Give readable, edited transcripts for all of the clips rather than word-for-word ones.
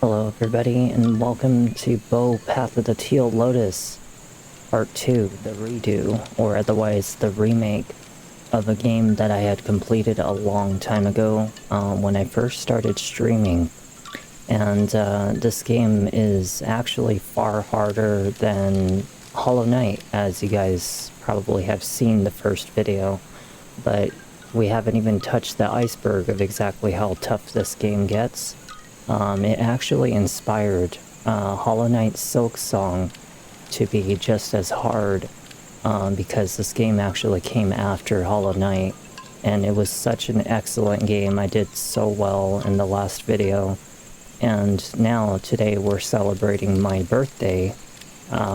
Hello everybody, and welcome to Path of the Teal Lotus, Part 2, the redo, or otherwise the remake of a game that I had completed a long time ago when I first started streaming. And this game is actually far harder than Hollow Knight, as you guys probably have seen the first video, but we haven't even touched the iceberg of exactly how tough this game gets. It actually inspired Hollow Knight's Silk Song to be just as hard because this game actually came after Hollow Knight, and it was such an excellent game. I did so well in the last video, and now today we're celebrating my birthday,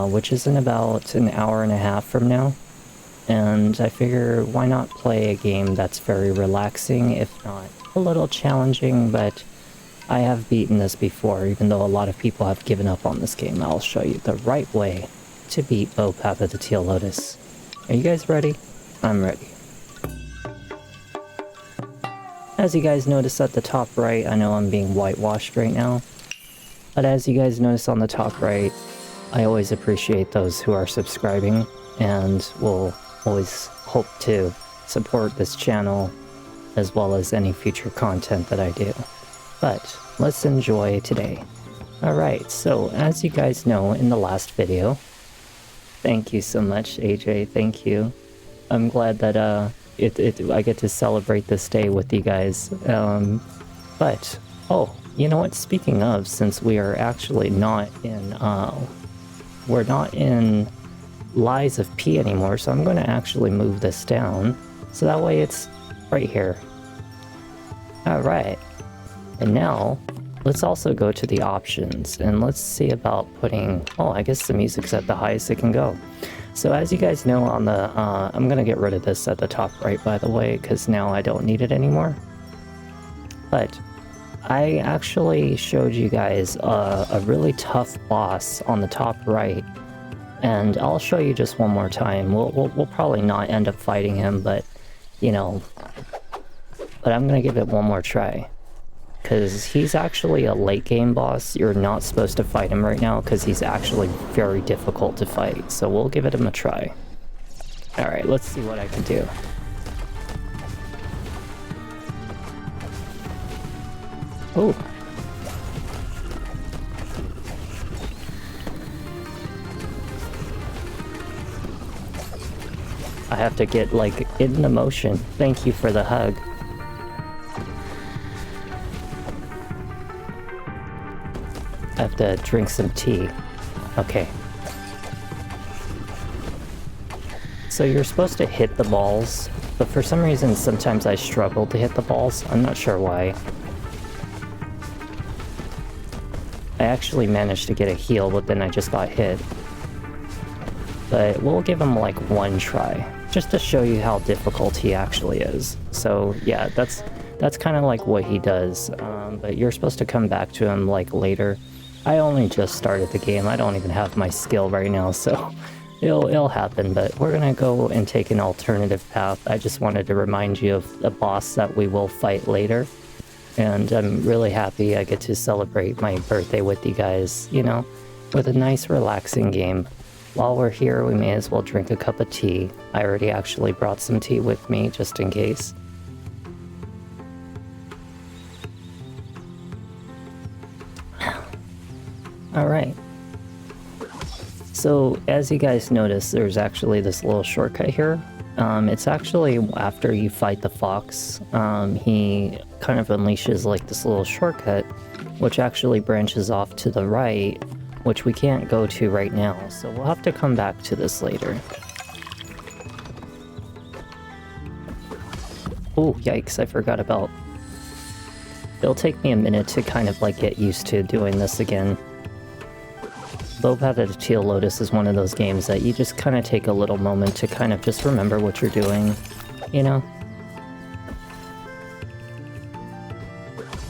which is in about an hour and a half from now, and I figure why not play a game that's very relaxing, if not a little challenging, but I have beaten this before, even though a lot of people have given up on this game. I'll show you the right way to beat Path of the Teal Lotus. Are you guys ready? I'm ready. As you guys notice at the top right, I know I'm being whitewashed right now, but as you guys notice on the top right, I always appreciate those who are subscribing, and will always hope to support this channel as well as any future content that I do. But let's enjoy today. Alright, so as you guys know in the last video, thank you so much AJ, thank you. I'm glad that I get to celebrate this day with you guys. But, oh, you know what, speaking of, since we are actually not in, we're not in Lies of P anymore, so I'm going to actually move this down, so that way it's right here. Alright. And now, let's also go to the options, and let's see about putting, oh, I guess the music's at the highest it can go. So as you guys know on the, I'm gonna get rid of this at the top right, by the way, because now I don't need it anymore. But I actually showed you guys a really tough boss on the top right, and I'll show you just one more time. We'll probably not end up fighting him, but, you know, but I'm gonna give it one more try. Because he's actually a late game boss. You're not supposed to fight him right now because he's actually very difficult to fight. So we'll give him a try. Alright, let's see what I can do. Ooh. I have to get, like, in the motion. Thank you for the hug. I have to drink some tea. Okay. So you're supposed to hit the balls, but for some reason sometimes I struggle to hit the balls. I'm not sure why. I actually managed to get a heal, but then I just got hit. But we'll give him like one try, just to show you how difficult he actually is. So yeah, that's kind of like what he does, but you're supposed to come back to him like later. I only just started the game. I don't even have my skill right now, so it'll happen, but we're gonna go and take an alternative path. I just wanted to remind you of a boss that we will fight later, and I'm really happy I get to celebrate my birthday with you guys, you know, with a nice relaxing game. While we're here, we may as well drink a cup of tea. I already actually brought some tea with me, just in case. Alright, so as you guys notice, there's actually this little shortcut here. It's actually after you fight the fox, he kind of unleashes like this little shortcut, which actually branches off to the right, which we can't go to right now, so we'll have to come back to this later. Oh, yikes, I forgot about... It'll take me a minute to kind of like get used to doing this again. Path of the Teal Lotus is one of those games that you just kind of take a little moment to kind of just remember what you're doing, you know?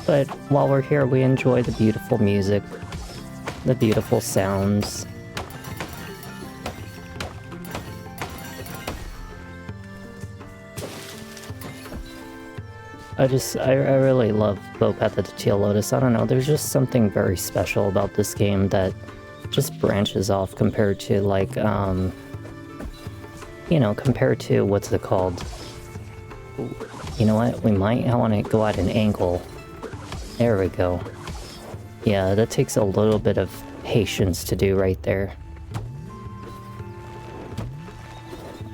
But while we're here, we enjoy the beautiful music, the beautiful sounds. I really love Bo Path of the Teal Lotus. I don't know, there's just something very special about this game that just branches off compared to like, you know, compared to, what's it called? Ooh, you know what, we might want to go at an angle. There we go. Yeah, that takes a little bit of patience to do right there.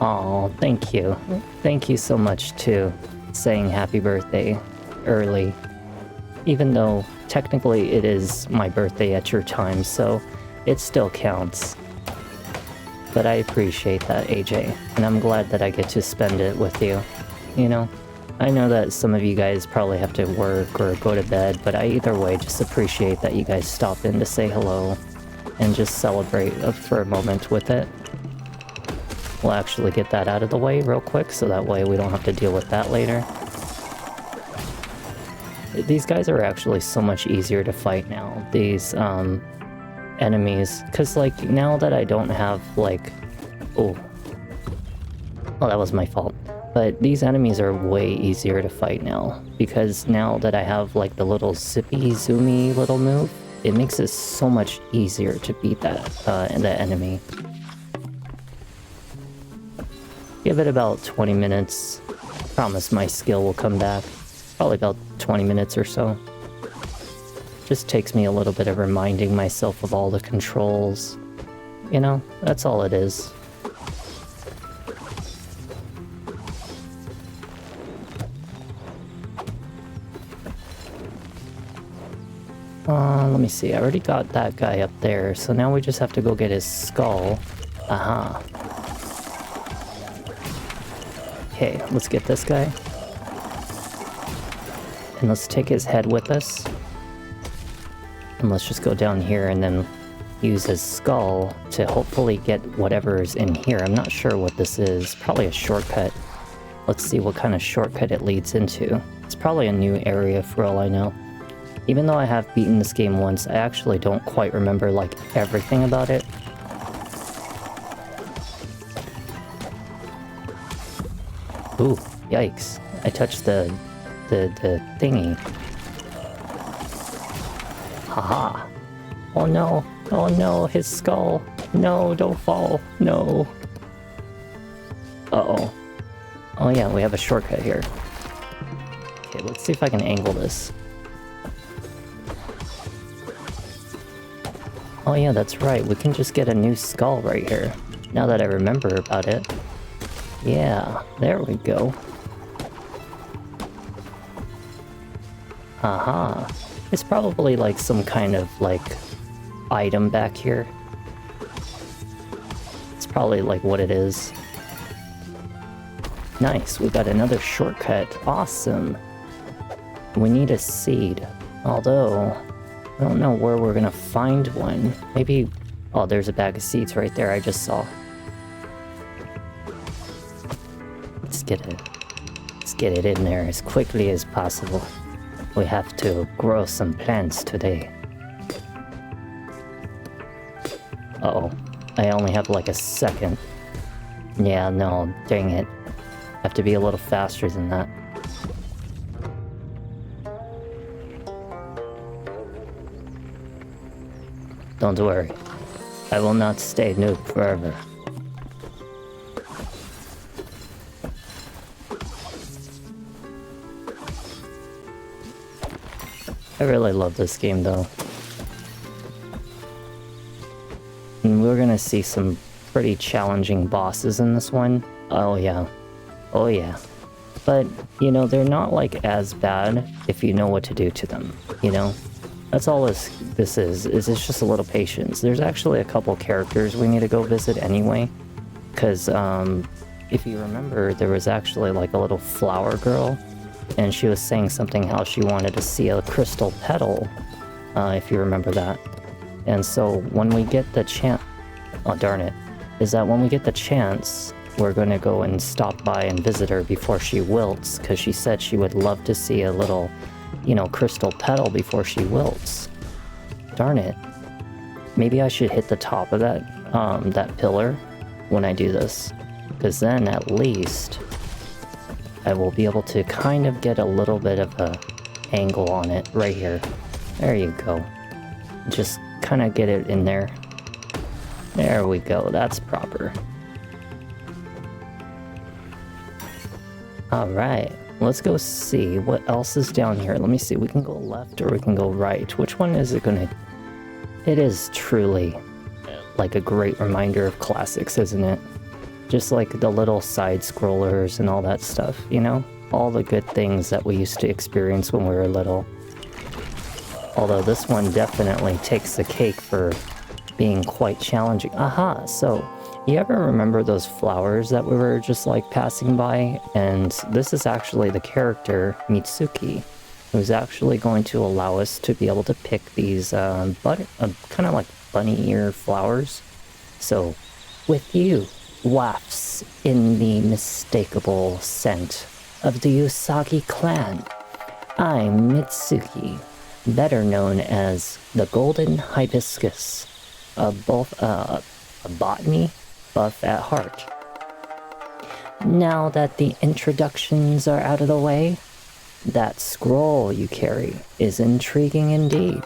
Oh, thank you. Thank you so much too, saying happy birthday early. Even though technically it is my birthday at your time, so it still counts. But I appreciate that, AJ, and I'm glad that I get to spend it with you. You know, I know that some of you guys probably have to work or go to bed, but I either way just appreciate that you guys stop in to say hello and just celebrate for a moment with it. We'll actually get that out of the way real quick, so that way we don't have to deal with that later. These guys are actually so much easier to fight now, these enemies, because like now that I don't have like... Oh, that was my fault. But these enemies are way easier to fight now, because now that I have like the little zippy zoomy little move, it makes it so much easier to beat that enemy. Give it about 20 minutes. Promise my skill will come back. Probably about 20 minutes or so. Just takes me a little bit of reminding myself of all the controls. You know, that's all it is. Let me see. I already got that guy up there, so now we just have to go get his skull. Aha. Okay, let's get this guy. And let's take his head with us. And let's just go down here and then use his skull to hopefully get whatever is in here. I'm not sure what this is. Probably a shortcut. Let's see what kind of shortcut it leads into. It's probably a new area for all I know. Even though I have beaten this game once, I actually don't quite remember like everything about it. Ooh, yikes. I touched the thingy. Haha. Oh no. Oh no, his skull. No, don't fall. No. Uh-oh. Oh yeah, we have a shortcut here. Okay, let's see if I can angle this. Oh yeah, that's right. We can just get a new skull right here. Now that I remember about it. Yeah, there we go. Aha. It's probably like some kind of like item back here. It's probably like what it is. Nice, we got another shortcut. Awesome. We need a seed. Although, I don't know where we're gonna find one. Maybe... Oh, there's a bag of seeds right there I just saw. Let's get it in there as quickly as possible. We have to grow some plants today. Uh-oh. I only have like a second. Yeah, no, dang it. Have to be a little faster than that. Don't worry. I will not stay noob forever. I really love this game though. And we're gonna see some pretty challenging bosses in this one. Oh yeah. Oh yeah. But, you know, they're not like as bad if you know what to do to them, you know? That's all this is it's just a little patience. There's actually a couple characters we need to go visit anyway. Because, if you remember, there was actually like a little flower girl. And she was saying something how she wanted to see a crystal petal. If you remember that. And so when we get the chance... Oh, darn it. Is that when we get the chance, we're going to go and stop by and visit her before she wilts. Because she said she would love to see a little... you know, crystal petal before she wilts. Darn it. Maybe I should hit the top of that pillar when I do this. Because then, at least, I will be able to kind of get a little bit of a angle on it right here. There you go. Just kind of get it in there. There we go, that's proper. Alright, let's go see what else is down here. Let me see, we can go left or we can go right. Which one is it gonna... It is truly like a great reminder of classics, isn't it? Just like the little side scrollers and all that stuff, you know? All the good things that we used to experience when we were little. Although this one definitely takes the cake for being quite challenging. Aha, so you ever remember those flowers that we were just like passing by? And this is actually the character Mitsuki, who's actually going to allow us to be able to pick these kind of like bunny ear flowers. So with you wafts in the mistakable scent of the Usagi clan, I'm Mitsuki, better known as the Golden Hibiscus, a botany buff at heart. Now that the introductions are out of the way, that scroll you carry is intriguing indeed.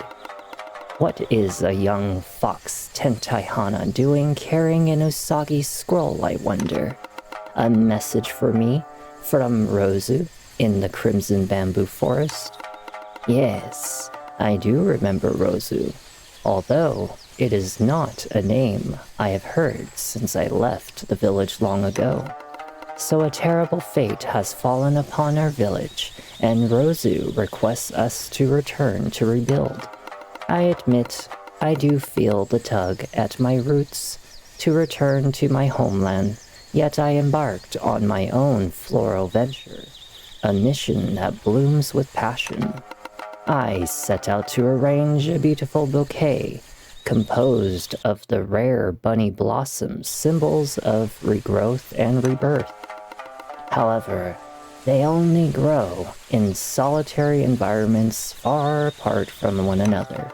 What is a young fox Tentaihana doing carrying an Usagi scroll, I wonder? A message for me from Rozu in the Crimson Bamboo Forest? Yes, I do remember Rozu, although it is not a name I have heard since I left the village long ago. So a terrible fate has fallen upon our village, and Rozu requests us to return to rebuild. I admit I do feel the tug at my roots to return to my homeland, yet I embarked on my own floral venture, a mission that blooms with passion. I set out to arrange a beautiful bouquet composed of the rare bunny blossoms, symbols of regrowth and rebirth. However, they only grow in solitary environments far apart from one another.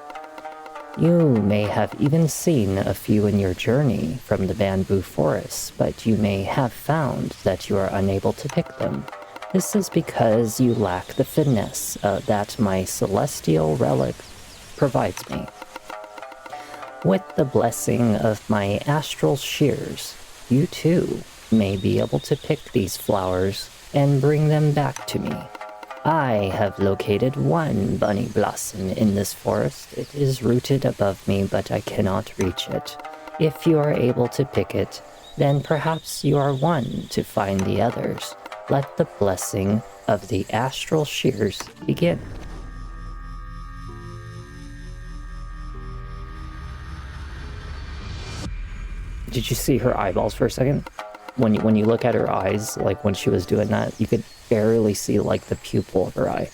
You may have even seen a few in your journey from the bamboo forests, but you may have found that you are unable to pick them. This is because you lack the finesse that my celestial relic provides me. With the blessing of my astral shears, you too may be able to pick these flowers and bring them back to me. I have located one bunny blossom in this forest. It is rooted above me, but I cannot reach it. If you are able to pick it, then perhaps you are one to find the others. Let the blessing of the astral shears begin. Did you see her eyeballs for a second? When you look at her eyes, like when she was doing that, you could barely see like the pupil of her eye.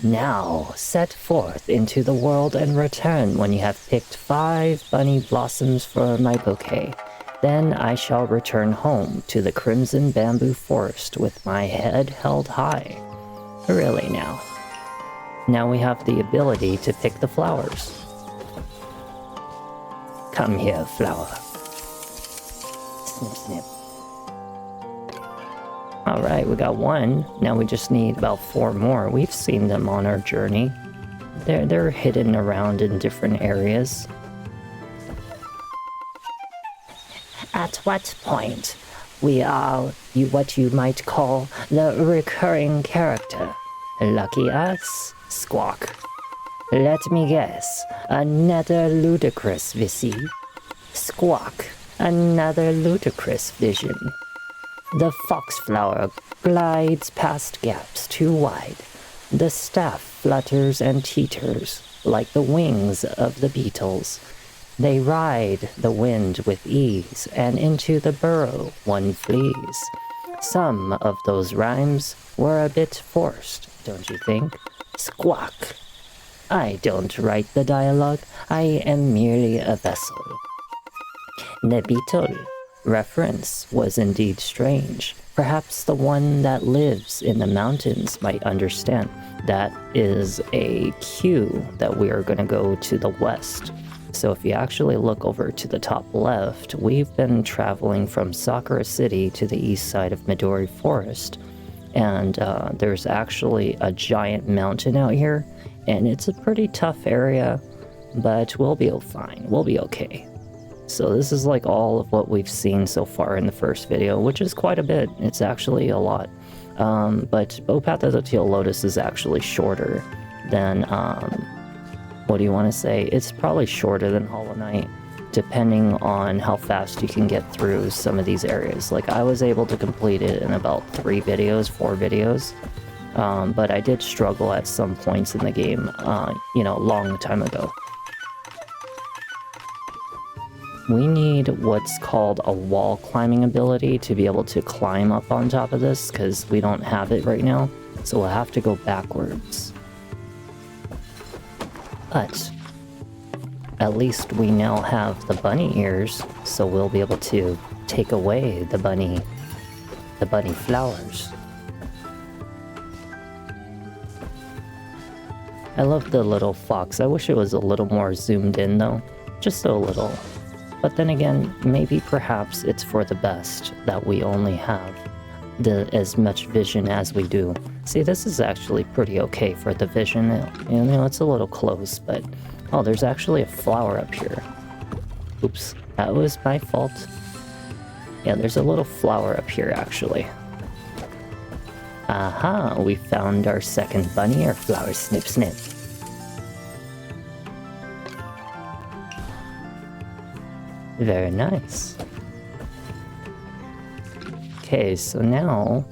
Now, set forth into the world and return when you have picked 5 bunny blossoms for my bouquet. Then I shall return home to the Crimson Bamboo Forest with my head held high. Really now. Now we have the ability to pick the flowers. Come here, flower. Snip, snip. Alright, we got one. Now we just need about 4 more. We've seen them on our journey. They're hidden around in different areas. At what point we are what you might call the recurring character? Lucky us, squawk. Let me guess, another ludicrous vici. Squawk, another ludicrous vision. The foxflower glides past gaps too wide. The staff flutters and teeters like the wings of the beetles. They ride the wind with ease, and into the burrow one flees. Some of those rhymes were a bit forced, don't you think? Squawk. I don't write the dialogue, I am merely a vessel. The beetle reference was indeed strange. Perhaps the one that lives in the mountains might understand. That is a cue that we are going to go to the west. So if you actually look over to the top left, we've been traveling from Sakura City to the east side of Midori Forest. And there's actually a giant mountain out here, and it's a pretty tough area, but we'll be fine. We'll be okay. So this is like all of what we've seen so far in the first video, which is quite a bit. It's actually a lot. But Path of the Teal Lotus is actually shorter than, what do you want to say? It's probably shorter than Hollow Knight, depending on how fast you can get through some of these areas. Like, I was able to complete it in about 4 videos, but I did struggle at some points in the game, you know, a long time ago. We need what's called a wall climbing ability to be able to climb up on top of this, because we don't have it right now, so we'll have to go backwards. But at least we now have the bunny ears, so we'll be able to take away the bunny flowers. I love the little fox. I wish it was a little more zoomed in though, just a little. But then again, maybe perhaps it's for the best that we only have as much vision as we do. See, this is actually pretty okay for the vision. You know, it's a little close, but oh, there's actually a flower up here. Oops, that was my fault. Yeah, there's a little flower up here, actually. Aha, we found our second bunny ear flower. Snip, snip. Very nice. Okay, so now,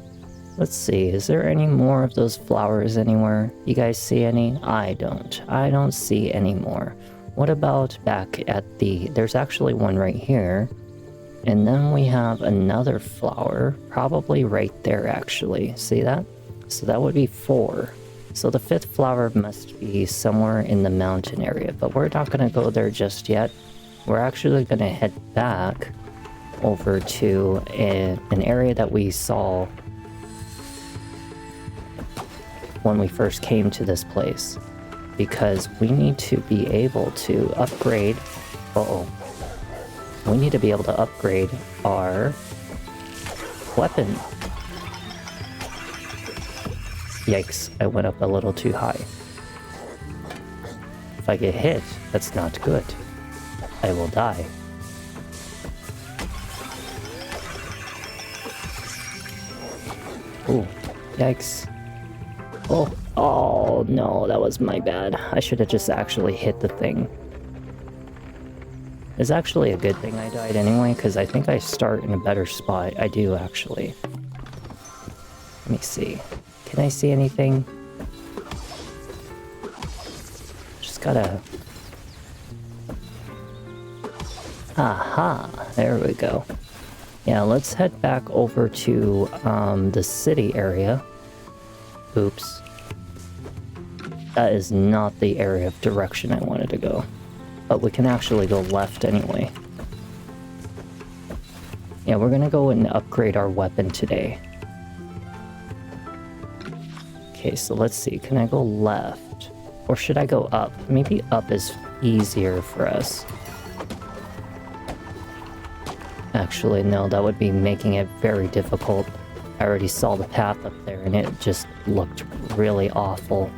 let's see, is there any more of those flowers anywhere? You guys see any? I don't see any more. What about back at there's actually one right here. And then we have another flower, probably right there actually. See that? So that would be 4. So the 5th flower must be somewhere in the mountain area, but we're not gonna go there just yet. We're actually gonna head back over to an area that we saw when we first came to this place, because we need to be able to upgrade. We need to be able to upgrade our weapon. Yikes, I went up a little too high. If I get hit, that's not good. I will die. Ooh, yikes. Oh no, that was my bad. I should have just actually hit the thing. It's actually a good thing I died anyway, because I think I start in a better spot. I do, actually. Let me see. Can I see anything? Just gotta... Aha! There we go. Yeah, let's head back over to the city area. Oops. That is not the area of direction I wanted to go. But we can actually go left anyway. Yeah, we're gonna go and upgrade our weapon today. Okay, so let's see. Can I go left? Or should I go up? Maybe up is easier for us. Actually, no, that would be making it very difficult. I already saw the path up there and it just looked really awful.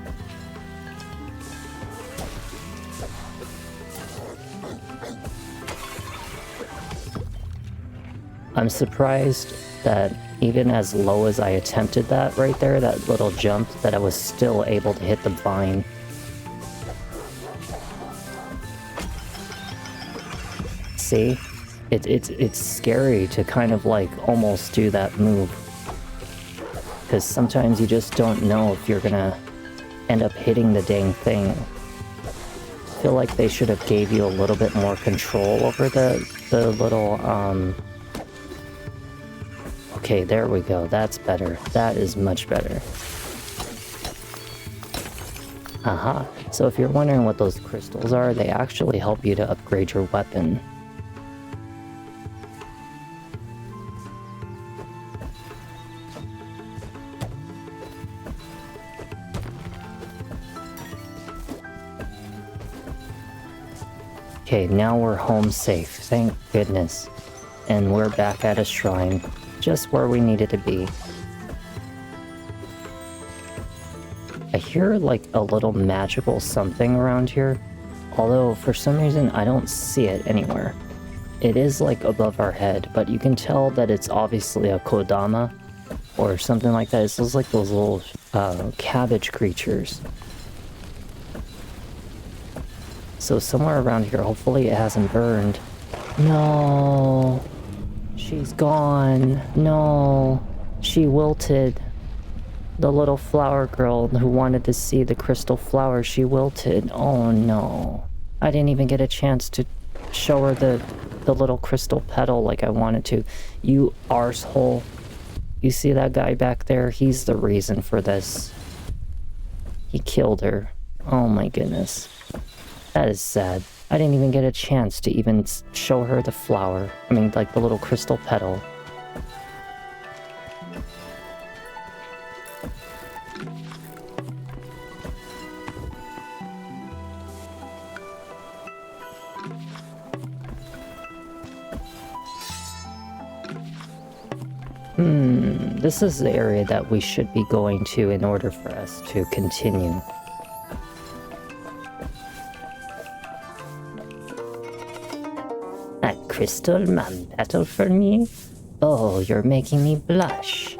I'm surprised that even as low as I attempted that right there, that little jump, that I was still able to hit the vine. See? It's scary to kind of like almost do that move. Because sometimes you just don't know if you're gonna end up hitting the dang thing. I feel like they should have gave you a little bit more control over the little, Okay, there we go. That's better. That is much better. Aha. So if you're wondering what those crystals are, they actually help you to upgrade your weapon. Okay, now we're home safe. Thank goodness. And we're back at a shrine. Just where we needed to be. hear like a little magical something around here, although for some reason I don't see it anywhere. It is like above our head, but you can tell that it's obviously a kodama or something like that. It looks like those little cabbage creatures. So somewhere around here, hopefully it hasn't burned. No, she's gone. No, she wilted. The little flower girl who wanted to see the crystal flower, she wilted. Oh no. I didn't even get a chance to show her the little crystal petal like I wanted to. You arsehole. You see that guy back there? He's the reason for this. He killed her. Oh my goodness. That is sad. I didn't even get a chance to even show her the flower. I mean, like the little crystal petal. This is the area that we should be going to in order for us to continue. A crystal mum petal for me? Oh, you're making me blush.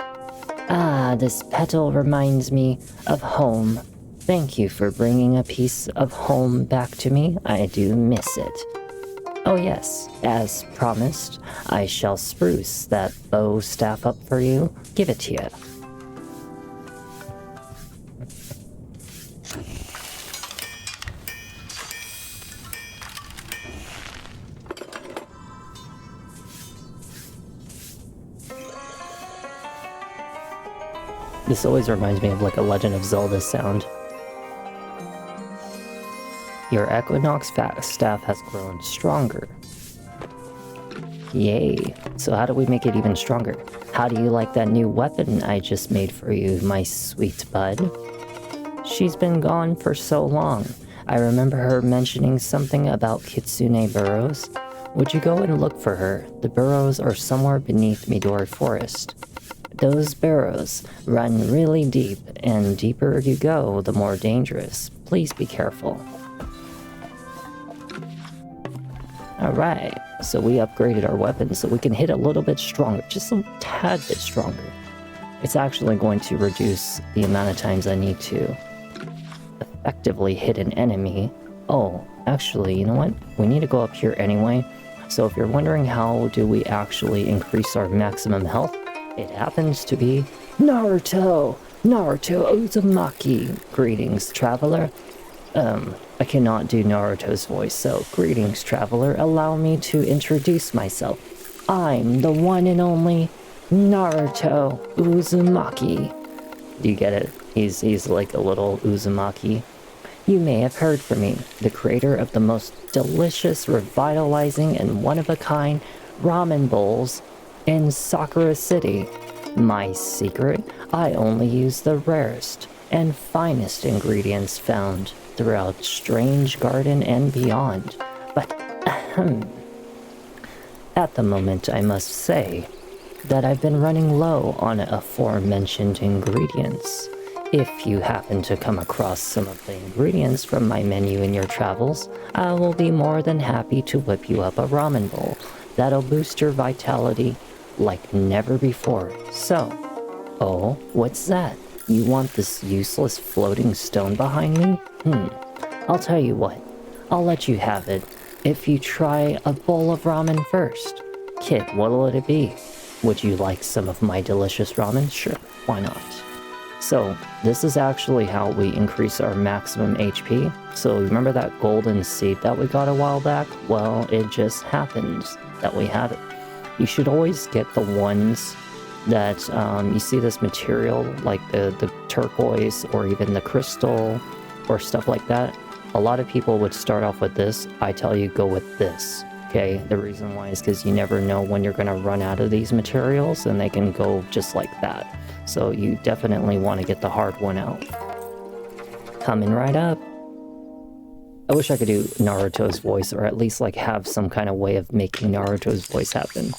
Ah, this petal reminds me of home. Thank you for bringing a piece of home back to me. I do miss it. Oh yes, as promised, I shall spruce that bow staff up for you. Give it to you. This always reminds me of like a Legend of Zelda sound. Your Equinox staff has grown stronger. Yay. So how do we make it even stronger? How do you like that new weapon I just made for you, my sweet bud? She's been gone for so long. I remember her mentioning something about Kitsune burrows. Would you go and look for her? The burrows are somewhere beneath Midori Forest. Those burrows run really deep, and deeper you go, the more dangerous. Please be careful. Alright, so we upgraded our weapon so we can hit a little bit stronger, just a tad bit stronger. It's actually going to reduce the amount of times I need to effectively hit an enemy. Oh, actually, you know what? We need to go up here anyway. So if you're wondering how do we actually increase our maximum health, it happens to be Naruto! Naruto Uzumaki! Greetings, traveler. I cannot do Naruto's voice, so greetings, traveler. Allow me to introduce myself. I'm the one and only Naruto Uzumaki. Do you get it? He's like a little Uzumaki. You may have heard from me, the creator of the most delicious, revitalizing, and one-of-a-kind ramen bowls in Sakura City. My secret? I only use the rarest and finest ingredients found throughout Strange Garden and beyond. But, at the moment I must say that I've been running low on aforementioned ingredients. If you happen to come across some of the ingredients from my menu in your travels, I will be more than happy to whip you up a ramen bowl that'll boost your vitality like never before. So, oh, what's that? You want this useless floating stone behind me? I'll tell you what. I'll let you have it if you try a bowl of ramen first. Kid, what'll it be? Would you like some of my delicious ramen? Sure, why not? So, this is actually how we increase our maximum HP. So, remember that golden seed that we got a while back? Well, it just happens that we have it. You should always get the ones that you see this material, like the turquoise or even the crystal or stuff like that. A lot of people would start off with this. I tell you, go with this. Okay, the reason why is because you never know when you're going to run out of these materials, and they can go just like that. So you definitely want to get the hard one out. Coming right up. I wish I could do Naruto's voice, or at least like have some kind of way of making Naruto's voice happen.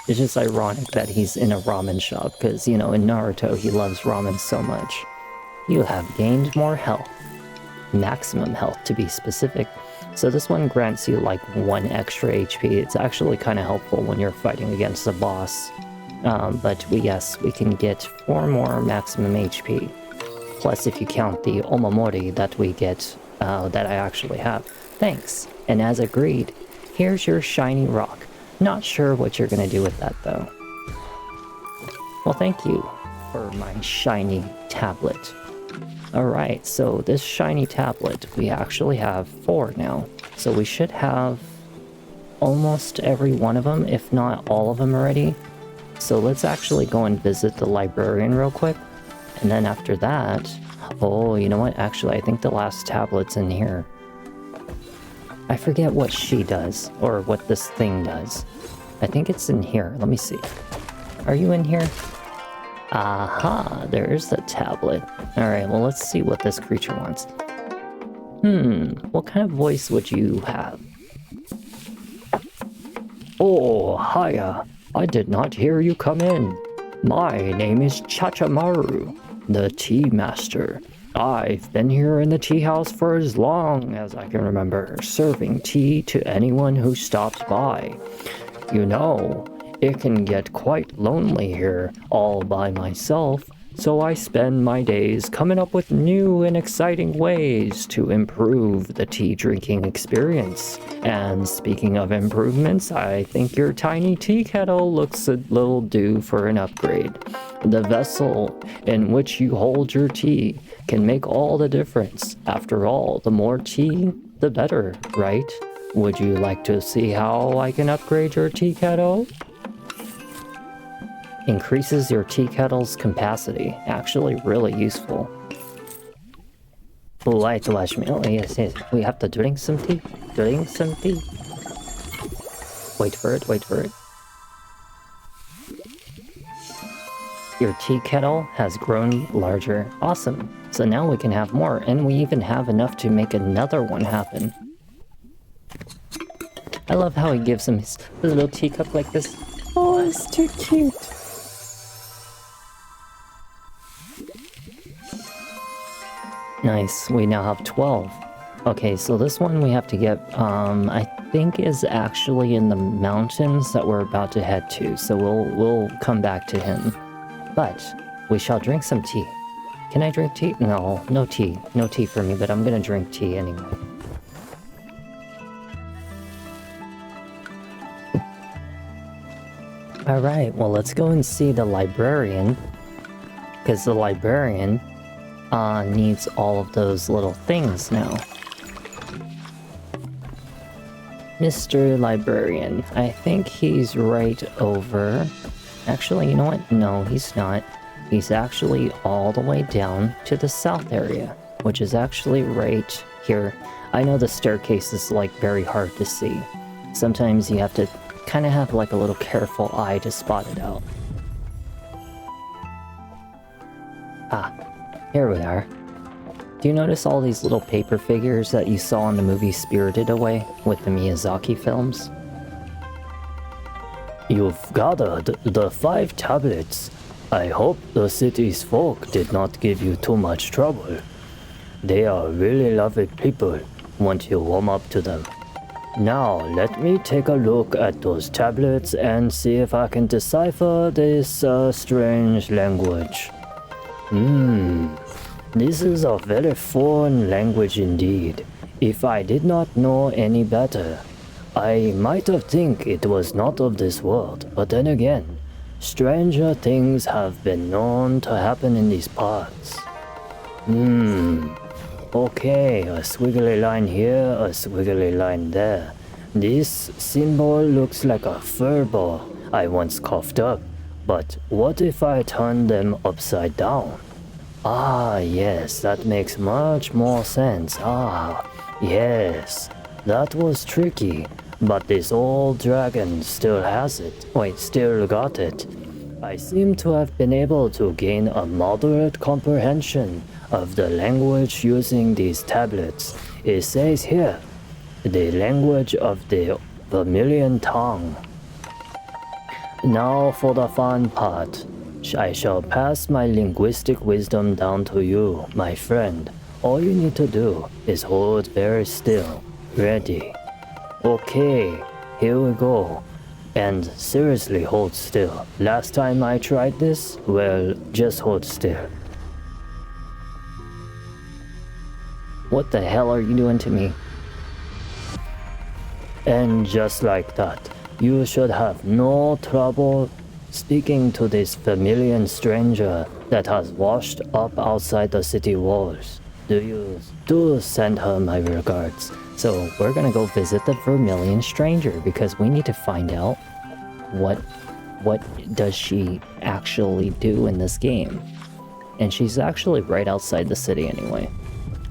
It's just ironic that he's in a ramen shop, because, you know, in Naruto he loves ramen so much. You have gained more health. Maximum health to be specific. So this one grants you like 1 extra HP. It's actually kind of helpful when you're fighting against a boss. But yes, we can get 4 more maximum HP. Plus if you count the Omamori that we get, that I actually have. Thanks. And as agreed, here's your shiny rock. Not sure what you're gonna do with that though. Well, thank you for my shiny tablet. Alright, so this shiny tablet, we actually have 4 now. So we should have almost every one of them, if not all of them already. So let's actually go and visit the librarian real quick. And then after that, oh, you know what? Actually, I think the last tablet's in here. I forget what she does, or what this thing does. I think it's in here. Let me see. Are you in here? Aha, there's the tablet. Alright, well let's see what this creature wants. What kind of voice would you have? Oh, hiya. I did not hear you come in. My name is Chachamaru, the tea master. I've been here in the tea house for as long as I can remember, serving tea to anyone who stops by. You know, it can get quite lonely here all by myself, so I spend my days coming up with new and exciting ways to improve the tea drinking experience. And speaking of improvements, I think your tiny tea kettle looks a little due for an upgrade. The vessel in which you hold your tea can make all the difference. After all, the more tea, the better, right? Would you like to see how I can upgrade your tea kettle? Increases your tea kettle's capacity. Actually really useful. Wait, watch me. Oh, yes, yes. We have to drink some tea. Drink some tea. Wait for it, wait for it. Your tea kettle has grown larger. Awesome. So now we can have more, and we even have enough to make another one happen. I love how he gives him his little teacup like this. Oh, it's too cute. Nice, we now have 12. Okay, so this one we have to get, I think is actually in the mountains that we're about to head to, so we'll come back to him. But we shall drink some tea. Can I drink tea? No, no tea. No tea for me, but I'm gonna drink tea anyway. Alright, well let's go and see the librarian, because the librarian needs all of those little things now. Mr. Librarian, I think he's right over... Actually, you know what? No, he's not. He's actually all the way down to the south area, which is actually right here. I know the staircase is like very hard to see. Sometimes you have to kind of have like a little careful eye to spot it out. Ah, here we are. Do you notice all these little paper figures that you saw in the movie Spirited Away with the Miyazaki films? You've gathered the 5 tablets. I hope the city's folk did not give you too much trouble. They are really lovely people once you warm up to them. Now let me take a look at those tablets and see if I can decipher this strange language. This is a very foreign language indeed. If I did not know any better, I might have think it was not of this world, but then again, stranger things have been known to happen in these parts. Okay, a squiggly line here, a squiggly line there. This symbol looks like a fur ball I once coughed up, but what if I turn them upside down? Ah, yes, that makes much more sense. Ah, yes, that was tricky. But this old dragon still has it. Wait, still got it. I seem to have been able to gain a moderate comprehension of the language using these tablets. It says here, the language of the vermilion tongue. Now for the fun part. I shall pass my linguistic wisdom down to you, my friend. All you need to do is hold very still. Ready? Okay, here we go. And seriously, hold still. Last time I tried this, well, just hold still. What the hell are you doing to me? And just like that, you should have no trouble speaking to this familiar stranger that has washed up outside the city walls. Do send her my regards. So we're gonna go visit the Vermilion Stranger because we need to find out what does she actually do in this game. And she's actually right outside the city anyway.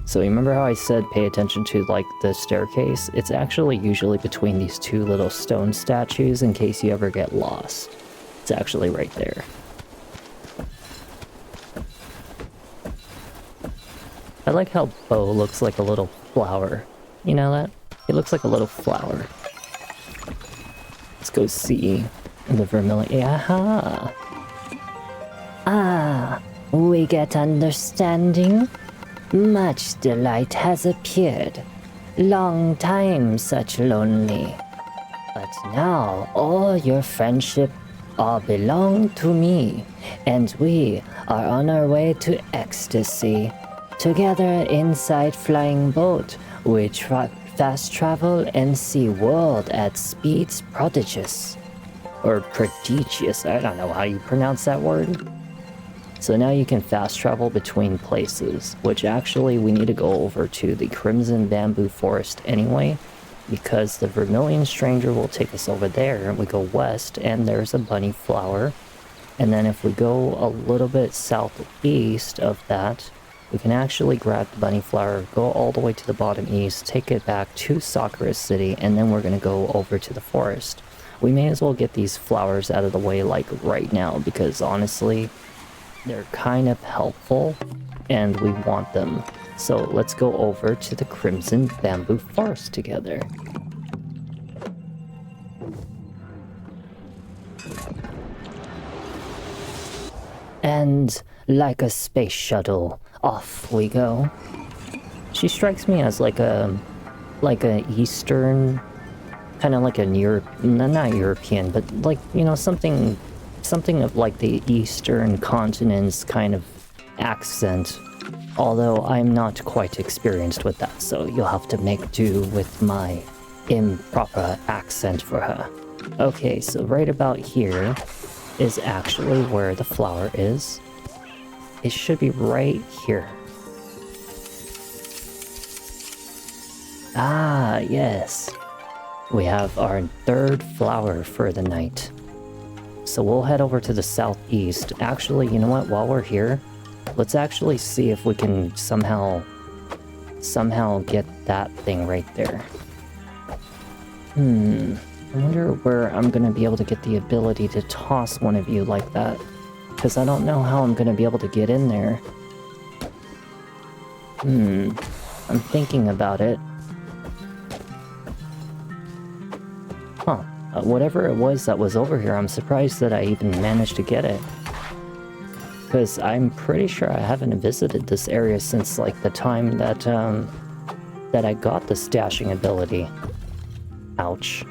So you remember how I said pay attention to like the staircase? It's actually usually between these two little stone statues in case you ever get lost. It's actually right there. I like how Bo looks like a little flower. You know that? He looks like a little flower. Let's go see the Vermilion. Aha! Ah, we get understanding. Much delight has appeared. Long time such lonely. But now all your friendship all belong to me, and we are on our way to ecstasy. Together inside flying boat, we fast travel and see world at speeds prodigious. Or prodigious, I don't know how you pronounce that word. So now you can fast travel between places, which actually we need to go over to the Crimson Bamboo Forest anyway, because the Vermilion Stranger will take us over there, and we go west, and there's a bunny flower. And then if we go a little bit southeast of that, we can actually grab the bunny flower, go all the way to the bottom east, take it back to Sakura City, and then we're going to go over to the forest. We may as well get these flowers out of the way like right now, because honestly, they're kind of helpful, and we want them. So let's go over to the Crimson Bamboo Forest together. And like a space shuttle, off we go. She strikes me as like a Eastern, kind of like a not European, but like, you know, something of like the Eastern continent's kind of accent. Although I'm not quite experienced with that, so you'll have to make do with my improper accent for her. Okay, so right about here is actually where the flower is. It should be right here. Ah, yes. We have our third flower for the night. So we'll head over to the southeast. Actually, you know what? While we're here, let's actually see if we can somehow get that thing right there. I wonder where I'm gonna be able to get the ability to toss one of you like that. Because I don't know how I'm gonna be able to get in there. I'm thinking about it. Huh. Whatever it was that was over here, I'm surprised that I even managed to get it. Because I'm pretty sure I haven't visited this area since like the time that that I got the stashing ability. Ouch.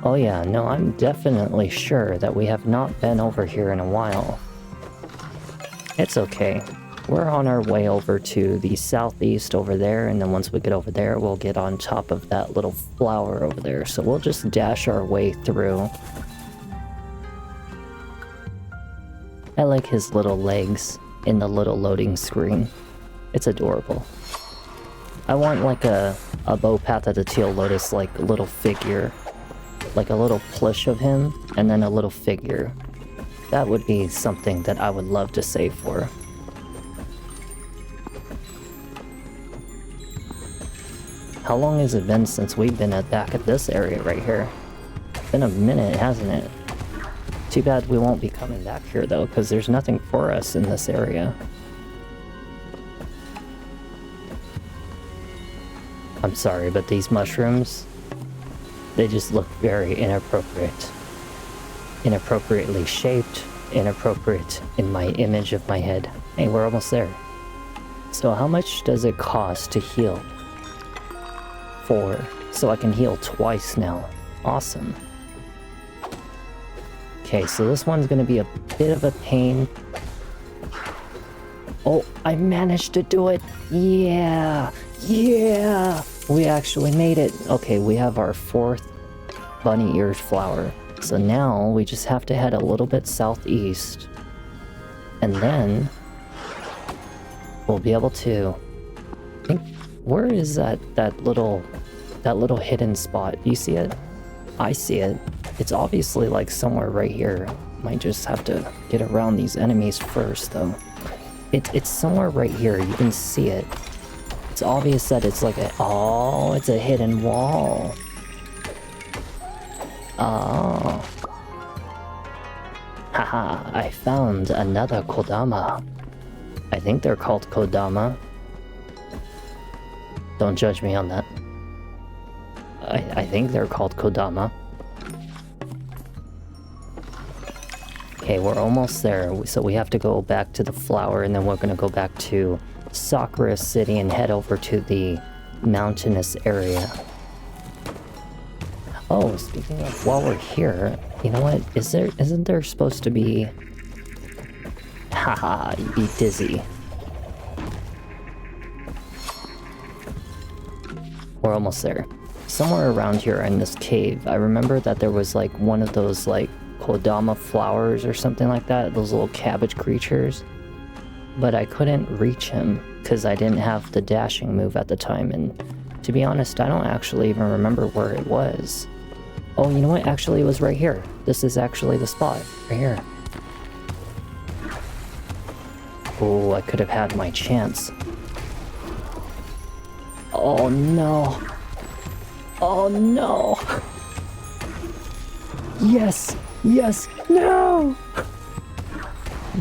Oh yeah, no, I'm definitely sure that we have not been over here in a while. It's okay. We're on our way over to the southeast over there, and then once we get over there, we'll get on top of that little flower over there. So we'll just dash our way through. I like his little legs in the little loading screen. It's adorable. I want like a Bow Path of the Teal Lotus like little figure. Like a little plush of him, and then a little figure. That would be something that I would love to save for. How long has it been since we've been back at this area right here? It's been a minute, hasn't it? Too bad we won't be coming back here though, because there's nothing for us in this area. I'm sorry, but these mushrooms, They just look very inappropriate. Inappropriately shaped, inappropriate in my image of my head. Hey, we're almost there. So how much does it cost to heal? 4. So I can heal twice now. Awesome. Okay, so this one's gonna be a bit of a pain. Oh, I managed to do it! Yeah! Yeah! We actually made it! Okay, we have our 4th bunny ears flower. So now we just have to head a little bit southeast. And then we'll be able to... I think, where is that little hidden spot? Do you see it? I see it. It's obviously like somewhere right here. Might just have to get around these enemies first though. It's somewhere right here. You can see it. It's obvious that it's like it's a hidden wall. Oh. Haha, I found another Kodama. I think they're called Kodama. Don't judge me on that. I think they're called Kodama. Okay, we're almost there. So we have to go back to the flower, and then we're gonna go back to Sakura City and head over to the mountainous area. Oh, speaking of, while we're here, you know what? Isn't there supposed to be... Haha, you'd be dizzy. We're almost there. Somewhere around here in this cave, I remember that there was like one of those like Kodama flowers or something like that, those little cabbage creatures. But I couldn't reach him because I didn't have the dashing move at the time, and to be honest, I don't actually even remember where it was. Oh, you know what? Actually, it was right here. This is actually the spot, right here. Oh, I could have had my chance. Oh no. Oh no. Yes. Yes. No.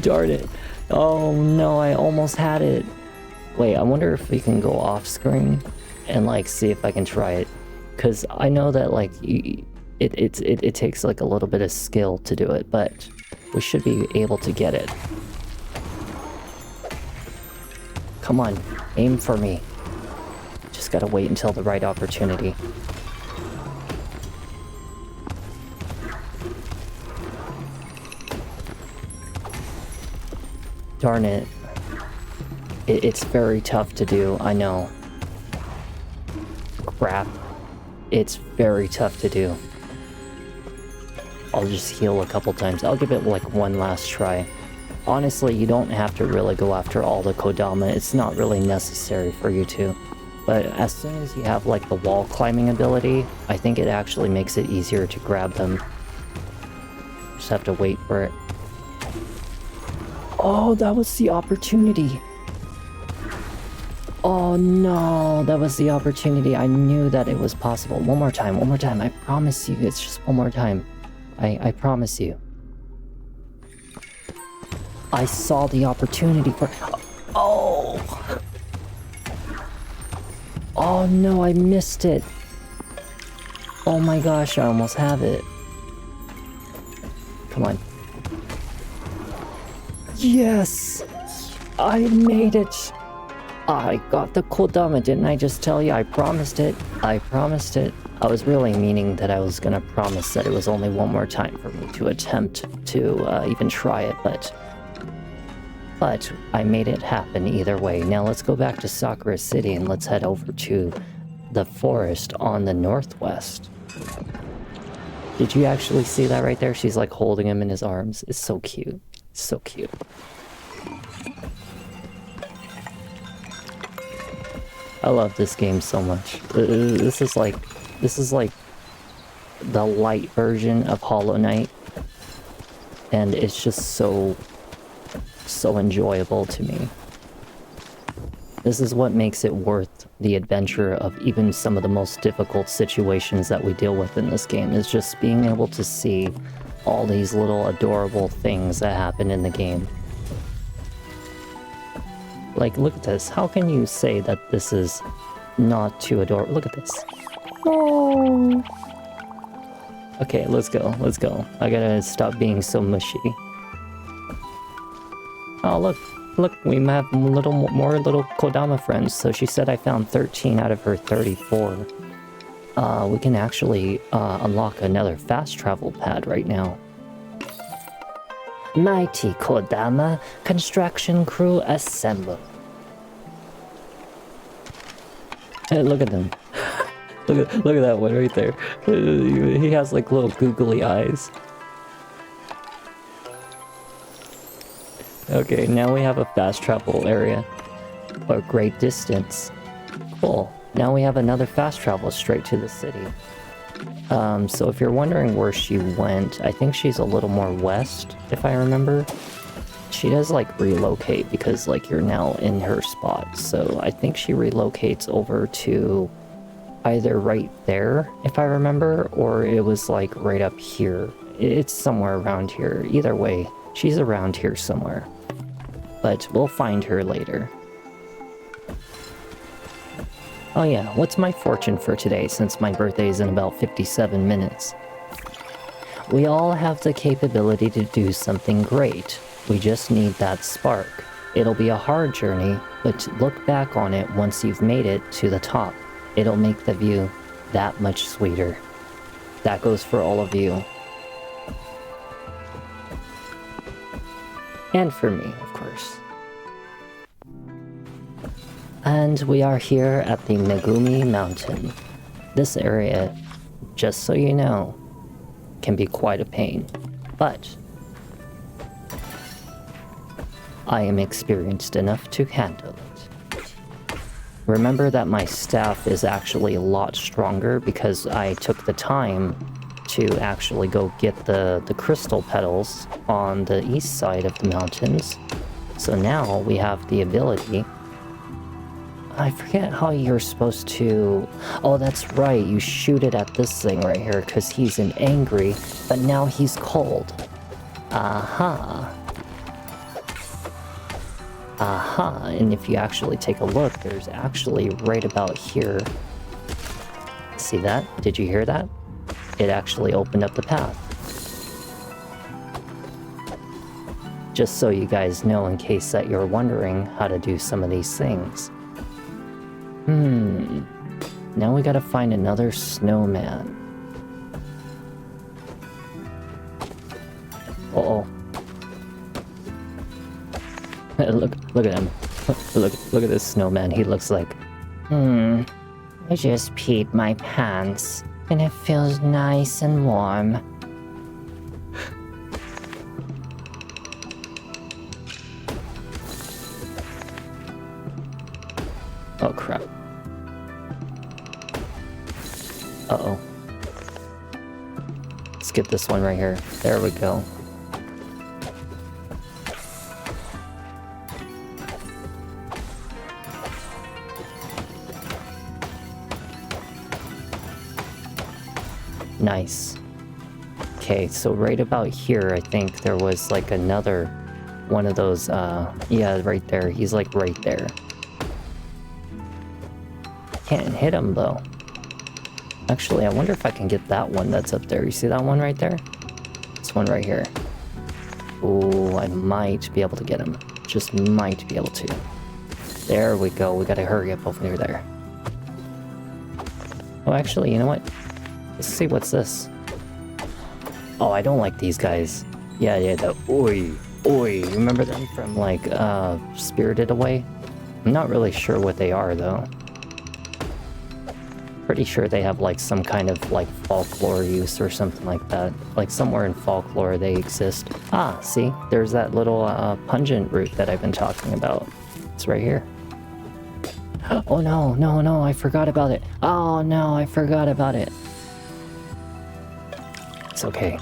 Darn it. Oh no, I almost had it. Wait, I wonder if we can go off screen and like see if I can try it. Cause I know that like it takes like a little bit of skill to do it, but we should be able to get it. Come on, aim for me. Just gotta wait until the right opportunity. Darn it. It's very tough to do, I know. Crap. It's very tough to do. I'll just heal a couple times. I'll give it like one last try. Honestly, you don't have to really go after all the Kodama. It's not really necessary for you to. But as soon as you have like the wall climbing ability, I think it actually makes it easier to grab them. Just have to wait for it. Oh, that was the opportunity. Oh no, that was the opportunity. I knew that it was possible. One more time, I promise you, it's just one more time. I promise you. I saw the opportunity for... Oh! Oh no, I missed it. Oh my gosh, I almost have it. Come on. Yes! I made it! I got the Kodama, didn't I just tell you? I promised it. I promised it. I was really meaning that I was gonna promise that it was only one more time for me to attempt to even try it, but I made it happen either way. Now let's go back to Sakura City and let's head over to the forest on the northwest. Did you actually see that right there? She's like holding him in his arms. It's so cute. It's so cute. I love this game so much. This is like the light version of Hollow Knight, and it's just so enjoyable to me. This is what makes it worth the adventure of even some of the most difficult situations that we deal with in this game, is just being able to see all these little adorable things that happen in the game. Like, look at this. How can you say that this is not too adorable? Look at this. Oh. Okay, let's go. Let's go. I gotta stop being so mushy. Oh, look. Look, we have more little Kodama friends. So she said I found 13 out of her 34. We can actually unlock another fast travel pad right now. Mighty Kodama, construction crew assemble. Hey, look at them. look at that one right there. He has like little googly eyes. Okay, now we have a fast travel area. Or great distance. Cool. Now we have another fast travel straight to the city. So if you're wondering where she went, I think she's a little more west, if I remember. She does like relocate because like you're now in her spot. So I think she relocates over to either right there, if I remember, or it was like right up here. It's somewhere around here. Either way, she's around here somewhere. But we'll find her later. Oh yeah, what's my fortune for today since my birthday is in about 57 minutes? We all have the capability to do something great. We just need that spark. It'll be a hard journey, but look back on it once you've made it to the top. It'll make the view that much sweeter. That goes for all of you. And for me, of course. And we are here at the Megumi Mountain. This area, just so you know, can be quite a pain. But I am experienced enough to handle it. Remember that my staff is actually a lot stronger because I took the time to actually go get the crystal petals on the east side of the mountains. So now we have the ability... I forget how you're supposed to... Oh, that's right, you shoot it at this thing right here because he's angry, but now he's cold. Aha. Aha, and if you actually take a look, there's actually right about here... See that? Did you hear that? It actually opened up the path. Just so you guys know in case that you're wondering how to do some of these things. Now we gotta find another snowman. Uh-oh. look at him. look at this snowman. He looks like... I just peed my pants, and it feels nice and warm. Oh crap. Uh-oh. Let's get this one right here. There we go. Nice. Okay, so right about here, I think there was like another one of those, yeah, right there. He's like right there. Can't hit him though. Actually, I wonder if I can get that one that's up there. You see that one right there? This one right here. Ooh, I might be able to get him. Just might be able to. There we go. We gotta hurry up over near there. Oh, actually, you know what? Let's see what's this. Oh, I don't like these guys. Yeah, the oi. You remember them from like Spirited Away? I'm not really sure what they are though. Pretty sure they have like some kind of like folklore use or something like that. Like somewhere in folklore they exist. Ah, see? There's that little pungent root that I've been talking about. It's right here. Oh no, I forgot about it. Oh no, I forgot about it. It's okay.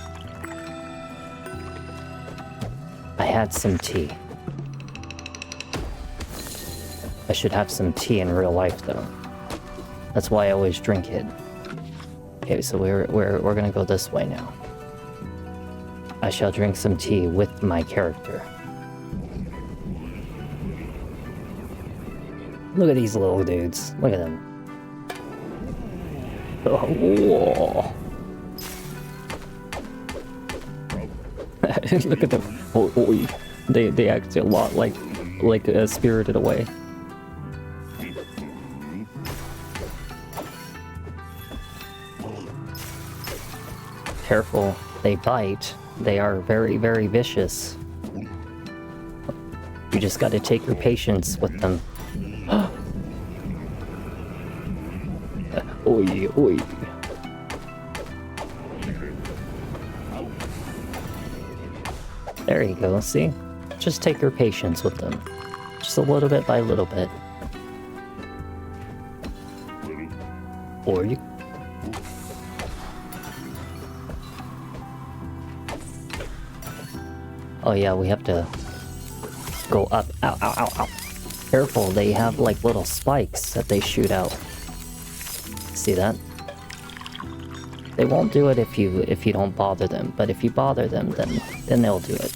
I had some tea. I should have some tea in real life though. That's why I always drink it. Okay, so we're gonna go this way now. I shall drink some tea with my character. Look at these little dudes. Look at them. Oh, whoa. Look at them. Oh, they act a lot like Spirited Away. Careful, they bite. They are very, very vicious. You just gotta take your patience with them. Oi, oi. There you go, see? Just take your patience with them. Just a little bit by little bit. Or you... Oh yeah, we have to go up. Ow, ow, ow, ow. Careful, they have like little spikes that they shoot out. See that? They won't do it if you don't bother them, but if you bother them, then they'll do it.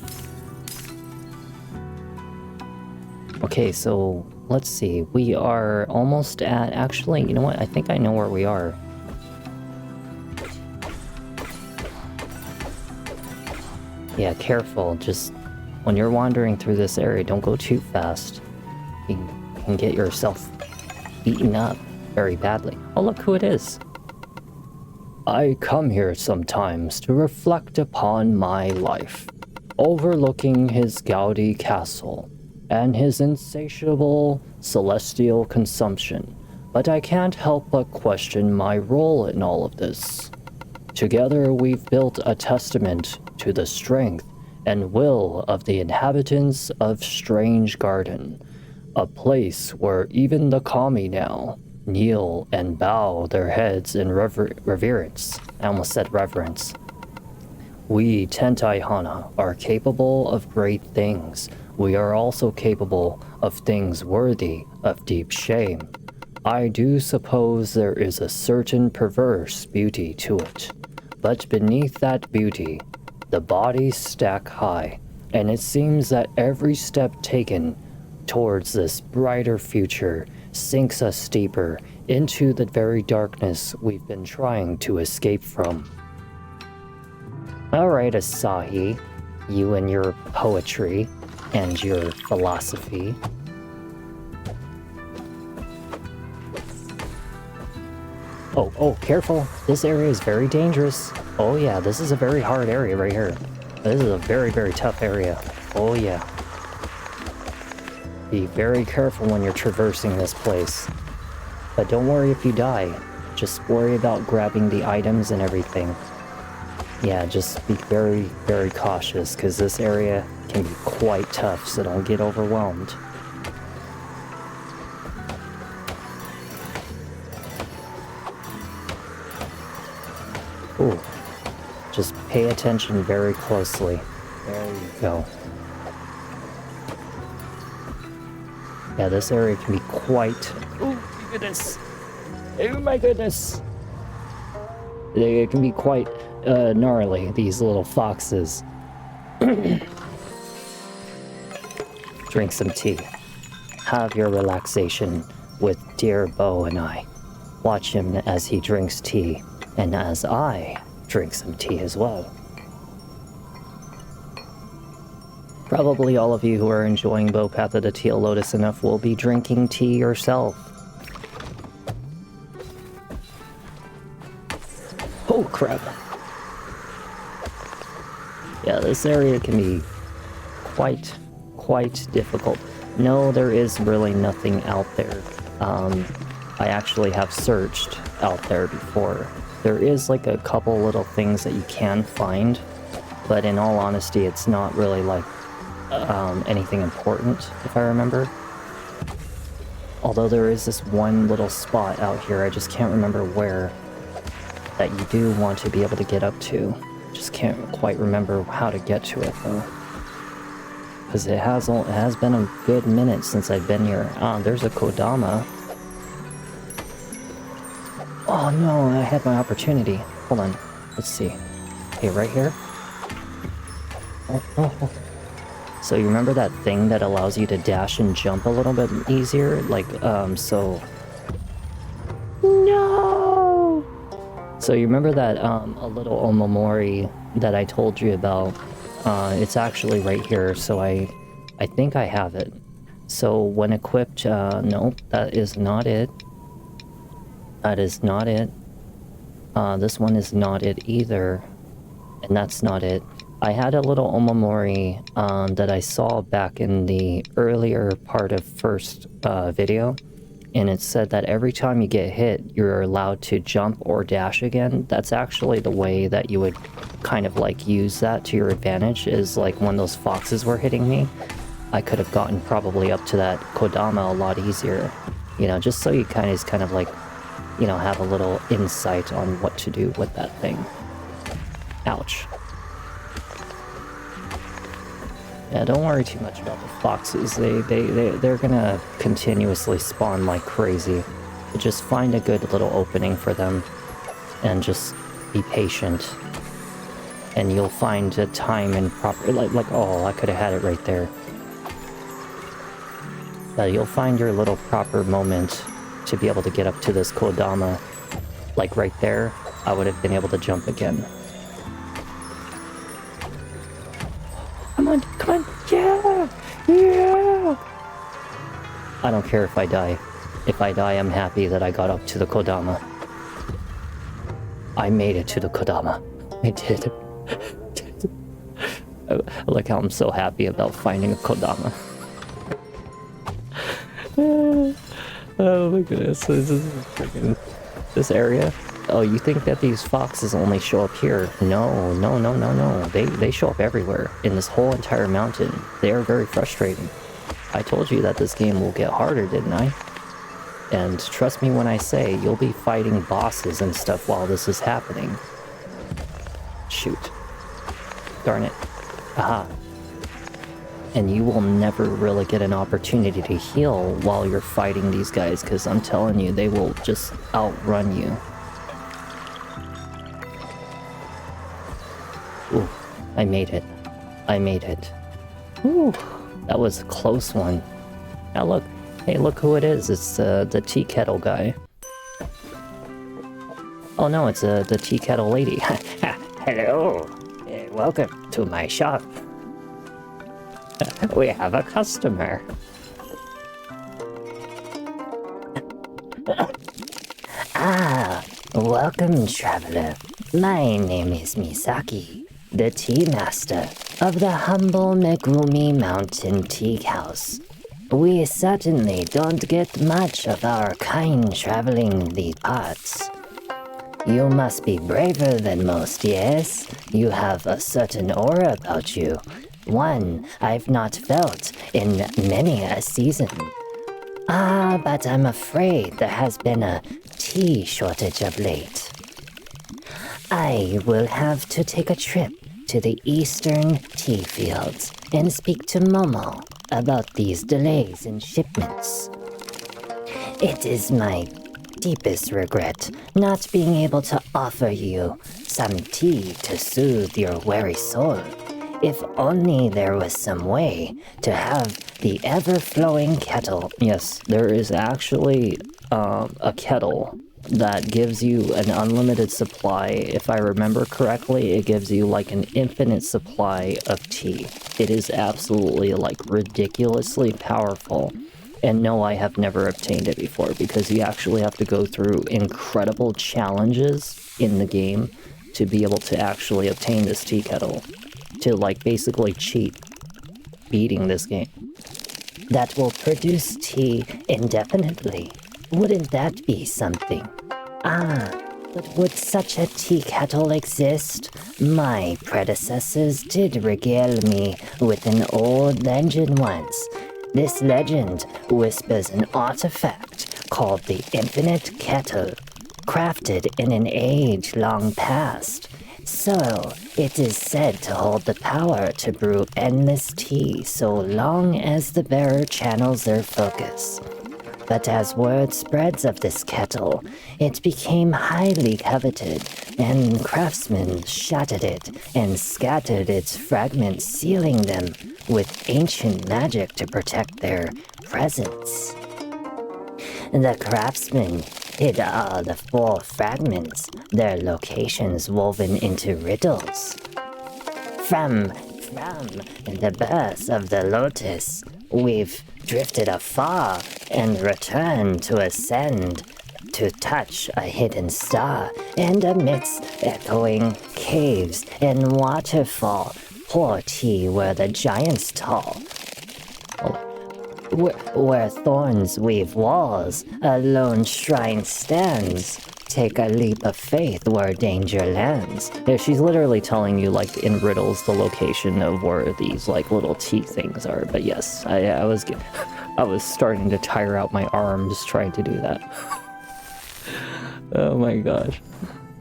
Okay, so let's see. We are almost at... Actually, you know what? I think I know where we are. Yeah, careful. Just when you're wandering through this area, don't go too fast. You can get yourself beaten up very badly. Oh, look who it is. I come here sometimes to reflect upon my life, overlooking his gaudy castle and his insatiable celestial consumption, but I can't help but question my role in all of this. Together we've built a testament to the strength and will of the inhabitants of Strange Garden, a place where even the kami now kneel and bow their heads in reverence. I almost said reverence. We Tentai Hana are capable of great things. We are also capable of things worthy of deep shame. I do suppose there is a certain perverse beauty to it. But beneath that beauty, the bodies stack high, and it seems that every step taken towards this brighter future sinks us deeper into the very darkness we've been trying to escape from. Alright, Asahi, you and your poetry and your philosophy. Oh, careful. This area is very dangerous. Oh yeah, this is a very hard area right here. This is a very, very tough area. Oh yeah. Be very careful when you're traversing this place. But don't worry if you die. Just worry about grabbing the items and everything. Yeah, just be very, very cautious, because this area can be quite tough, so don't get overwhelmed. Ooh. Just pay attention very closely. There you go. Yeah, this area can be quite... Oh my goodness! Oh my goodness! It can be quite gnarly, these little foxes. Drink some tea. Have your relaxation with dear Bo and I. Watch him as he drinks tea, and as I drink some tea as well. Probably all of you who are enjoying Bo Path of the Teal Lotus enough will be drinking tea yourself. Oh crap. Yeah, this area can be quite difficult. No, there is really nothing out there. I actually have searched out there before. There is like a couple little things that you can find, but in all honesty, it's not really like anything important, if I remember. Although there is this one little spot out here, I just can't remember where, that you do want to be able to get up to. Just can't quite remember how to get to it though. Because it has been a good minute since I've been here. Ah, there's a Kodama. Oh no, I had my opportunity. Hold on, let's see. Okay, right here. Oh. So you remember that thing that allows you to dash and jump a little bit easier? Like, so... No! So you remember that, a little Omamori that I told you about, It's actually right here, so I think I have it. So when equipped, nope, that is not it. That is not it. This one is not it either. And that's not it. I had a little omamori that I saw back in the earlier part of first video. And it said that every time you get hit, you're allowed to jump or dash again. That's actually the way that you would kind of like use that to your advantage, is like when those foxes were hitting me, I could have gotten probably up to that Kodama a lot easier. You know, just so you kind of like, you know, have a little insight on what to do with that thing. Ouch. Yeah, don't worry too much about the foxes. They're gonna continuously spawn like crazy. But just find a good little opening for them and just be patient. And you'll find a time and proper, like, oh, I could have had it right there. But you'll find your little proper moment to be able to get up to this Kodama. Like right there, I would have been able to jump again. Come on, come on, yeah, yeah. I don't care if I die. If I die, I'm happy that I got up to the Kodama. I made it to the Kodama. I did. Look how I'm so happy about finding a Kodama. Oh my goodness, this is freaking... This area? Oh, you think that these foxes only show up here? No, no, no, no, no. They show up everywhere, in this whole entire mountain. They are very frustrating. I told you that this game will get harder, didn't I? And trust me when I say, you'll be fighting bosses and stuff while this is happening. Shoot. Darn it. Aha. And you will never really get an opportunity to heal while you're fighting these guys, because I'm telling you, they will just outrun you. Ooh, I made it. I made it. Ooh, that was a close one. Now look, hey, look who it is. It's the tea kettle guy. Oh no, it's the tea kettle lady. Hello, welcome to my shop. We have a customer. Ah, welcome, traveler. My name is Misaki, the tea master of the humble Megumi Mountain Tea House. We certainly don't get much of our kind traveling the parts. You must be braver than most, yes? You have a certain aura about you. One I've not felt in many a season. Ah, but I'm afraid there has been a tea shortage of late. I will have to take a trip to the eastern tea fields and speak to Momo about these delays in shipments. It is my deepest regret not being able to offer you some tea to soothe your weary soul. If only there was some way to have the ever-flowing kettle. Yes, there is actually a kettle that gives you an unlimited supply. If I remember correctly, it gives you like an infinite supply of tea. It is absolutely like ridiculously powerful. And no, I have never obtained it before, because you actually have to go through incredible challenges in the game to be able to actually obtain this tea kettle. To like basically cheat beating this game. That will produce tea indefinitely. Wouldn't that be something? Ah, but would such a tea kettle exist? My predecessors did regale me with an old legend once. This legend whispers an artifact called the Infinite Kettle, crafted in an age long past. So, it is said to hold the power to brew endless tea so long as the bearer channels their focus. But as word spreads of this kettle, it became highly coveted, and craftsmen shattered it and scattered its fragments, sealing them with ancient magic to protect their presence. The craftsmen hid all the 4 fragments, their locations woven into riddles. From From the birth of the Lotus, we've drifted afar and returned to ascend, to touch a hidden star, and amidst echoing caves and waterfall, pour tea where the giants tall. Where thorns weave walls, a lone shrine stands. Take a leap of faith where danger lands. Yeah, she's literally telling you, like, in riddles, the location of where these, like, little tea things are. But yes, I was starting to tire out my arms trying to do that. Oh my gosh.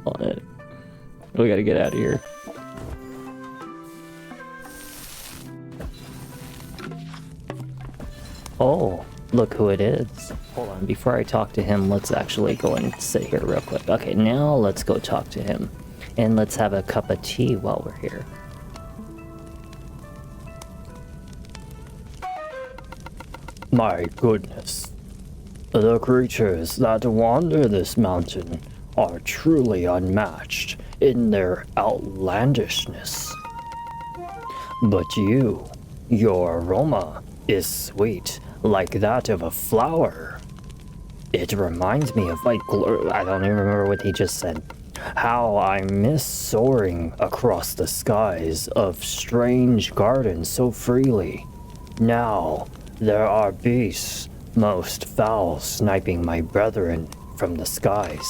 Hold it. We gotta get out of here. Oh, look who it is. Hold on, before I talk to him, let's actually go and sit here real quick. Okay, now let's go talk to him. And let's have a cup of tea while we're here. My goodness. The creatures that wander this mountain are truly unmatched in their outlandishness. But your aroma is sweet like that of a flower. It reminds me of I don't even remember what he just said. How I miss soaring across the skies of strange gardens so freely. Now there are beasts, most foul, sniping my brethren from the skies.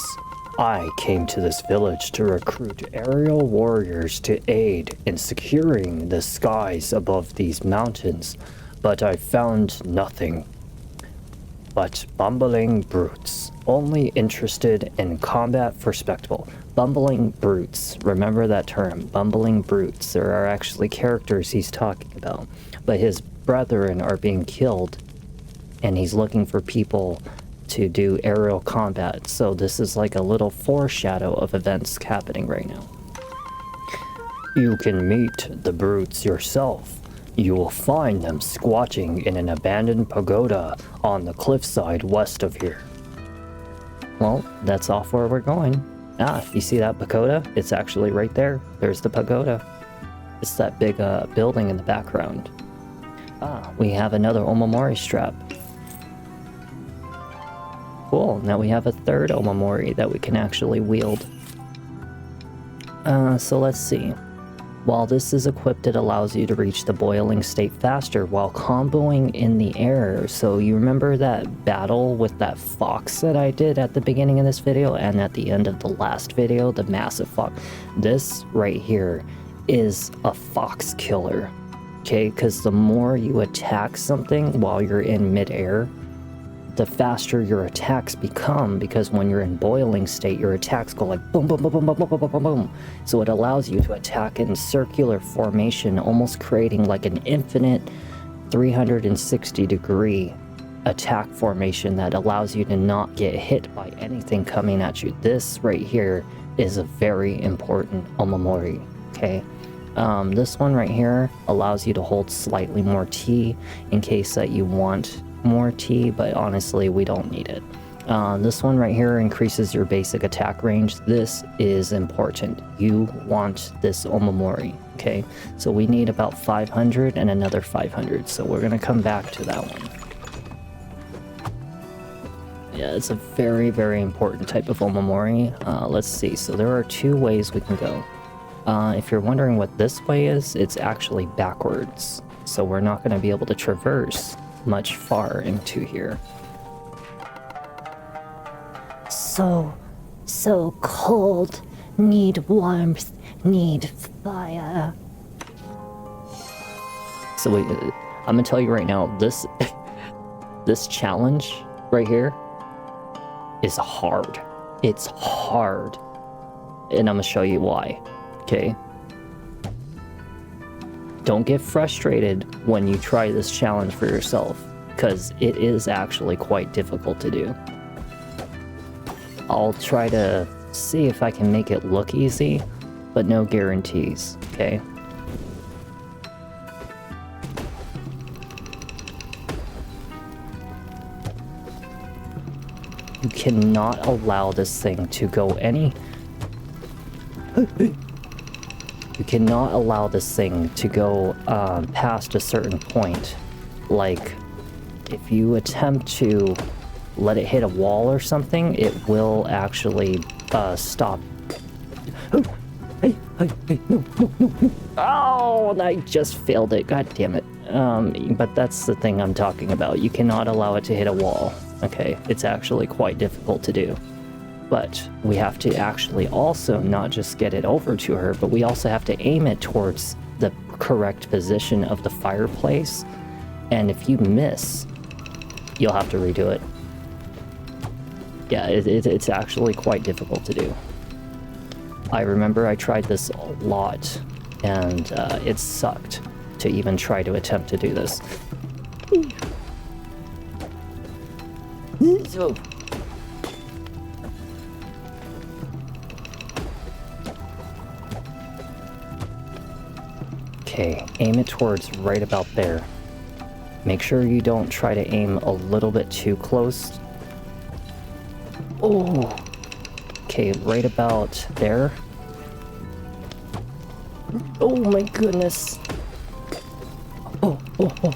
I came to this village to recruit aerial warriors to aid in securing the skies above these mountains, but I found nothing but bumbling brutes, only interested in combat for spectacle. Bumbling brutes, remember that term, bumbling brutes. There are actually characters he's talking about, but his brethren are being killed, and he's looking for people to do aerial combat. So this is like a little foreshadow of events happening right now. You can meet the brutes yourself. You will find them squatching in an abandoned pagoda on the cliffside west of here. Well, that's off where we're going. Ah, you see that pagoda? It's actually right there. There's the pagoda. It's that big building in the background. Ah, we have another Omamori strap. Cool, now we have a third Omamori that we can actually wield. So let's see. While this is equipped, it allows you to reach the boiling state faster while comboing in the air. So you remember that battle with that fox that I did at the beginning of this video and at the end of the last video, the massive fox? This right here is a fox killer, okay? Because the more you attack something while you're in midair, the faster your attacks become, because when you're in boiling state, your attacks go like boom, boom, boom, boom, boom, boom, boom, boom, boom. So it allows you to attack in circular formation, almost creating like an infinite 360-degree attack formation that allows you to not get hit by anything coming at you. This right here is a very important Omamori, okay? This one right here allows you to hold slightly more T in case that you want more T, but honestly we don't need it. This one right here increases your basic attack range. This is important. You want this Omamori, okay? So we need about 500 and another 500, so we're gonna come back to that one. Yeah, it's a very, very important type of Omamori. Let's see, so there are two ways we can go. If you're wondering what this way is, it's actually backwards. So we're not gonna be able to traverse much far into here. So cold, need warmth, need fire. So wait, I'm gonna tell you right now, this this challenge right here is hard. It's hard. And I'm gonna show you why, okay? Don't get frustrated when you try this challenge for yourself, because it is actually quite difficult to do. I'll try to see if I can make it look easy, but no guarantees, okay? You cannot allow this thing to go any... You cannot allow this thing to go past a certain point. Like, if you attempt to let it hit a wall or something, it will actually stop. Oh, hey, no. Oh, and I just failed it. God damn it. But that's the thing I'm talking about. You cannot allow it to hit a wall. Okay, it's actually quite difficult to do. But we have to actually also not just get it over to her, but we also have to aim it towards the correct position of the fireplace. And if you miss, you'll have to redo it. Yeah, it's actually quite difficult to do. I remember I tried this a lot, and it sucked to even try to attempt to do this. So, okay, aim it towards right about there. Make sure you don't try to aim a little bit too close. Oh, okay, right about there. Oh my goodness. Oh,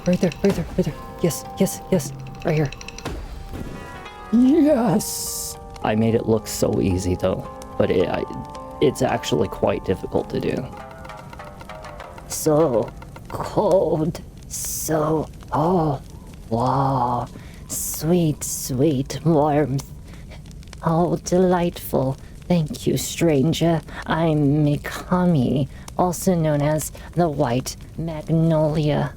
right there. Yes, right here. Yes! I made it look so easy though, but it's actually quite difficult to do. So cold, so, oh, wow, sweet warmth. Oh, delightful. Thank you, stranger. I'm Mikami, also known as the White Magnolia.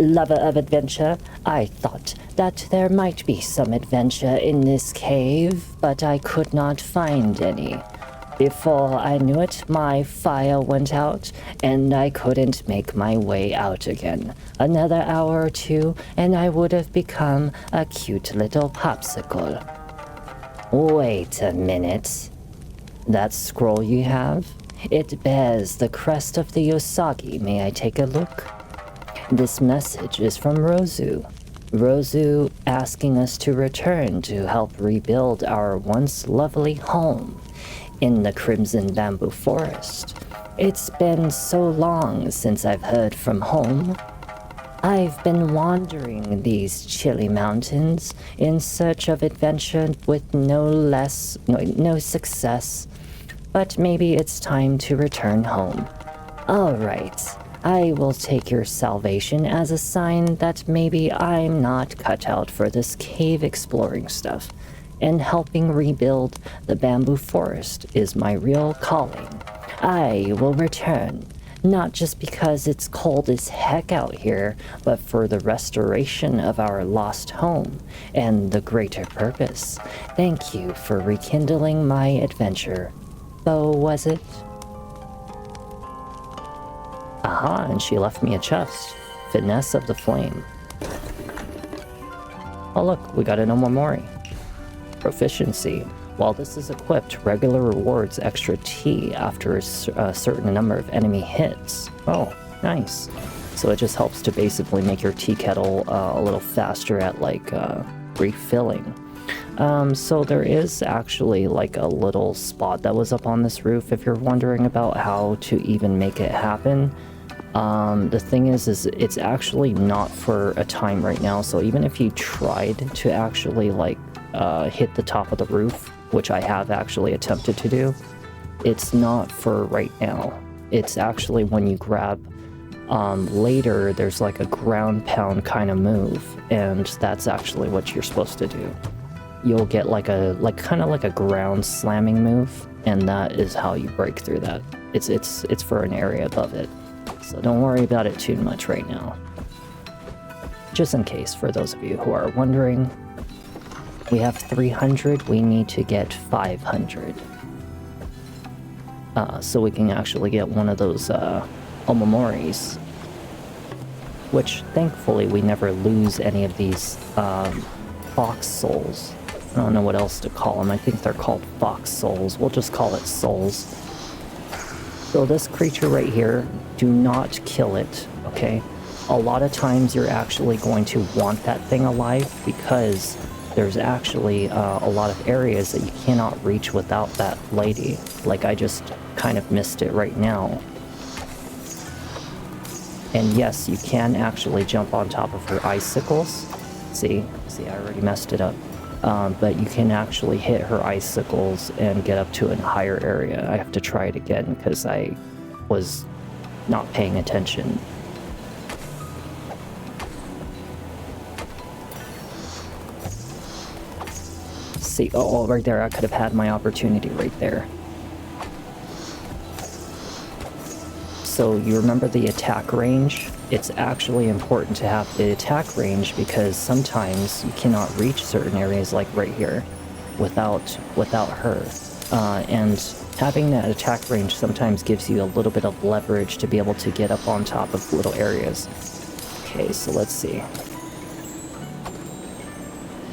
Lover of adventure, I thought that there might be some adventure in this cave, but I could not find any. Before I knew it, my fire went out, and I couldn't make my way out again. Another hour or two, and I would have become a cute little popsicle. Wait a minute. That scroll you have? It bears the crest of the Usagi. May I take a look? This message is from Rozu. Rozu asking us to return to help rebuild our once lovely home in the Crimson Bamboo Forest. It's been so long since I've heard from home. I've been wandering these chilly mountains in search of adventure with no success. But maybe it's time to return home. All right, I will take your salvation as a sign that maybe I'm not cut out for this cave exploring stuff, and helping rebuild the bamboo forest is my real calling. I will return, not just because it's cold as heck out here, but for the restoration of our lost home and the greater purpose. Thank you for rekindling my adventure. Bo, was it? Aha, and she left me a chest. Finesse of the Flame. Oh look, we got an Omamori. Proficiency. While this is equipped, regular rewards extra tea after a certain number of enemy hits. Oh, nice. So it just helps to basically make your tea kettle a little faster at like refilling. So there is actually like a little spot that was up on this roof if you're wondering about how to even make it happen. The thing is it's actually not for a time right now, so even if you tried to actually like hit the top of the roof, which I have actually attempted to do, it's not for right now. It's actually when you grab later, there's like a ground pound kind of move, and that's actually what you're supposed to do. You'll get like kind of like a ground slamming move, and that is how you break through that. It's for an area above it, so don't worry about it too much right now. Just in case, for those of you who are wondering, we have 300, we need to get 500. So we can actually get one of those Omamoris, which thankfully we never lose any of these fox souls. I don't know what else to call them. I think they're called fox souls. We'll just call it souls. So this creature right here, do not kill it, okay? A lot of times you're actually going to want that thing alive because there's actually a lot of areas that you cannot reach without that lady. Like, I just kind of missed it right now. And yes, you can actually jump on top of her icicles. See, I already messed it up. But you can actually hit her icicles and get up to a higher area. I have to try it again because I was not paying attention. See, oh, right there, I could have had my opportunity right there. So you remember the attack range? It's actually important to have the attack range because sometimes you cannot reach certain areas like right here without her. And having that attack range sometimes gives you a little bit of leverage to be able to get up on top of little areas. Okay, so let's see.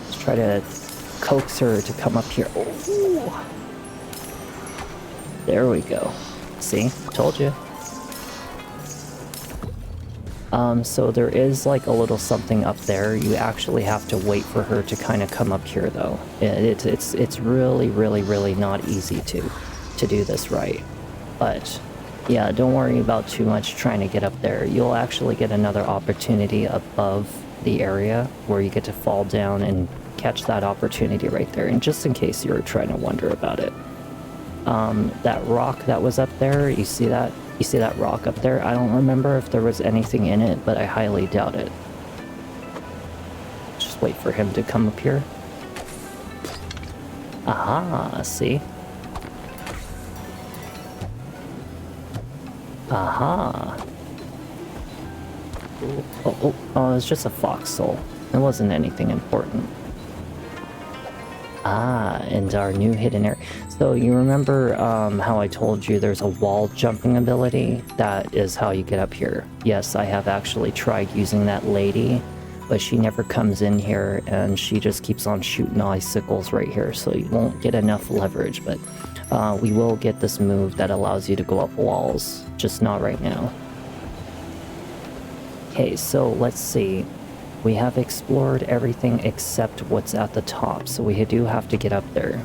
Let's try to coax her to come up here. Oh. There we go. See? Told you. So there is like a little something up there. You actually have to wait for her to kind of come up here though. It's really not easy to do this right. But yeah, don't worry about too much trying to get up there. You'll actually get another opportunity above the area where you get to fall down and catch that opportunity right there. And just in case you were trying to wonder about it. That rock that was up there, you see that? You see that rock up there? I don't remember if there was anything in it, but I highly doubt it. Just wait for him to come up here. Aha, see? Aha. Oh, it's just a fox soul. It wasn't anything important. Ah, and our new hidden area. So you remember how I told you there's a wall jumping ability? That is how you get up here. Yes, I have actually tried using that lady, but she never comes in here and she just keeps on shooting icicles right here, so you won't get enough leverage, but we will get this move that allows you to go up walls, just not right now. Okay, so let's see. We have explored everything except what's at the top, so we do have to get up there.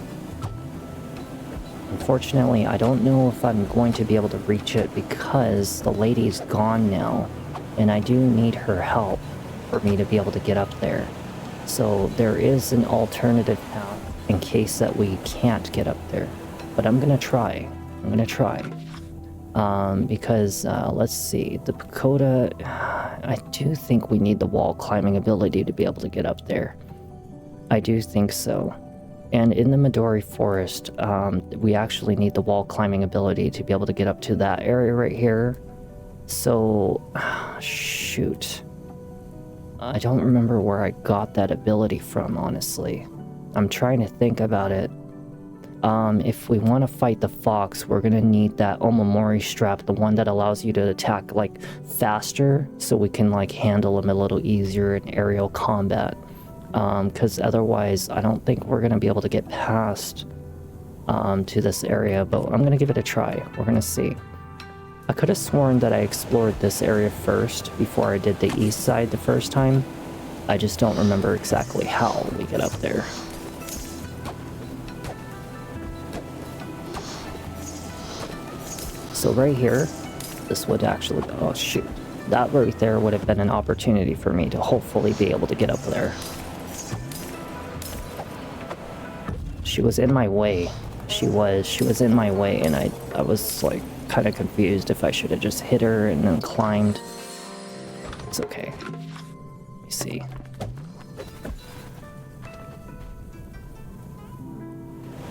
Unfortunately, I don't know if I'm going to be able to reach it because the lady's gone now, and I do need her help for me to be able to get up there. So there is an alternative path in case that we can't get up there. But I'm gonna try. Because let's see, the pagoda, I do think we need the wall climbing ability to be able to get up there. I do think so. And in the Midori Forest, we actually need the wall climbing ability to be able to get up to that area right here. So, shoot. I don't remember where I got that ability from, honestly. I'm trying to think about it. If we want to fight the fox, we're gonna need that Omamori strap, the one that allows you to attack like faster, so we can like handle him a little easier in aerial combat. Because otherwise, I don't think we're gonna be able to get past to this area. But I'm gonna give it a try. We're gonna see. I could have sworn that I explored this area first before I did the east side the first time. I just don't remember exactly how we get up there. So right here, this would actually, oh shoot, that right there would have been an opportunity for me to hopefully be able to get up there. She was in my way. She was in my way, and I was like kind of confused if I should have just hit her and then climbed. It's okay. Let me see.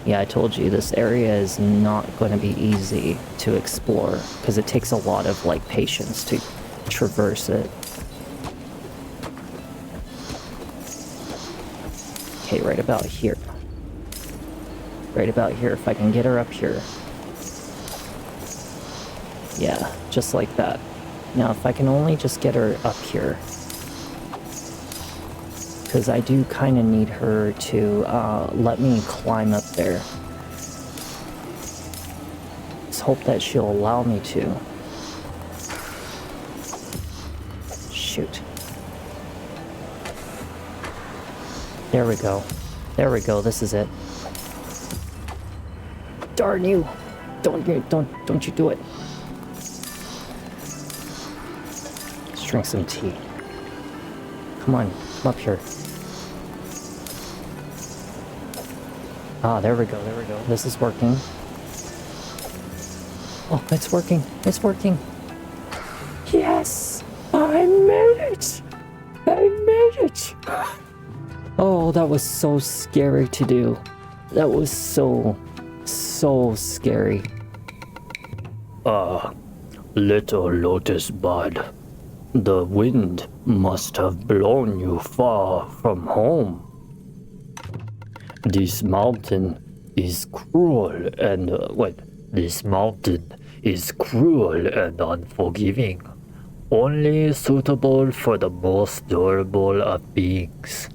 Yeah, I told you, this area is not going to be easy to explore because it takes a lot of like patience to traverse it. Okay, right about here. Right about here, if I can get her up here. Yeah, just like that. Now, if I can only just get her up here. Because I do kind of need her to let me climb up there. Let's hope that she'll allow me to. Shoot. There we go. There we go, this is it. Darn you! Don't you do it. Let's drink some tea. Come on, come up here. Ah, there we go, there we go. This is working. Oh, it's working, it's working. Yes! I made it! I made it! Oh, that was so scary to do. That was so scary. Little Lotus Bud, the wind must have blown you far from home. This mountain is cruel and this mountain is cruel and unforgiving, only suitable for the most durable of beings.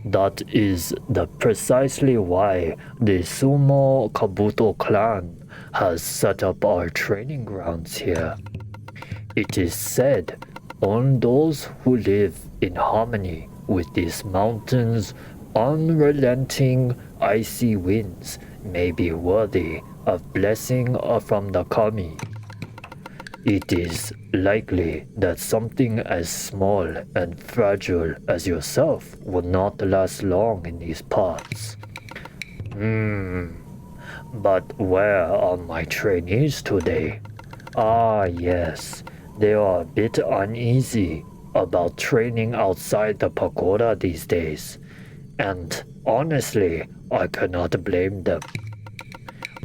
That is precisely why the Sumo Kabuto clan has set up our training grounds here. It is said only those who live in harmony with this mountain's unrelenting icy winds may be worthy of blessing from the kami. It is likely that something as small and fragile as yourself will not last long in these parts. But where are my trainees today? Ah, yes, they are a bit uneasy about training outside the pagoda these days, and honestly, I cannot blame them.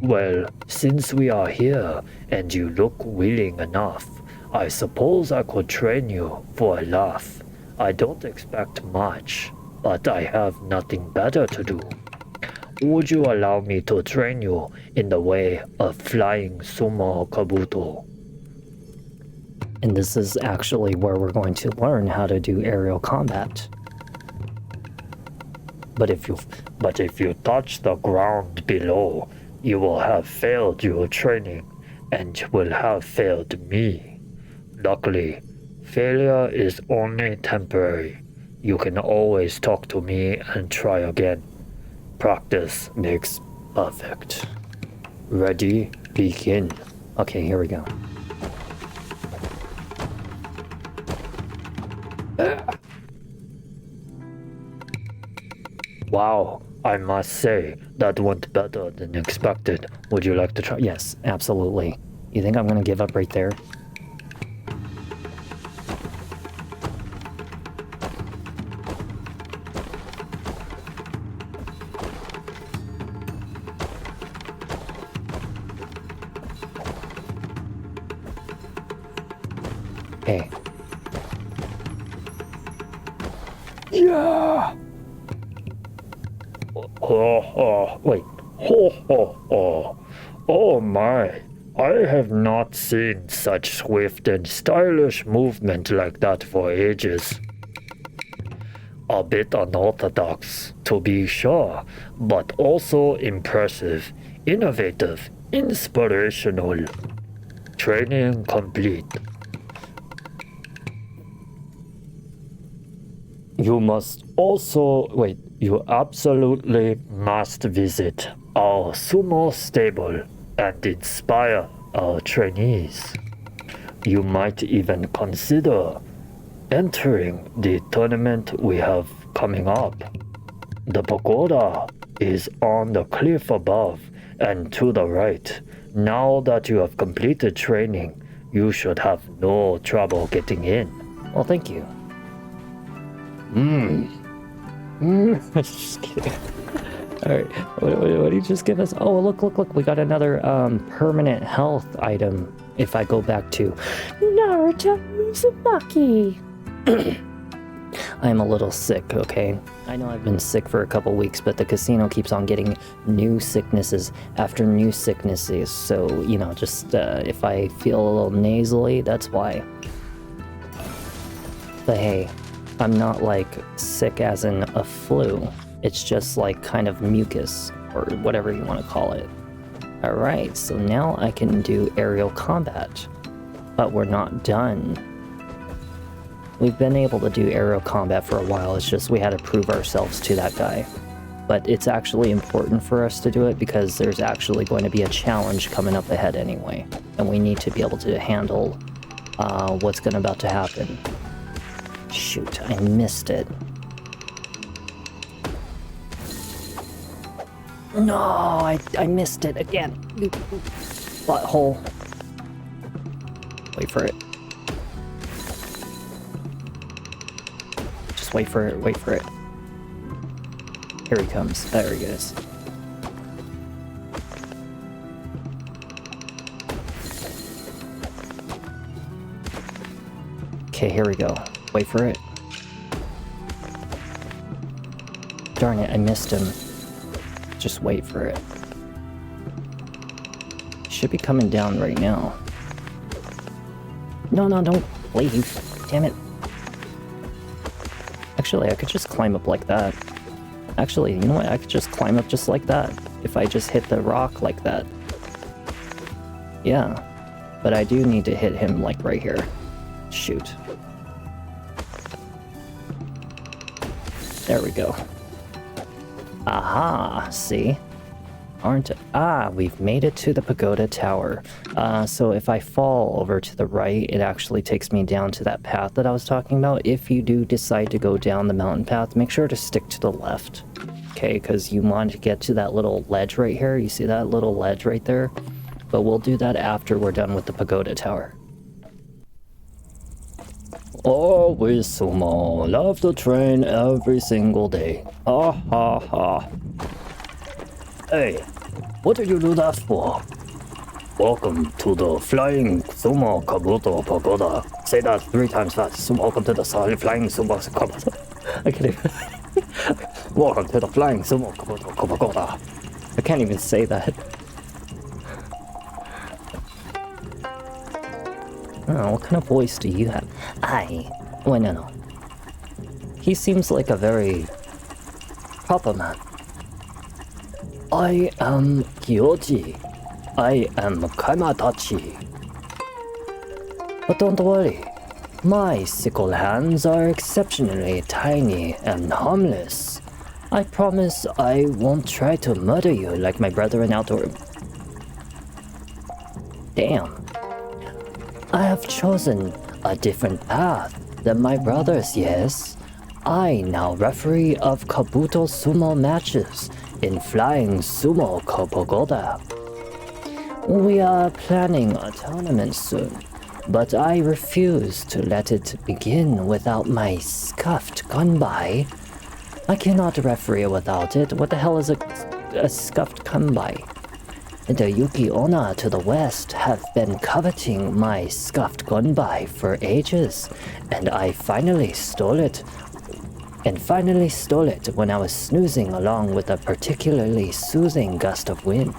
Well, since we are here and you look willing enough, I suppose I could train you for a laugh. I don't expect much, but I have nothing better to do. Would you allow me to train you in the way of flying sumo kabuto? And this is actually where we're going to learn how to do aerial combat. But if you touch the ground below, you will have failed your training and will have failed me. Luckily, failure is only temporary. You can always talk to me and try again. Practice makes perfect. Ready, begin. Okay, here we go. Wow, I must say, that went better than expected. Would you like to try? Yes, absolutely. You think I'm gonna give up right there? Okay. Yeah! Wait. Oh my. I have not seen such swift and stylish movement like that for ages. A bit unorthodox, to be sure, but also impressive, innovative, inspirational. Training complete. You must also, you absolutely must visit our sumo stable and inspire our trainees. You might even consider entering the tournament we have coming up. The pagoda is on the cliff above and to the right. Now that you have completed training, you should have no trouble getting in. Well, thank you. Just kidding. Alright, what do you just give us? Oh, look. We got another permanent health item if I go back to Naruto Uzumaki. I'm a little sick, okay? I know I've been sick for a couple weeks, but the casino keeps on getting new sicknesses after new sicknesses. So, just if I feel a little nasally, that's why. But hey, I'm not like sick as in a flu. It's just like kind of mucus or whatever you want to call it. Alright, so now I can do aerial combat. But we're not done. We've been able to do aerial combat for a while, it's just we had to prove ourselves to that guy. But it's actually important for us to do it because there's actually going to be a challenge coming up ahead anyway. And we need to be able to handle what's about to happen. Shoot, I missed it. No, I missed it again. Butthole. Wait for it. Just wait for it, wait for it. Here he comes. There he is. Okay, here we go. Wait for it. Darn it, I missed him. Just wait for it. Should be coming down right now. No, don't leave. Damn it. Actually, I could just climb up like that. Actually, you know what? I could just climb up just like that. If I just hit the rock like that. Yeah. But I do need to hit him like right here. Shoot. There we go. Aha, see? We've made it to the pagoda tower. So if I fall over to the right, it actually takes me down to that path that I was talking about. If you do decide to go down the mountain path, make sure to stick to the left. Okay, because you want to get to that little ledge right here. You see that little ledge right there? But we'll do that after we're done with the pagoda tower. Always sumo, love to train every single day. Ha ha ha. Hey, what did you do that for? Welcome to the Flying Sumo Kabuto Pagoda. Say that 3 times fast. Welcome to the Flying Sumo Kabuto. I can't even... Welcome to the Flying Sumo Kabuto Pagoda. I can't even say that. Oh, what kind of voice do you have? Wait, no. He seems like a very proper man. I am Kyoji. I am Kamatachi. But don't worry. My sickle hands are exceptionally tiny and harmless. I promise I won't try to murder you like my brother in Outdoor. Damn. I have chosen a different path than my brothers, yes. I now referee of Kabuto sumo matches in Flying Sumo Pagoda. We are planning a tournament soon, but I refuse to let it begin without my scuffed gunbai. I cannot referee without it. What the hell is a scuffed gunbai? The Yuki Onna to the west have been coveting my scuffed gunbai for ages, and I finally stole it. When I was snoozing along with a particularly soothing gust of wind.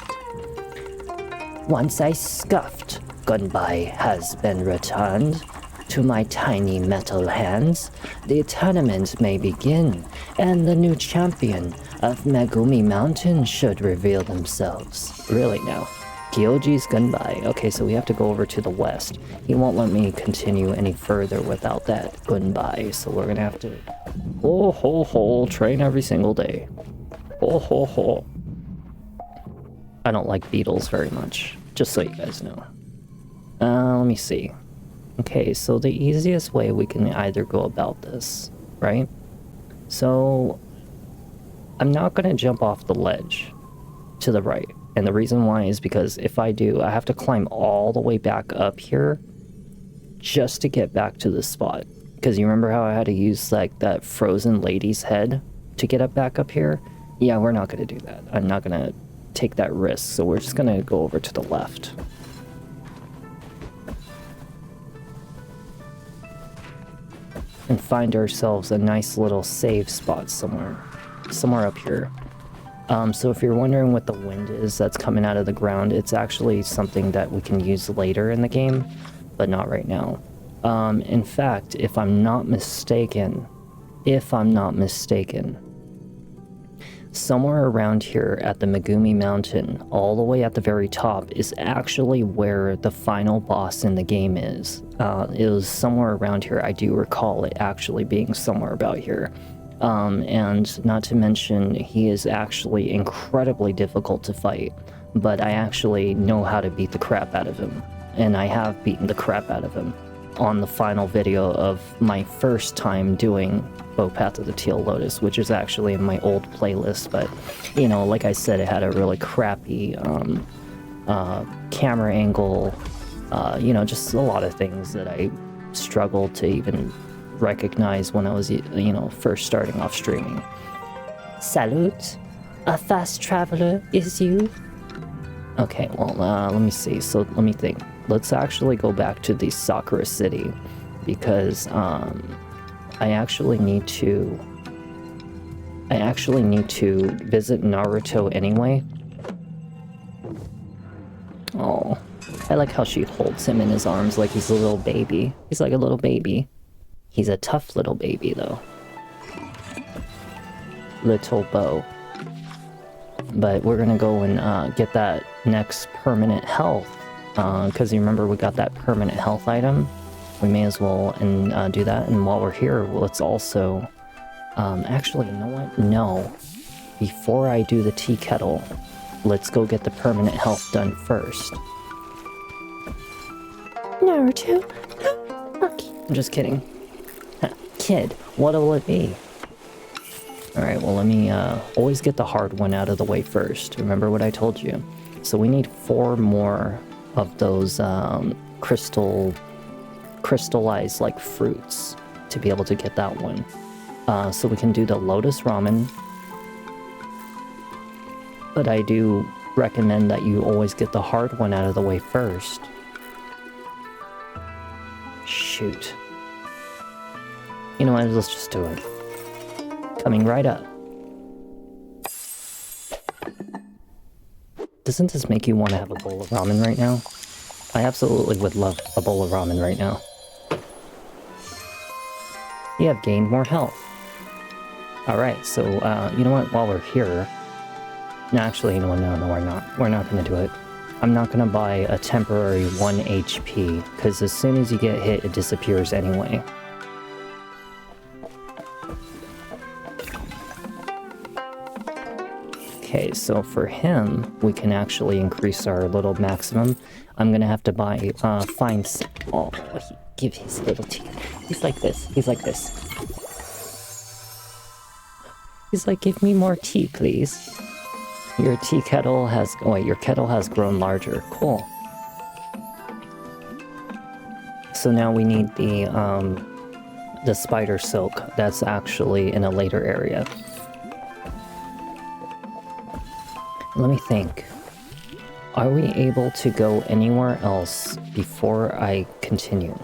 Once I scuffed, gunbai has been returned to my tiny metal hands. The tournament may begin, and the new champion of Megumi Mountain should reveal themselves. Really now. Kyoji's gunbai. Okay, so we have to go over to the west. He won't let me continue any further without that gunbai, so we're gonna have to train every single day. I don't like beetles very much, just so you guys know. Let me see. Okay, so the easiest way we can either go about this, right? So I'm not gonna jump off the ledge to the right. And the reason why is because if I do, I have to climb all the way back up here just to get back to this spot. Because you remember how I had to use like that frozen lady's head to get up back up here? Yeah, we're not gonna do that. I'm not gonna take that risk, so we're just gonna go over to the left. And find ourselves a nice little save spot somewhere up here. So if you're wondering what the wind is that's coming out of the ground, it's actually something that we can use later in the game, but not right now. In fact, if I'm not mistaken, somewhere around here at the Megumi Mountain, all the way at the very top, is actually where the final boss in the game is. It was somewhere around here. I do recall it actually being somewhere about here. And not to mention, he is actually incredibly difficult to fight, but I actually know how to beat the crap out of him, and I have beaten the crap out of him on the final video of my first time doing Path of the Teal Lotus, which is actually in my old playlist, but, you know, like I said, it had a really crappy camera angle, you know, just a lot of things that I struggled to even recognize when I was, you know, first starting off streaming. Salute. A fast traveler is you? Okay, well, let me see. So let me think. Let's actually go back to the Sakura City, because I actually need to visit Naruto anyway. Oh, I like how she holds him in his arms like he's a little baby. He's like a little baby. He's a tough little baby, though. Little Bo. But we're gonna go and get that next permanent health, because you remember we got that permanent health item. We may as well and do that. And while we're here, let's also actually, you know what? No, before I do the tea kettle, let's go get the permanent health done first. Naruto? Okay. I'm just kidding. Kid, what'll it be? Alright, well, let me always get the hard one out of the way first. Remember what I told you? So we need 4 more of those crystallized like fruits to be able to get that one. So we can do the lotus ramen. But I do recommend that you always get the hard one out of the way first. Shoot. You know what, let's just do it. Coming right up. Doesn't this make you want to have a bowl of ramen right now? I absolutely would love a bowl of ramen right now. You have gained more health. Alright, so, you know what, while we're here... No, actually, you know what, no, we're not. We're not gonna do it. I'm not gonna buy a temporary 1 HP, because as soon as you get hit, it disappears anyway. Okay, so for him, we can actually increase our little maximum. I'm gonna have to buy, oh, give his little teeth. He's like this, he's like this. He's like, give me more tea, please. Your tea kettle has, oh wait, your kettle has grown larger. Cool. So now we need the spider silk. That's actually in a later area. Let me think. Are we able to go anywhere else before I continue?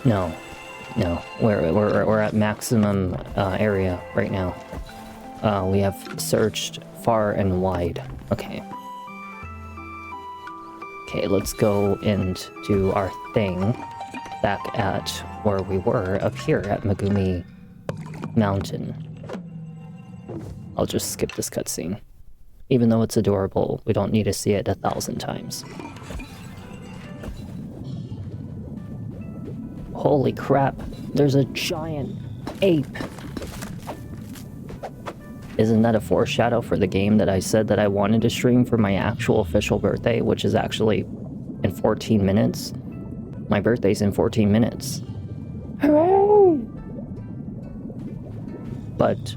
No. No. We're at maximum area right now. We have searched far and wide. Okay. Okay, let's go and do our thing back at where we were, up here at Megumi Mountain. I'll just skip this cutscene. Even though it's adorable, we don't need to see it 1,000 times. Holy crap, there's a giant ape. Isn't that a foreshadow for the game that I said that I wanted to stream for my actual official birthday, which is actually in 14 minutes? My birthday's in 14 minutes. Hooray! But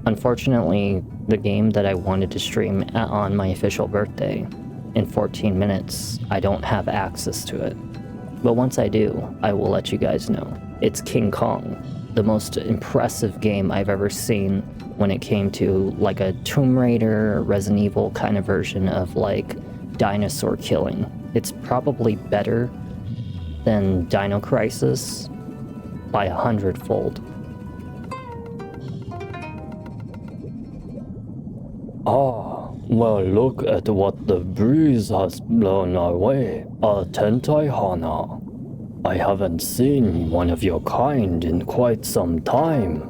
unfortunately, the game that I wanted to stream on my official birthday in 14 minutes, I don't have access to it. But once I do, I will let you guys know. It's King Kong, the most impressive game I've ever seen when it came to like a Tomb Raider, Resident Evil kind of version of like dinosaur killing. It's probably better than Dino Crisis by 100-fold. Ah, well, look at what the breeze has blown our way. A Tentai Hana. I haven't seen one of your kind in quite some time.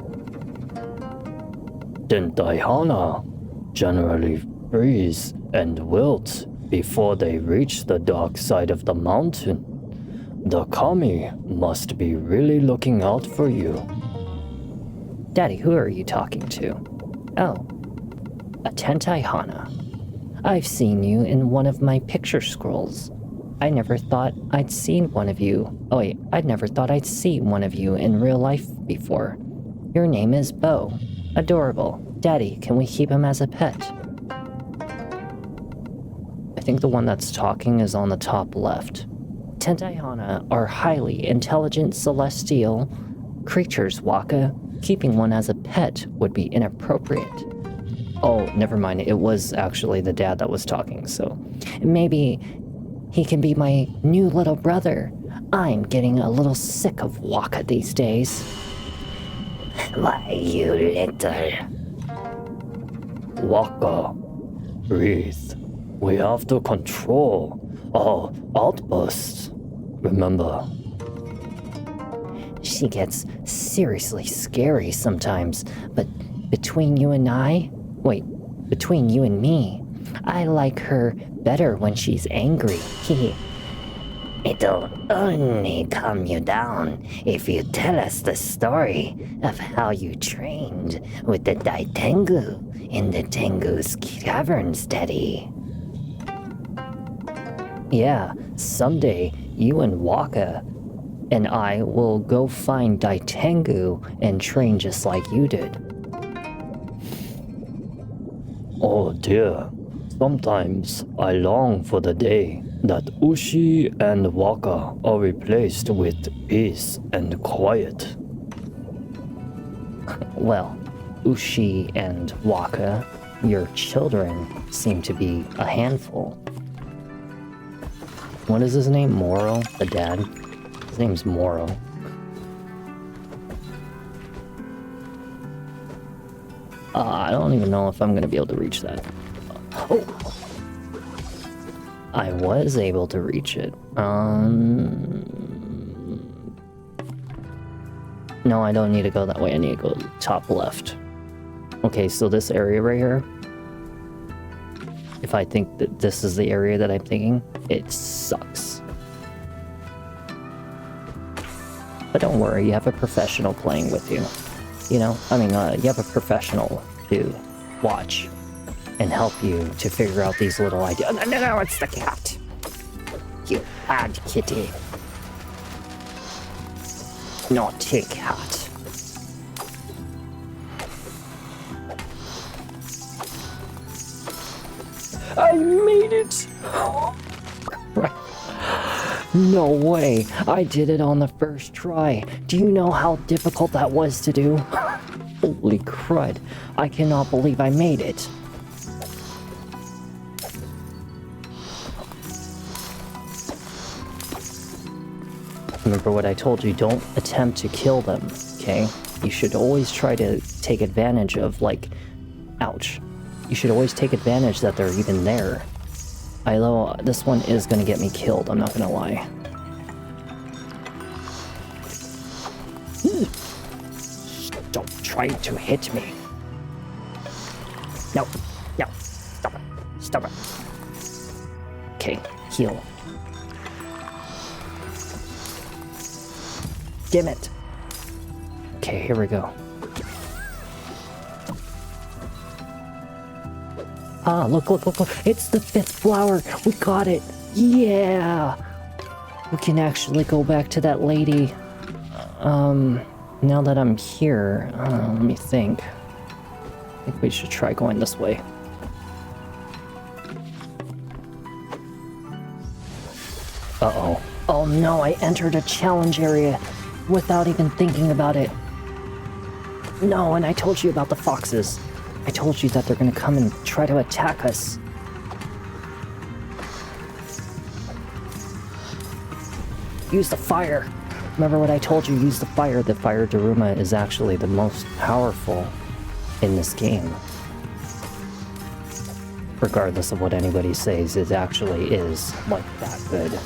Dentaihana generally freeze and wilt before they reach the dark side of the mountain. The kami must be really looking out for you. Daddy, who are you talking to? Oh, a Tentaihana. I've seen you in one of my picture scrolls. I never thought I'd seen one of you. Oh wait, I'd never thought I'd see one of you in real life before. Your name is Bo. Adorable. Daddy, can we keep him as a pet? I think the one that's talking is on the top left. Tentaihana are highly intelligent celestial creatures, Waka. Keeping one as a pet would be inappropriate. Oh, never mind. It was actually the dad that was talking, so maybe he can be my new little brother. I'm getting a little sick of Waka these days. Why, you little... Waka, breathe. We have to control our outbursts. Remember. She gets seriously scary sometimes, but between you and me, I like her better when she's angry. It'll only calm you down if you tell us the story of how you trained with the Daitengu in the Tengu's caverns, Daddy. Yeah, someday you and Waka and I will go find Daitengu and train just like you did. Oh dear. Sometimes I long for the day that Ushi and Waka are replaced with peace and quiet. Well, Ushi and Waka, your children, seem to be a handful. What is his name? Moro? The dad? His name's Moro. I don't even know if I'm gonna be able to reach that. Oh! I was able to reach it. No, I don't need to go that way. I need to go top left. Okay, so this area right here, if I think that this is the area that I'm thinking, it sucks. But don't worry, you have a professional playing with you. You know, you have a professional to watch and help you to figure out these little ideas. No, it's the cat. You bad kitty. Naughty cat. I made it! No way! I did it on the first try. Do you know how difficult that was to do? Holy crud. I cannot believe I made it. Remember what I told you, don't attempt to kill them, okay? You should always try to take advantage of, ouch. You should always take advantage that they're even there. Although, this one is gonna get me killed, I'm not gonna lie. Don't try to hit me. No, stop it. Stop it. Okay, heal. Damn it. Okay, here we go. Ah, look. It's the 5th flower. We got it. Yeah. We can actually go back to that lady. Now that I'm here, let me think. I think we should try going this way. Uh-oh. Oh no, I entered a challenge area without even thinking about it. No, and I told you about the foxes. I told you that they're gonna come and try to attack us. Use the fire. Remember what I told you, use the fire. The fire Daruma is actually the most powerful in this game. Regardless of what anybody says, it actually is, that good.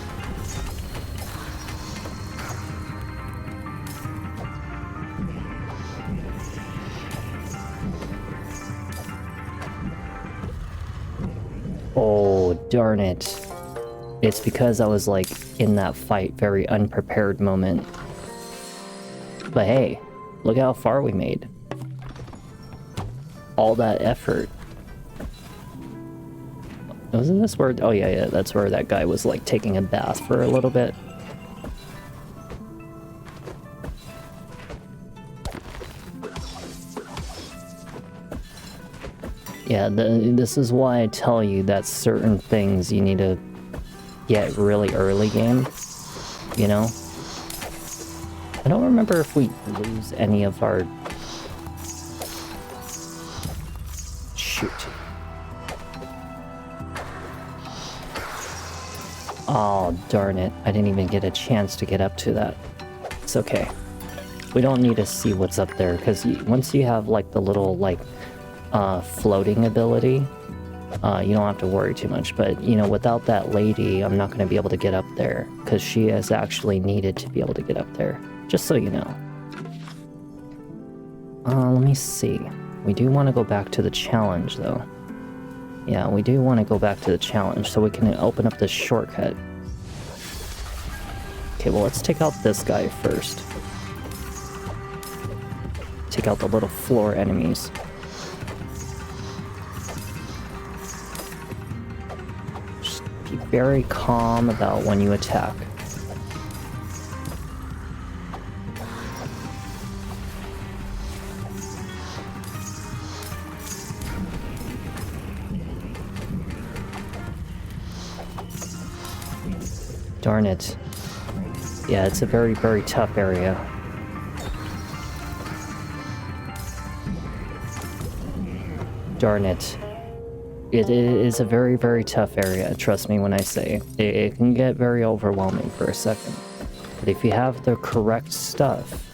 Oh, darn it. It's because I was like in that fight, very unprepared moment. But hey, look how far we made. All that effort. Wasn't this where... Oh yeah, that's where that guy was like taking a bath for a little bit. Yeah, this is why I tell you that certain things you need to get really early game, you know? I don't remember if we lose any of our... Shoot. Oh, darn it. I didn't even get a chance to get up to that. It's okay. We don't need to see what's up there, because once you have like the little like floating ability, you don't have to worry too much. But you know, without that lady, I'm not going to be able to get up there, because she is actually needed to be able to get up there, just so you know. Let me see. We do want to go back to the challenge though. Yeah, we do want to go back to the challenge so we can open up this shortcut. Okay, well, let's take out this guy first. Take out the little floor enemies. Just be very calm about when you attack. Darn it. Yeah, it's a very, very tough area. Darn it. It is a very, very tough area, trust me when I say. It can get very overwhelming for a second. But if you have the correct stuff,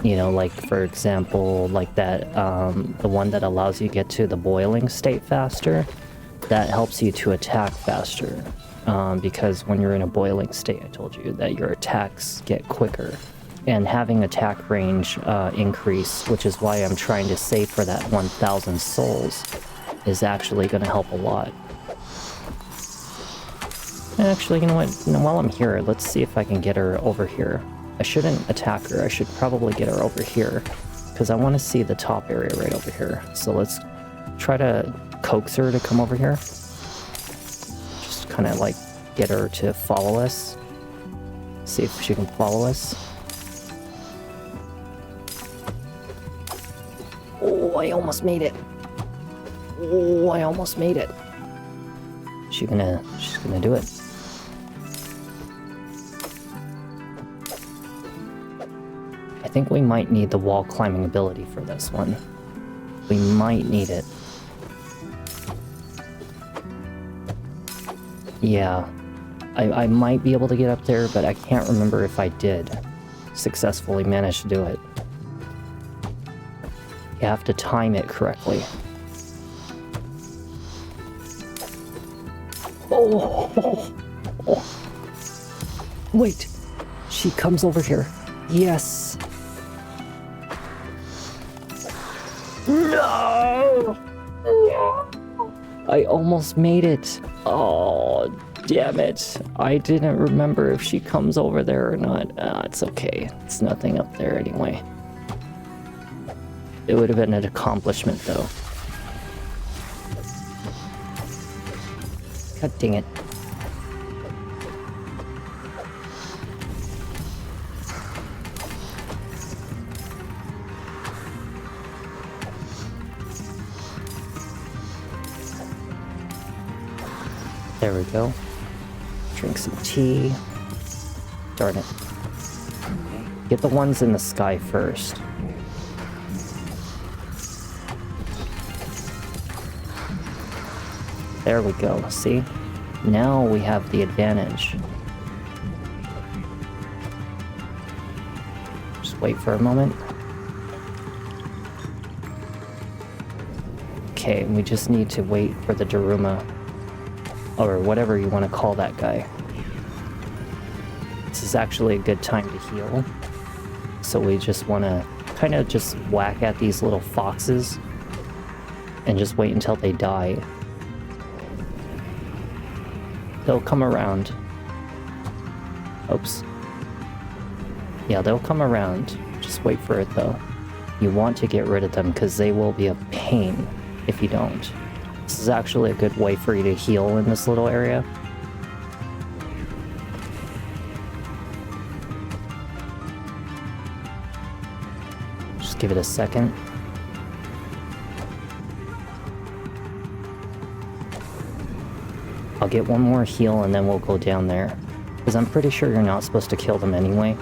you know, like for example, like that, the one that allows you to get to the boiling state faster, that helps you to attack faster. Because when you're in a boiling state, I told you that your attacks get quicker. And having attack range increase, which is why I'm trying to save for that 1,000 souls, is actually going to help a lot. Actually, you know what? While I'm here, let's see if I can get her over here. I shouldn't attack her. I should probably get her over here, because I want to see the top area right over here. So let's try to coax her to come over here. Kind of like get her to follow us. See if she can follow us. Oh, I almost made it. Oh, I almost made it. She's gonna do it. I think we might need the wall climbing ability for this one. We might need it. Yeah, I might be able to get up there, but I can't remember if I did successfully manage to do it. You have to time it correctly. Oh! Wait, she comes over here. Yes! No! I almost made it. Oh, damn it. I didn't remember if she comes over there or not. It's okay. It's nothing up there anyway. It would have been an accomplishment, though. God dang it. There we go. Drink some tea. Darn it. Get the ones in the sky first. There we go, see? Now we have the advantage. Just wait for a moment. Okay, we just need to wait for the Daruma, or whatever you want to call that guy. This is actually a good time to heal. So we just want to kind of just whack at these little foxes and just wait until they die. They'll come around. Oops. Yeah, they'll come around. Just wait for it though. You want to get rid of them because they will be a pain if you don't. This is actually a good way for you to heal in this little area. Just give it a second. I'll get one more heal and then we'll go down there. Because I'm pretty sure you're not supposed to kill them anyway.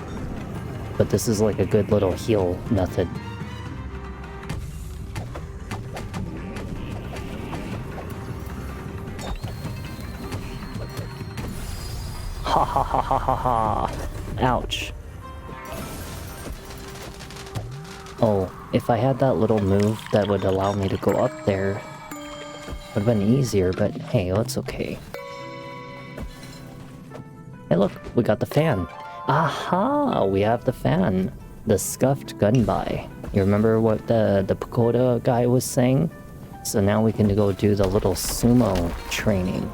But this is like a good little heal method. Ha ha ha ha ha ha. Ouch. Oh, if I had that little move that would allow me to go up there, would have been easier, but hey, that's okay. Hey look, we got the fan. Aha, we have the fan. The scuffed gunby. You remember what the pagoda guy was saying? So now we can go do the little sumo training.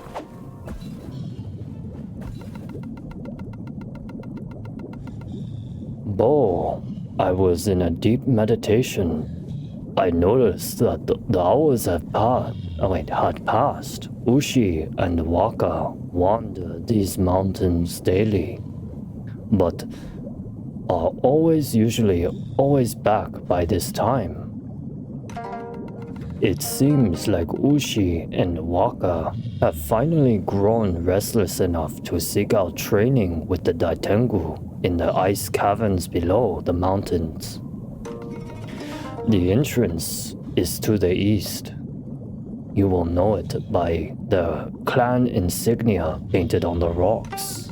Bo, I was in a deep meditation. I noticed that the hours had passed. Ushi and Waka wander these mountains daily, but are usually always back by this time. It seems like Ushi and Waka have finally grown restless enough to seek out training with the Daitengu in the ice caverns below the mountains. The entrance is to the east. You will know it by the clan insignia painted on the rocks.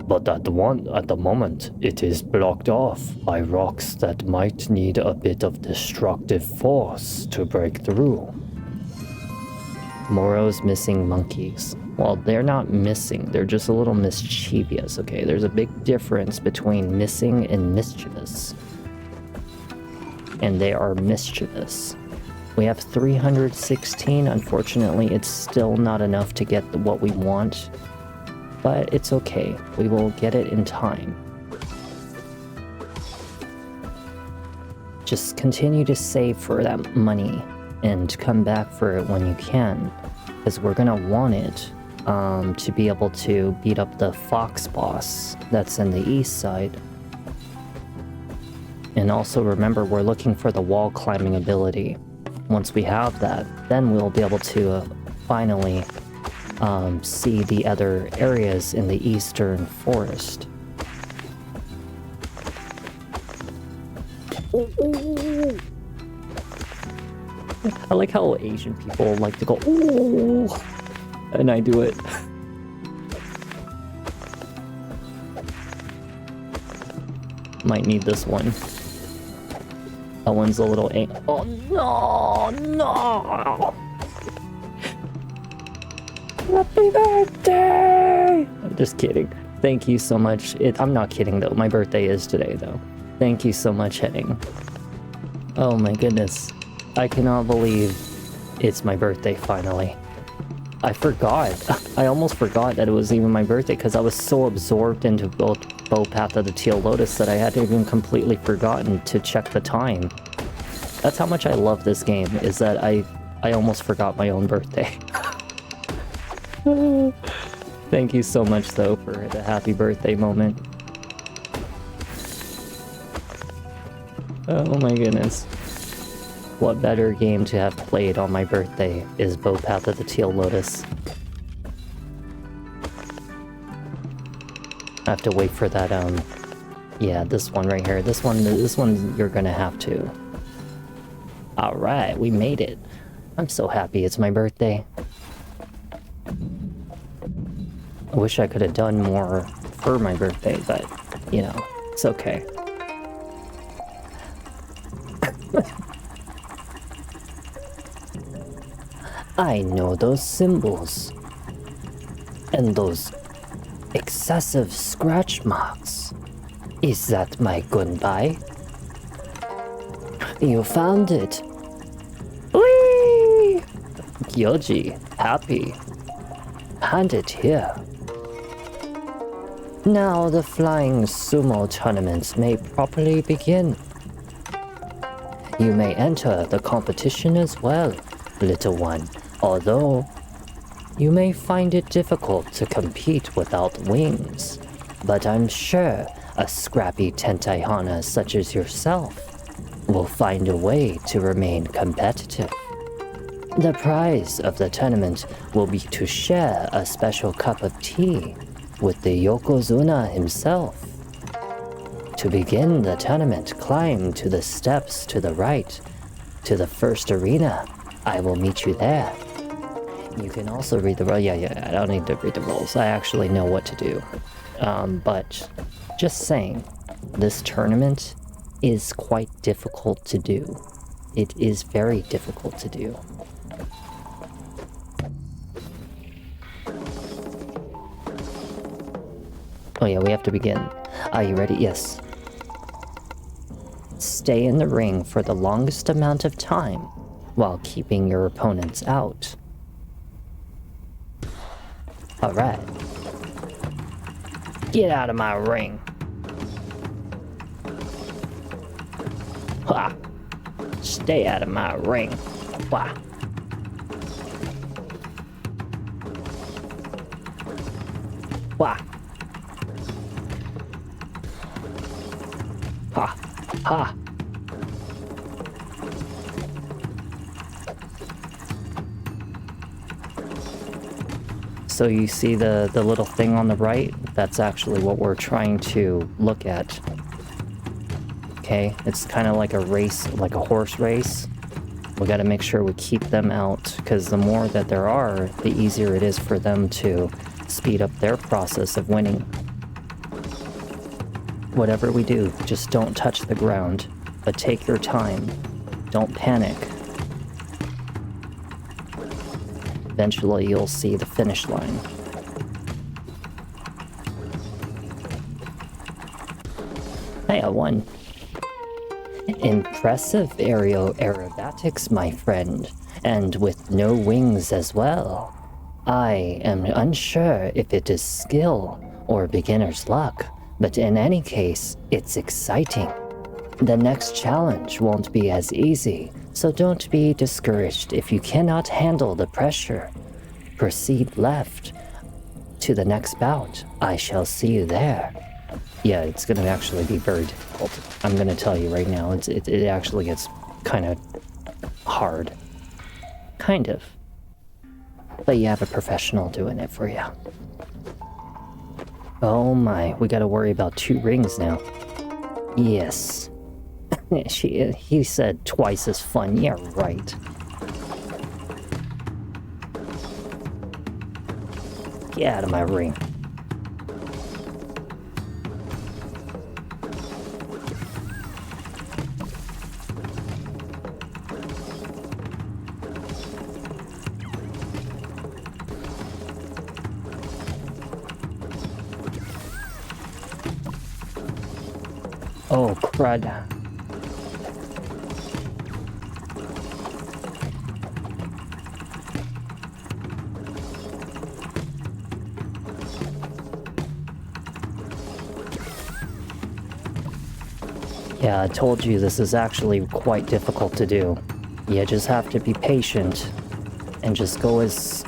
But at the moment, it is blocked off by rocks that might need a bit of destructive force to break through. Moro's missing monkeys. Well, they're not missing, they're just a little mischievous, okay? There's a big difference between missing and mischievous. And they are mischievous. We have 316. Unfortunately, it's still not enough to get what we want. But it's okay. We will get it in time. Just continue to save for that money and come back for it when you can. Because we're going to want it to be able to beat up the fox boss that's in the east side. And also remember, we're looking for the wall climbing ability. Once we have that, then we'll be able to finally see the other areas in the eastern forest. Ooh. I like how Asian people like to go, ooh, and I do it. Might need this one. That one's a little oh no, no! Happy birthday! I'm just kidding. Thank you so much. I'm not kidding though. My birthday is today though. Thank you so much, Henning. Oh my goodness. I cannot believe it's my birthday finally. I forgot. I almost forgot that it was even my birthday because I was so absorbed into both Path of the Teal Lotus that I had even completely forgotten to check the time. That's how much I love this game, is that I almost forgot my own birthday. Thank you so much though for the happy birthday moment. Oh my goodness. What better game to have played on my birthday is Path of the Teal Lotus. I have to wait for that, yeah, this one right here. This one you're gonna have to. Alright, we made it. I'm so happy it's my birthday. I wish I could have done more for my birthday, but, you know, it's okay. I know those symbols. And those excessive scratch marks. Is that my gunbai? You found it. Whee! Gyoji, happy. Hand it here. Now the flying sumo tournaments may properly begin. You may enter the competition as well, little one, although you may find it difficult to compete without wings. But I'm sure a scrappy Tentaihana such as yourself will find a way to remain competitive. The prize of the tournament will be to share a special cup of tea with the Yokozuna himself. To begin the tournament, climb to the steps to the right, to the first arena. I will meet you there. You can also read the rules. Yeah, I don't need to read the rules. I actually know what to do. But just saying, this tournament is quite difficult to do. It is very difficult to do. Oh yeah, we have to begin. Are you ready? Yes. Stay in the ring for the longest amount of time while keeping your opponents out. Alright. Get out of my ring. Ha! Stay out of my ring. Wah! Wah! Ha! Ha! So you see the little thing on the right? That's actually what we're trying to look at. Okay, it's kind of like a race, like a horse race. We got to make sure we keep them out, because the more that there are, the easier it is for them to speed up their process of winning. Whatever we do, just don't touch the ground, but take your time. Don't panic. Eventually, you'll see the finish line. Hey, I won. Impressive aerial aerobatics, my friend, and with no wings as well. I am unsure if it is skill or beginner's luck, but in any case, it's exciting. The next challenge won't be as easy, so don't be discouraged if you cannot handle the pressure. Proceed left to the next bout. I shall see you there. Yeah, it's going to actually be very difficult. I'm going to tell you right now, it actually gets kind of hard. Kind of. But you have a professional doing it for you. Oh my, we got to worry about 2 rings now. Yes. He said twice as fun. Yeah, right. Get out of my ring. Oh, crud. Yeah, I told you this is actually quite difficult to do. You just have to be patient and just go as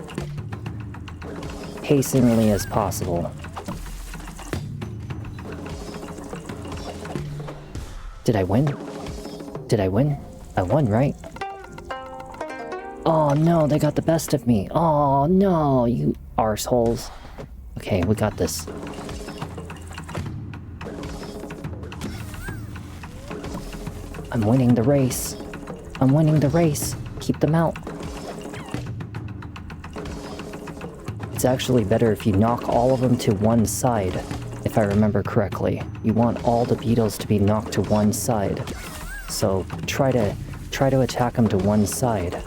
pacingly as possible. Did I win? Did I win? I won, right? Oh no, they got the best of me. Oh no, you arseholes. Okay, we got this. I'm winning the race. I'm winning the race. Keep them out. It's actually better if you knock all of them to one side, if I remember correctly. You want all the beetles to be knocked to one side. So try to attack them to one side.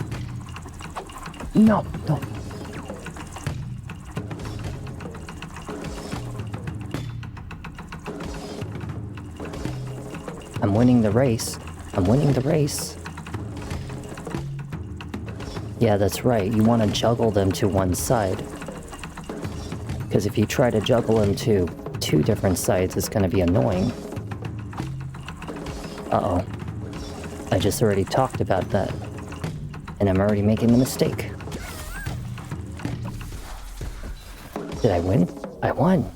No. I'm winning the race. I'm winning the race. Yeah, that's right. You want to juggle them to one side. Because if you try to juggle into 2 different sides, it's going to be annoying. Uh-oh. I just already talked about that. And I'm already making the mistake. Did I win? I won.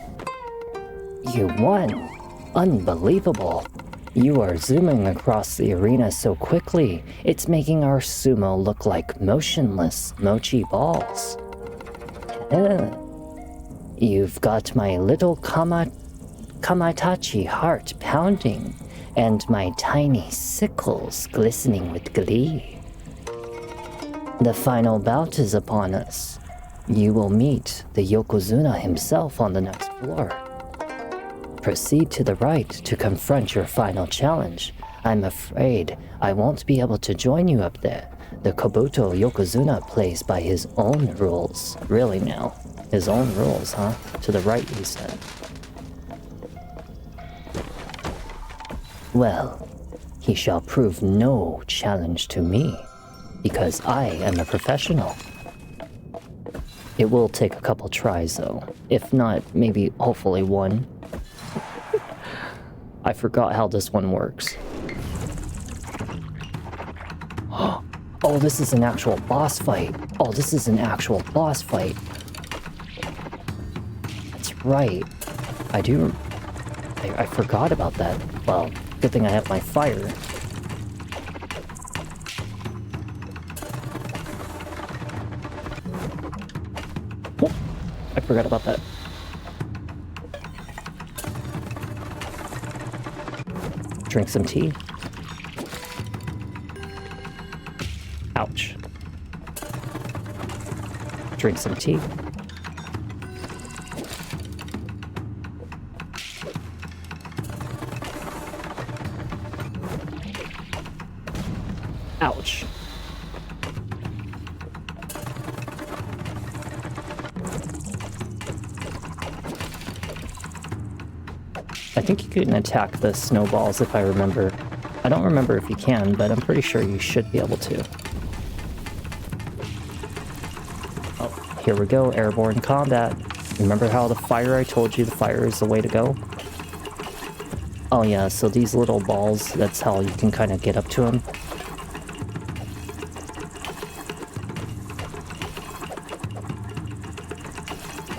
You won. Unbelievable. You are zooming across the arena so quickly, it's making our sumo look like motionless mochi balls. You've got my little Kamatachi heart pounding, and my tiny sickles glistening with glee. The final bout is upon us. You will meet the Yokozuna himself on the next floor. Proceed to the right to confront your final challenge. I'm afraid I won't be able to join you up there. The Kabuto Yokozuna plays by his own rules. Really now? His own rules, huh? To the right, he said. Well, he shall prove no challenge to me, because I am a professional. It will take a couple tries though. If not, maybe hopefully 1. I forgot how this one works. Oh, this is an actual boss fight. Oh, this is an actual boss fight. That's right. I forgot about that. Well, good thing I have my fire. Oh, I forgot about that. Drink some tea. Ouch. Drink some tea. Ouch. I think you can attack the snowballs if I remember. I don't remember if you can, but I'm pretty sure you should be able to. Oh, here we go, airborne combat. Remember how the fire, I told you the fire is the way to go? Oh yeah, so these little balls, that's how you can kind of get up to them.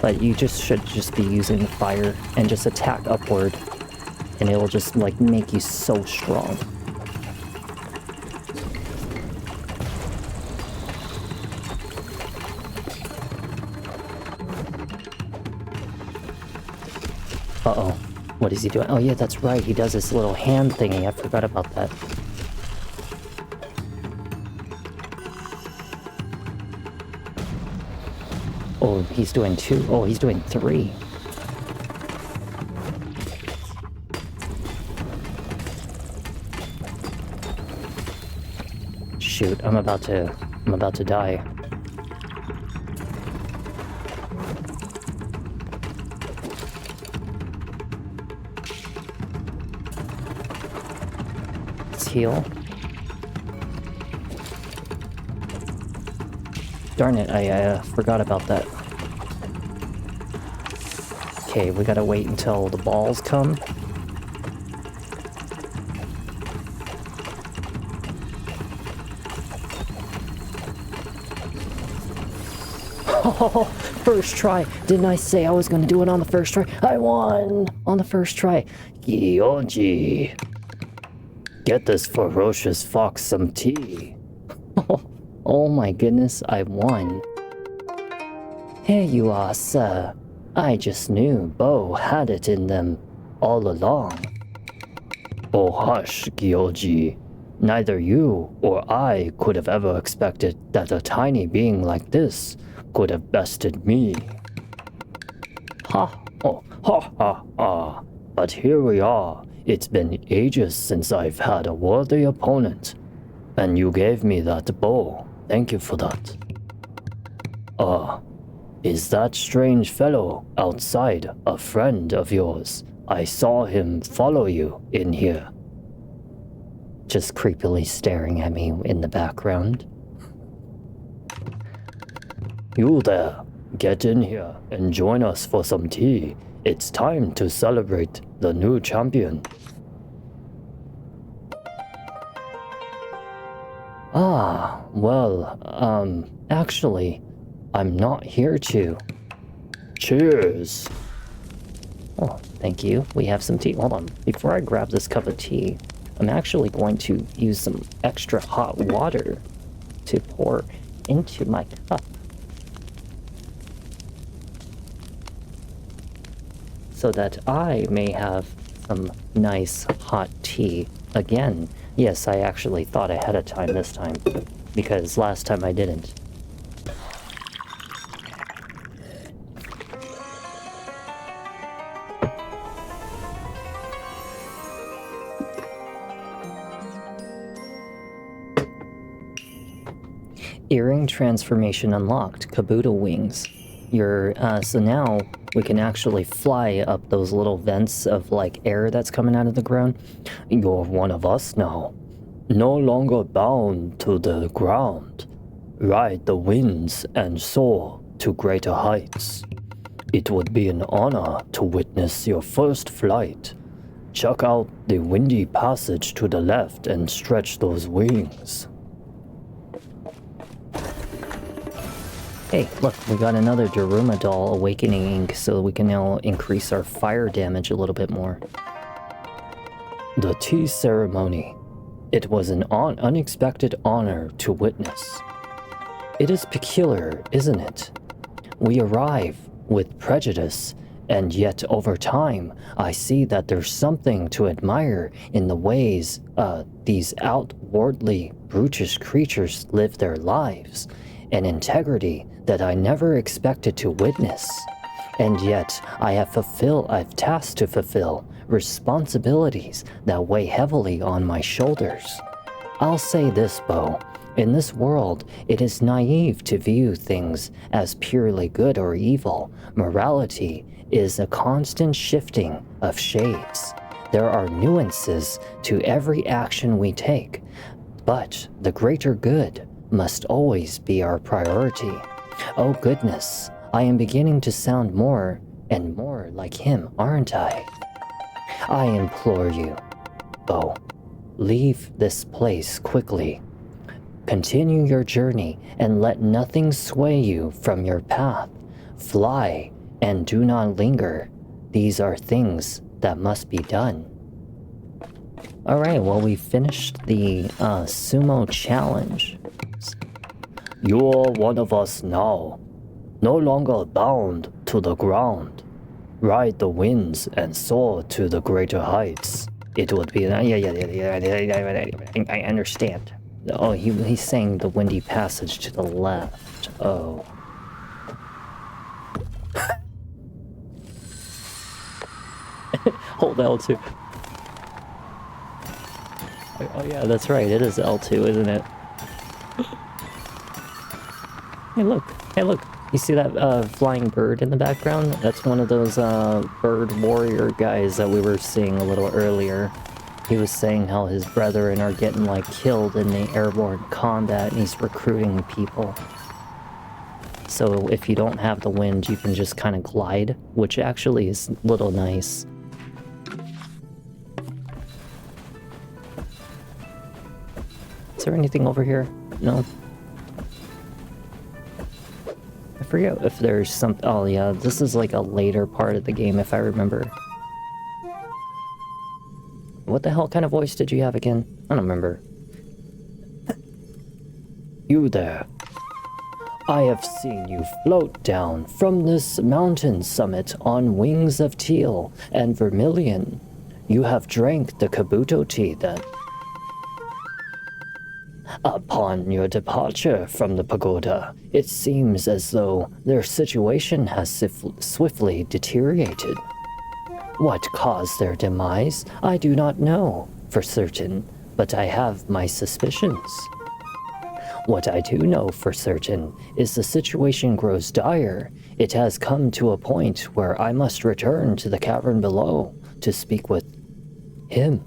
But you should be using the fire and just attack upward, and it'll just like make you so strong. Uh-oh. What is he doing? Oh yeah, that's right. He does this little hand thingy. I forgot about that. Oh, he's doing 2. Oh, he's doing 3. Shoot, I'm about to die. Let's heal. Darn it, I forgot about that. Okay, we gotta wait until the balls come. Oh, first try. Didn't I say I was gonna do it on the first try? I won on the first try. Gyoji. Get this ferocious fox some tea. Oh my goodness, I won. Here you are, sir. I just knew Bo had it in them all along. Oh hush, Gyoji. Neither you or I could have ever expected that a tiny being like this could have bested me. Ha, oh, ha, ha, ha. But here we are. It's been ages since I've had a worthy opponent. And you gave me that bow. Thank you for that. Is that strange fellow outside a friend of yours? I saw him follow you in here. Just creepily staring at me in the background. You there, Get in here and join us for some tea. It's time to celebrate the new champion. Ah, well, actually, I'm not here to. Cheers. Oh, thank you. We have some tea. Hold on. Before I grab this cup of tea, I'm actually going to use some extra hot water to pour into my cup. So that I may have some nice hot tea again. Yes, I actually thought ahead of time this time, because last time I didn't. Earring transformation unlocked, Kabuto wings. So now we can actually fly up those little vents of like air that's coming out of the ground. You're one of us now. No longer bound to the ground. Ride the winds and soar to greater heights. It would be an honor to witness your first flight. Check out the windy passage to the left and stretch those wings. Hey, look, we got another Daruma doll awakening ink, so we can now increase our fire damage a little bit more. The tea ceremony. It was an unexpected honor to witness. It is peculiar, isn't it? We arrive with prejudice, and yet over time, I see that there's something to admire in the ways these outwardly brutish creatures live their lives, an integrity that I never expected to witness. And yet, I've tasked to fulfill responsibilities that weigh heavily on my shoulders. I'll say this, Bo. In this world, it is naive to view things as purely good or evil. Morality is a constant shifting of shades. There are nuances to every action we take, but the greater good must always be our priority. Oh goodness, I am beginning to sound more and more like him, aren't I? I implore you, Bo, leave this place quickly. Continue your journey and let nothing sway you from your path. Fly and do not linger. These are things that must be done. Alright, well, we finished the sumo challenge. You're one of us now, no longer bound to the ground. Ride the winds and soar to the greater heights. It would be... I understand. Oh, he's saying the windy passage to the left. Oh. Hold L2. Oh yeah, that's right. It is L2, isn't it? Hey look, you see that flying bird in the background? That's one of those bird warrior guys that we were seeing a little earlier. He was saying how his brethren are getting like killed in the airborne combat and he's recruiting people. So if you don't have the wind, you can just kind of glide, which actually is a little nice. Is there anything over here? No. I forget if there's some... Oh yeah, this is like a later part of the game if I remember. What the hell kind of voice did you have again? I don't remember. You there. I have seen you float down from this mountain summit on wings of teal and vermilion. You have drank the Kabuto tea then. Upon your departure from the pagoda, it seems as though their situation has swiftly deteriorated. What caused their demise, I do not know for certain, but I have my suspicions. What I do know for certain is the situation grows dire. It has come to a point where I must return to the cavern below to speak with him.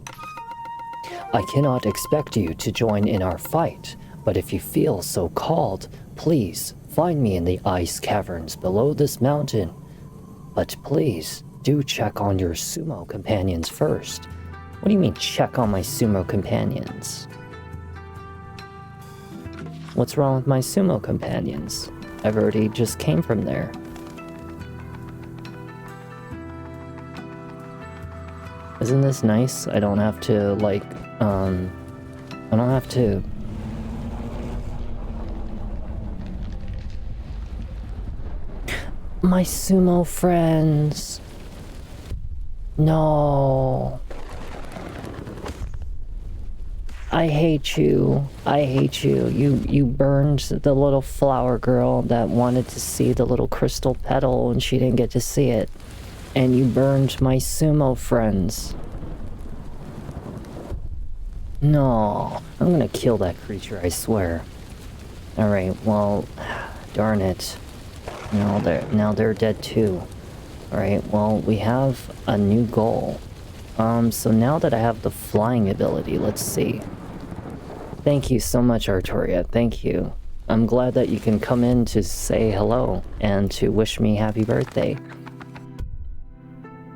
I cannot expect you to join in our fight, but if you feel so called, please find me in the ice caverns below this mountain. But please, do check on your sumo companions first. What do you mean, check on my sumo companions? What's wrong with my sumo companions? I've already just came from there. Isn't this nice? I don't have to, like, I don't have to... My sumo friends. No. I hate you. I hate you. You burned the little flower girl that wanted to see the little crystal petal and she didn't get to see it. And you burned my sumo friends. No. I'm gonna kill that creature, I swear. Alright, well, darn it. Now they're dead too. Alright, well, we have a new goal. So now that I have the flying ability, let's see. Thank you so much, Arturia. Thank you. I'm glad that you can come in to say hello and to wish me happy birthday.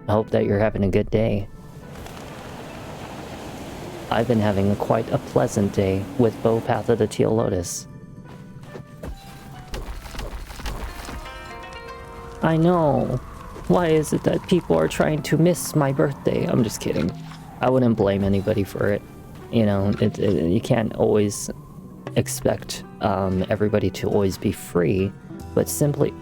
I hope that you're having a good day. I've been having quite a pleasant day with Bow Path of the Teal Lotus. I know. Why is it that people are trying to miss my birthday? I'm just kidding. I wouldn't blame anybody for it. You know, you can't always expect everybody to always be free, but simply...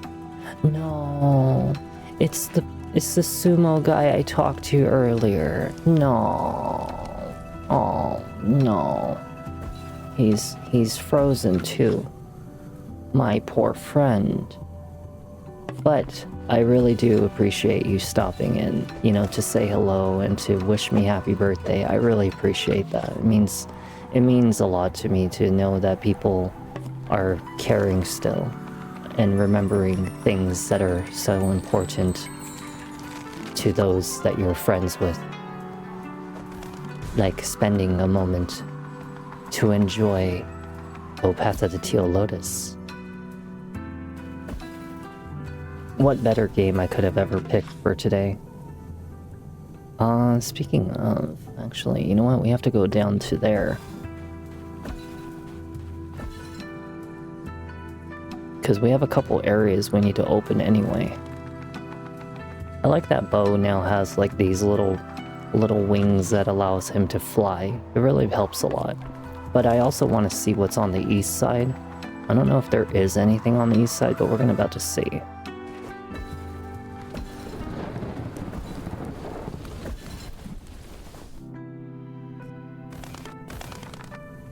No. It's the sumo guy I talked to earlier. No. Oh, no. He's frozen too. My poor friend. But I really do appreciate you stopping in, you know, to say hello and to wish me happy birthday. I really appreciate that. It means a lot to me to know that people are caring still and remembering things that are so important to those that you're friends with. Like spending a moment to enjoy O Path of the Teal Lotus. What better game I could have ever picked for today? Speaking of, actually, you know what? We have to go down to there. Because we have a couple areas we need to open anyway. I like that Bow now has like these little wings that allows him to fly. It really helps a lot. But I also want to see what's on the east side. I don't know if there is anything on the east side, but we're about to see.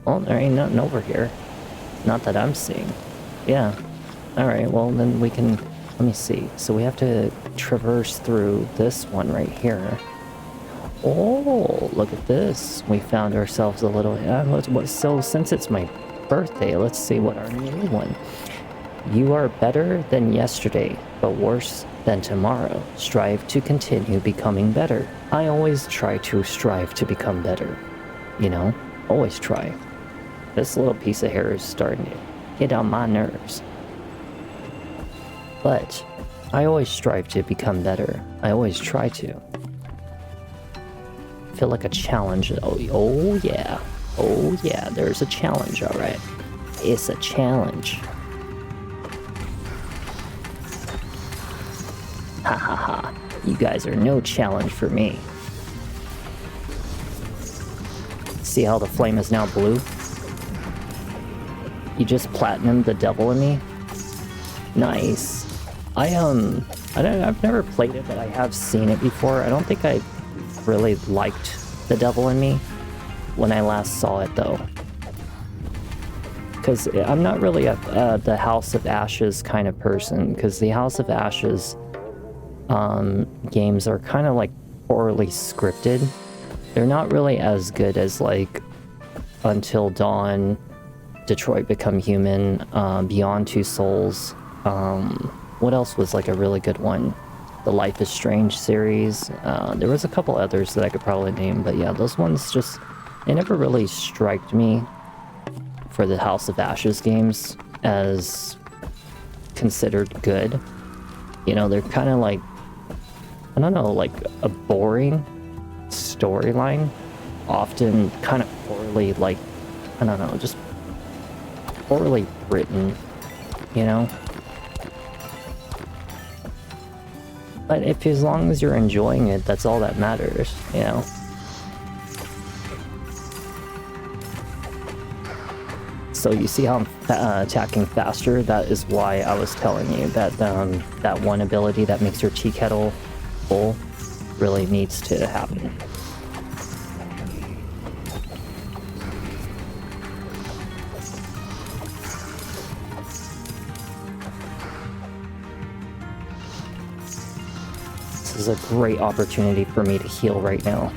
Well, there ain't nothing over here. Not that I'm seeing. Yeah. Alright, well then we can... Let me see. So we have to traverse through this one right here. Oh, look at this. We found ourselves a little... So since it's my birthday, let's see what our new one... You are better than yesterday, but worse than tomorrow. Strive to continue becoming better. I always try to strive to become better. You know? Always try. This little piece of hair is starting to get on my nerves. But I always strive to become better. I always try to. Feel like a challenge. Oh yeah. Oh yeah, there's a challenge, alright. It's a challenge. Ha ha ha. You guys are no challenge for me. See how the flame is now blue? You just platinumed the devil in me? Nice. I've never played it, but I have seen it before. I don't think I really liked the devil in me when I last saw it, though. Because I'm not really the House of Ashes kind of person, because the House of Ashes games are kind of like poorly scripted. They're not really as good as like Until Dawn, Detroit Become Human, Beyond Two Souls. What else was like a really good one? The Life is Strange series. There was a couple others that I could probably name, but yeah, those ones just, they never really striked me for the House of Ashes games as considered good. You know, they're kind of like, I don't know, like a boring storyline, often kind of poorly, like, I don't know, just poorly written, you know? But if, as long as you're enjoying it, that's all that matters, you know? So you see how I'm attacking faster? That is why I was telling you that that one ability that makes your tea kettle full really needs to happen. This is a great opportunity for me to heal right now.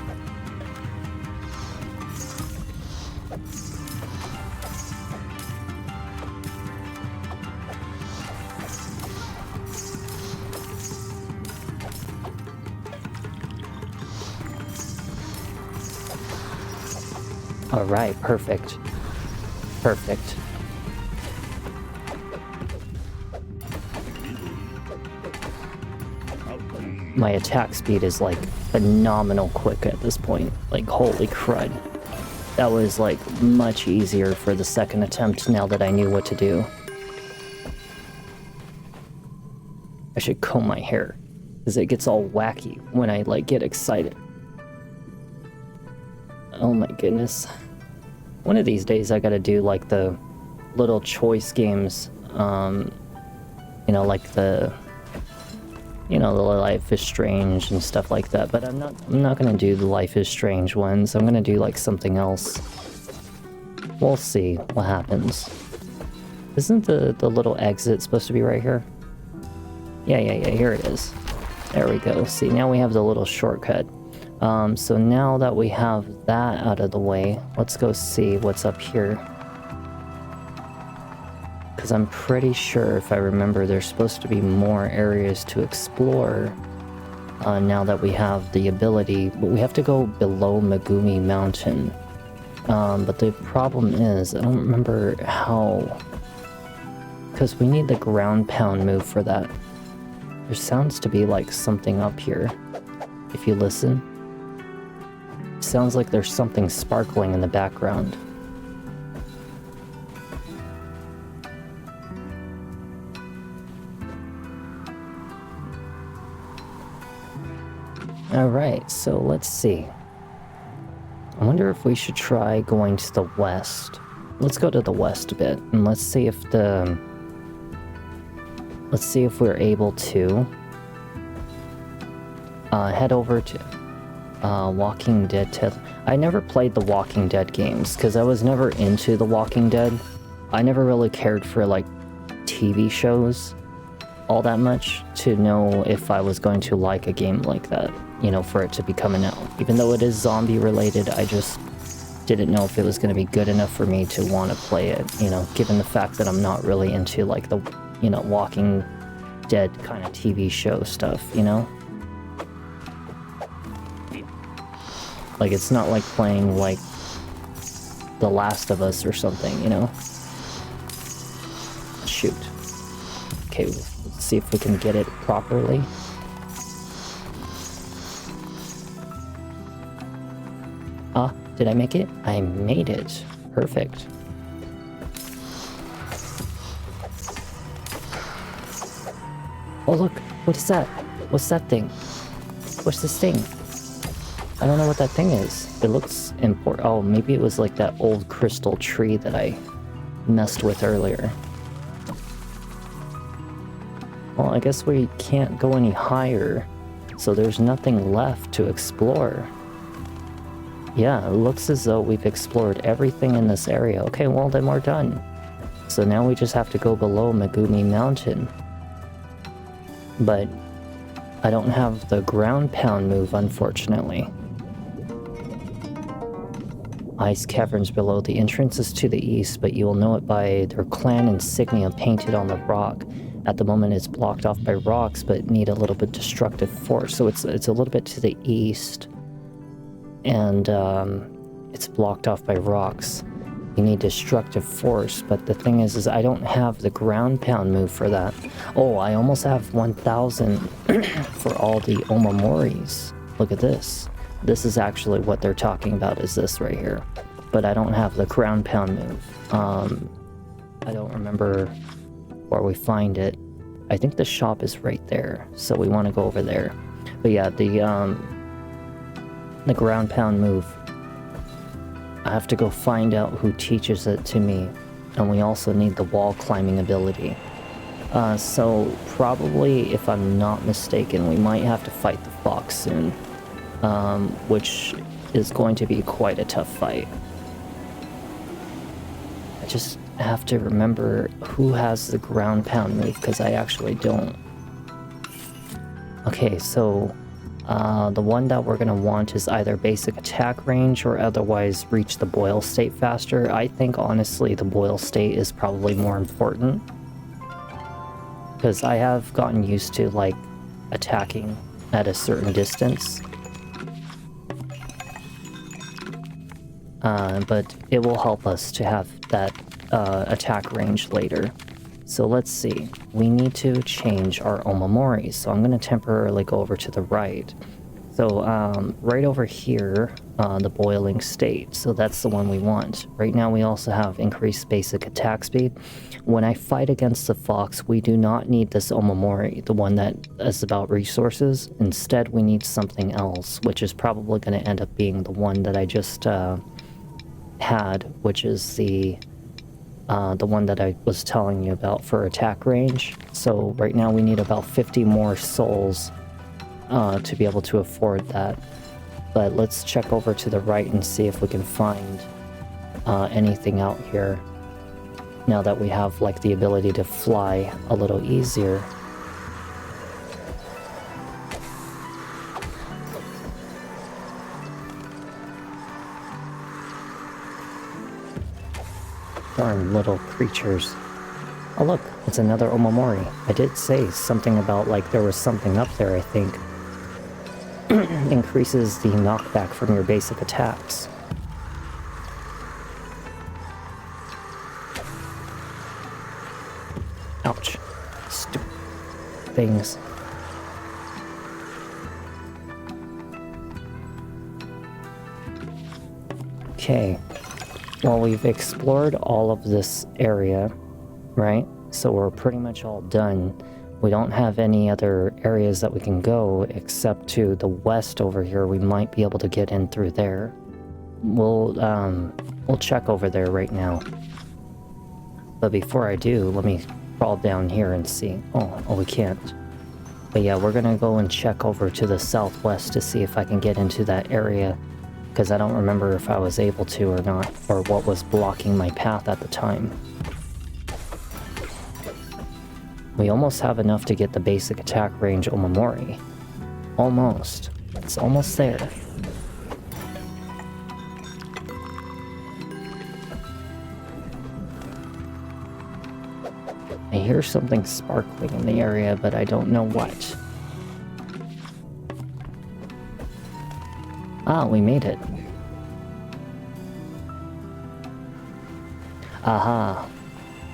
All right, perfect. Perfect. My attack speed is like phenomenal quick at this point. Like, holy crud. That was like much easier for the second attempt now that I knew what to do. I should comb my hair because it gets all wacky when I like get excited. Oh my goodness. One of these days I gotta do like the little choice games, you know, like the Life is Strange and stuff like that, but I'm not gonna do the Life is Strange ones. I'm gonna do like something else. We'll see what happens. Isn't the little exit supposed to be right here? Yeah, here it is. There we go. See, now we have the little shortcut. So now that we have that out of the way, let's go see what's up here. Because I'm pretty sure, if I remember, there's supposed to be more areas to explore now that we have the ability. But we have to go below Megumi Mountain. But the problem is, I don't remember how... Because we need the ground pound move for that. There sounds to be like something up here, if you listen. Sounds like there's something sparkling in the background. Alright, so let's see. I wonder if we should try going to the west. Let's go to the west a bit, and let's see if we're able to head over to Walking Dead. I never played the Walking Dead games because I was never into the Walking Dead. I never really cared for like TV shows all that much to know if I was going to like a game like that, you know, for it to be coming out. Even though it is zombie related, I just didn't know if it was going to be good enough for me to want to play it, you know, given the fact that I'm not really into like the, you know, Walking Dead kind of TV show stuff, you know? Like, it's not like playing, like, The Last of Us or something, you know? Shoot. Okay, let's see if we can get it properly. Ah, did I make it? I made it. Perfect. Oh, look. What is that? What's that thing? What's this thing? I don't know what that thing is. It looks important. Oh, maybe it was like that old crystal tree that I messed with earlier. Well, I guess we can't go any higher, so there's nothing left to explore. Yeah, it looks as though we've explored everything in this area. Okay, well then we're done. So now we just have to go below Megumi Mountain. But I don't have the ground pound move, unfortunately. Ice caverns below. The entrance is to the east, but you will know it by their clan insignia painted on the rock. At the moment it's blocked off by rocks, but need a little bit destructive force. So it's a little bit to the east, and it's blocked off by rocks. you need destructive force, but the thing is I don't have the ground pound move for that. Oh, I almost have 1000 for all the Omomoris. Look at this. This is actually what they're talking about, is this right here. But I don't have the ground pound move. I don't remember where we find it. I think the shop is right there, so we want to go over there. But yeah, the ground pound move, I have to go find out who teaches it to me, and we also need the wall climbing ability. So probably, if I'm not mistaken, we might have to fight the fox soon, which is going to be quite a tough fight. I just have to remember who has the ground pound move, because I actually don't. Okay, so the one that we're going to want is either basic attack range or otherwise reach the boil state faster. I think honestly the boil state is probably more important, because I have gotten used to like attacking at a certain distance. But it will help us to have that attack range later. So let's see, we need to change our Omamori, so I'm going to temporarily go over to the right. So right over here, the boiling state, so that's the one we want. Right now we also have increased basic attack speed. When I fight against the fox, we do not need this Omamori, the one that is about resources. Instead we need something else, which is probably going to end up being the one that I just had, which is the one that I was telling you about for attack range. So right now we need about 50 more souls to be able to afford that. But let's check over to the right and see if we can find anything out here, now that we have like the ability to fly a little easier. Darn little creatures. Oh look, it's another Omamori. I did say something about like there was something up there, I think. Increases the knockback from your basic attacks. Ouch. Stupid things. Okay. Well, we've explored all of this area, right? So we're pretty much all done. We don't have any other areas that we can go except to the west over here. We might be able to get in through there. We'll check over there right now. But before I do, let me crawl down here and see. Oh, we can't. But yeah, we're gonna go and check over to the southwest to see if I can get into that area, because I don't remember if I was able to or not, or what was blocking my path at the time. We almost have enough to get the basic attack range Omamori. Almost. It's almost there. I hear something sparkling in the area, but I don't know what. Ah, we made it. Aha.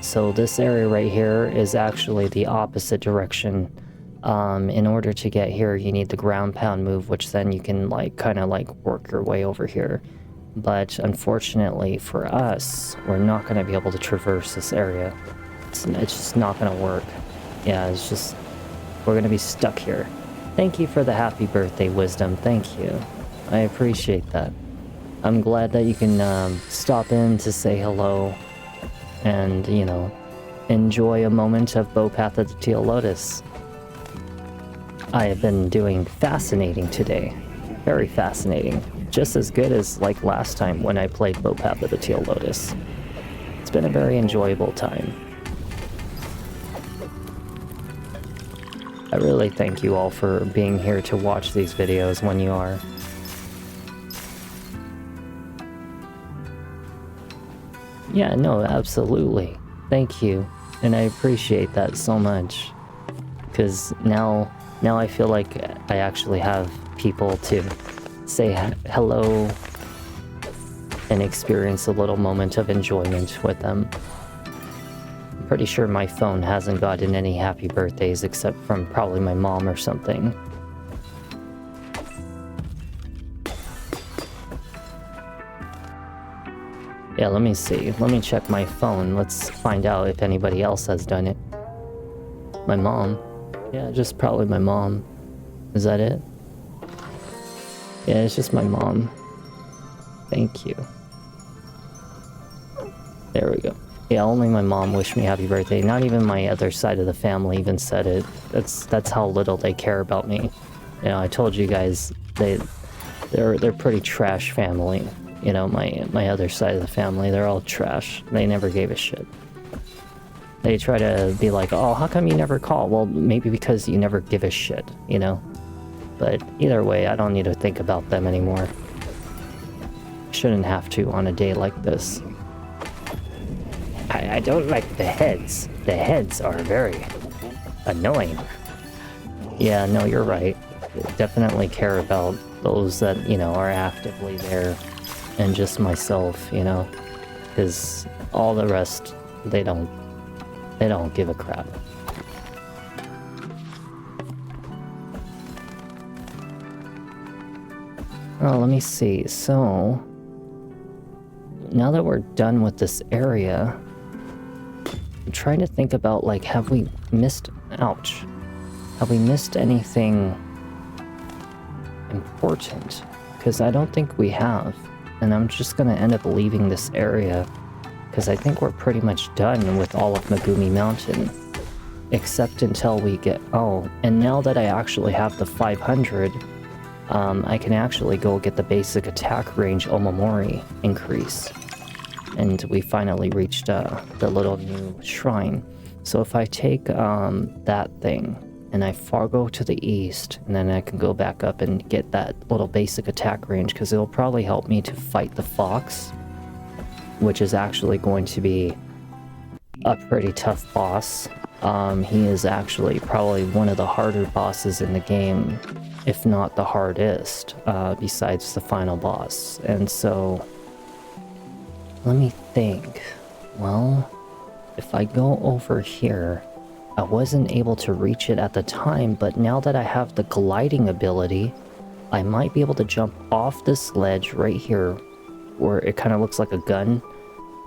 So this area right here is actually the opposite direction. In order to get here, you need the ground pound move, which then you can like kind of like work your way over here. But unfortunately for us, we're not going to be able to traverse this area. It's just not going to work. Yeah, it's just, we're going to be stuck here. Thank you for the happy birthday, Wisdom. Thank you. I appreciate that. I'm glad that you can stop in to say hello and, you know, enjoy a moment of Bowpath of the Teal Lotus. I have been doing fascinating today. Very fascinating. Just as good as like last time when I played Bowpath of the Teal Lotus. It's been a very enjoyable time. I really thank you all for being here to watch these videos when you are. Yeah, no, absolutely. Thank you. And I appreciate that so much. Because now I feel like I actually have people to say hello and experience a little moment of enjoyment with them. I'm pretty sure my phone hasn't gotten any happy birthdays except from probably my mom or something. Yeah, let me see. Let me check my phone. Let's find out if anybody else has done it. My mom. Yeah, just probably my mom. Is that it? Yeah, it's just my mom. Thank you. There we go. Yeah, only my mom wished me happy birthday. Not even my other side of the family even said it. That's how little they care about me. You know, I told you guys they're pretty trash family. You know, my other side of the family, they're all trash. They never gave a shit. They try to be like, oh, how come you never call? Well, maybe because you never give a shit, you know? But either way, I don't need to think about them anymore. Shouldn't have to on a day like this. I don't like the heads. The heads are very annoying. Yeah, no, you're right. Definitely care about those that, you know, are actively there. And just myself, you know, because all the rest, they don't give a crap. Oh, let me see. So, now that we're done with this area, I'm trying to think about, like, have we missed, ouch, have we missed anything important? Because I don't think we have. And I'm just gonna end up leaving this area because I think we're pretty much done with all of Megumi Mountain, except until we get, oh, and now that I actually have the 500, I can actually go get the basic attack range Omamori increase. And we finally reached the little new shrine. So if I take that thing and I go to the east, and then I can go back up and get that little basic attack range, because it'll probably help me to fight the fox, which is actually going to be a pretty tough boss. He is actually probably one of the harder bosses in the game, if not the hardest, besides the final boss. And so, let me think. Well, if I go over here, I wasn't able to reach it at the time, but now that I have the gliding ability, I might be able to jump off this ledge right here, where it kind of looks like a gun,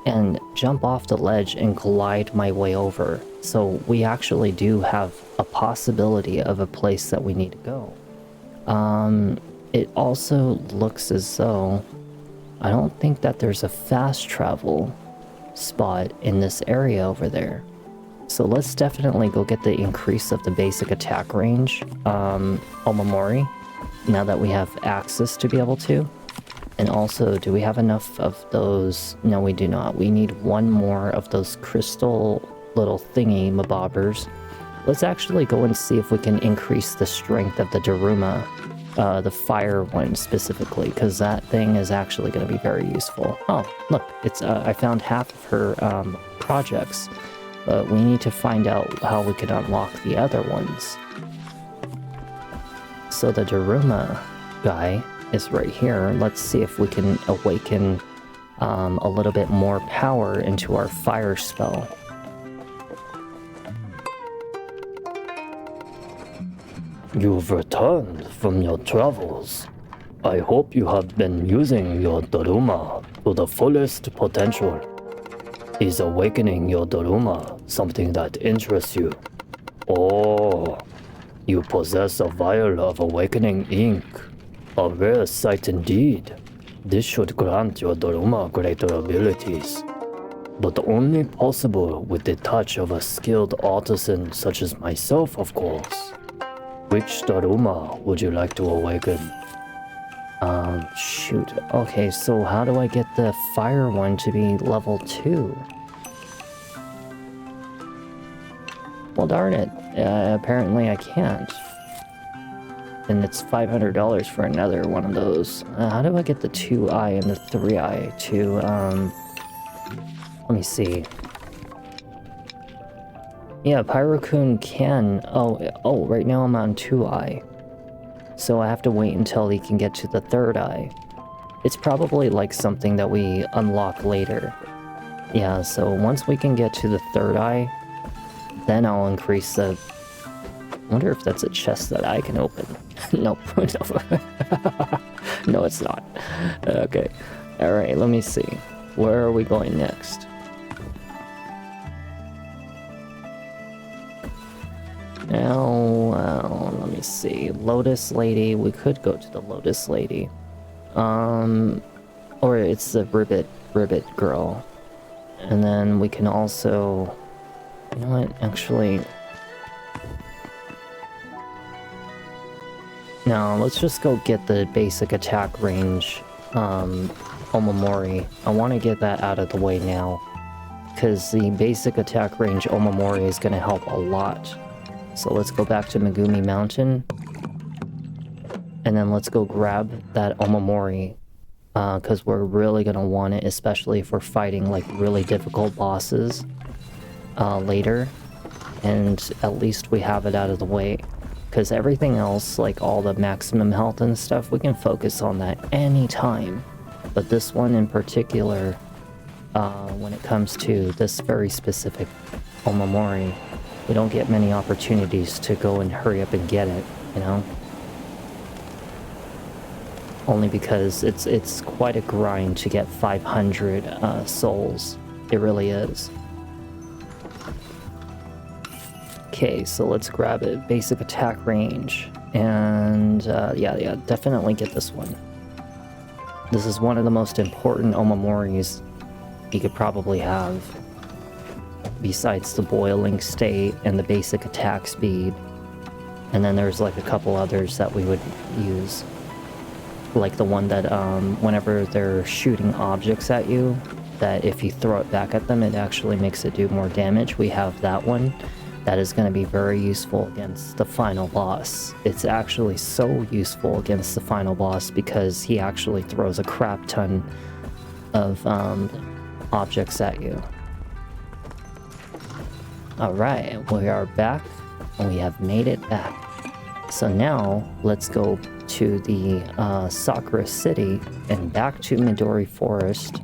and jump off the ledge and glide my way over. So we actually do have a possibility of a place that we need to go. It also looks as though I don't think that there's a fast travel spot in this area over there. So let's definitely go get the increase of the basic attack range, Omamori, now that we have access to be able to. And also, do we have enough of those? No, we do not. We need one more of those crystal little thingy mabobbers. Let's actually go and see if we can increase the strength of the Daruma, the fire one specifically, because that thing is actually going to be very useful. Oh, look, it's I found half of her projects. But we need to find out how we can unlock the other ones. So the Daruma guy is right here. Let's see if we can awaken a little bit more power into our fire spell. You've returned from your travels. I hope you have been using your Daruma to the fullest potential. Is awakening your Daruma something that interests you? Oh, you possess a vial of awakening ink. A rare sight indeed. This should grant your Daruma greater abilities, but only possible with the touch of a skilled artisan such as myself, of course. Which Daruma would you like to awaken? Shoot. Okay, so how do I get the fire one to be level 2? Well, darn it. Apparently I can't. And it's $500 for another one of those. How do I get the 2-eye and the 3-eye to, let me see. Yeah, Pyro-kun can, oh, right now I'm on 2-eye. So I have to wait until he can get to the 3rd eye. It's probably like something that we unlock later. Yeah, so once we can get to the third eye, then I'll increase the... I wonder if that's a chest that I can open. Nope. No, it's not. Okay. Alright, let me see. Where are we going next? Now, let me see. Lotus Lady. We could go to the Lotus Lady. Or it's the Ribbit girl. And then we can also... You know what? Actually... No, let's just go get the basic attack range, Omamori. I want to get that out of the way now. Because the basic attack range Omamori is going to help a lot. So let's go back to Megumi Mountain. And then let's go grab that Omamori. Because we're really going to want it, especially if we're fighting like really difficult bosses later. And at least we have it out of the way. Because everything else, like all the maximum health and stuff, we can focus on that anytime. But this one in particular, when it comes to this very specific Omamori, we don't get many opportunities to go and hurry up and get it, you know? Only because it's quite a grind to get 500 souls. It really is. Okay, so let's grab it. Basic attack range. And yeah, definitely get this one. This is one of the most important Omamoris you could probably have. Besides the boiling state and the basic attack speed. And then there's like a couple others that we would use. Like the one that whenever they're shooting objects at you, that if you throw it back at them, it actually makes it do more damage. We have that one. That is going to be very useful against the final boss. It's actually so useful against the final boss because he actually throws a crap ton of objects at you. Alright, we are back, and we have made it back. So now, let's go to the Sakura City and back to Midori Forest.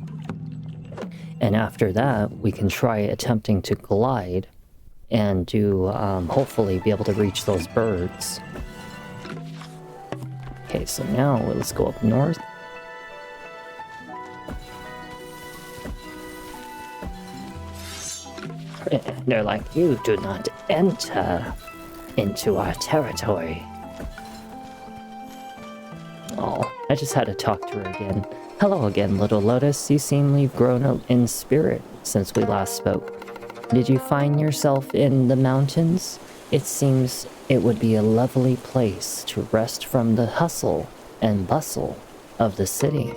And after that, we can try attempting to glide and do, hopefully be able to reach those birds. Okay, so now let's go up north. They're like, you do not enter into our territory. Oh, I just had to talk to her again. Hello again, little Lotus. You seem you've grown in spirit since we last spoke. Did you find yourself in the mountains? It seems it would be a lovely place to rest from the hustle and bustle of the city.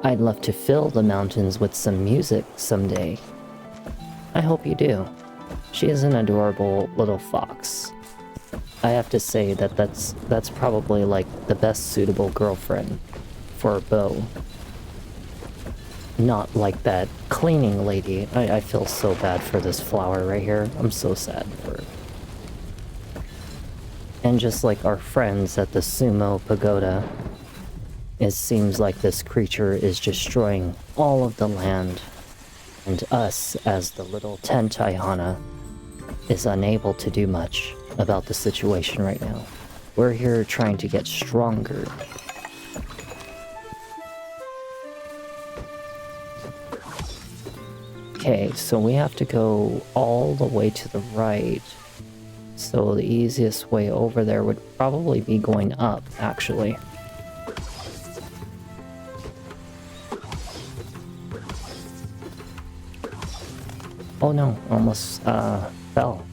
I'd love to fill the mountains with some music someday. I hope you do. She is an adorable little fox. I have to say that that's probably like the best suitable girlfriend for a bow. Not like that cleaning lady. I feel so bad for this flower right here. I'm so sad for her. And just like our friends at the Sumo Pagoda, it seems like this creature is destroying all of the land. And us, as the little Tentai Hana, is unable to do much about the situation right now. We're here trying to get stronger. Okay, so we have to go all the way to the right. So the easiest way over there would probably be going up, actually. Oh no, almost fell.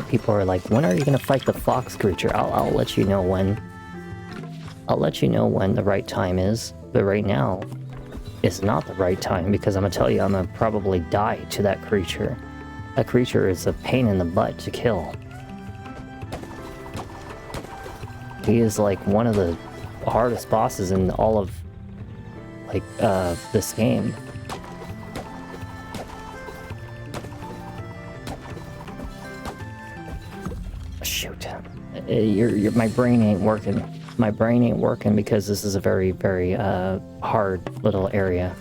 People are like, when are you gonna fight the fox creature? I'll let you know when. I'll let you know when the right time is. But right now, it's not the right time because I'm gonna tell you I'm gonna probably die to that creature. That creature is a pain in the butt to kill. He is like one of the hardest bosses in all of like this game. Shoot. My brain ain't working. My brain ain't working because this is a very, very hard little area.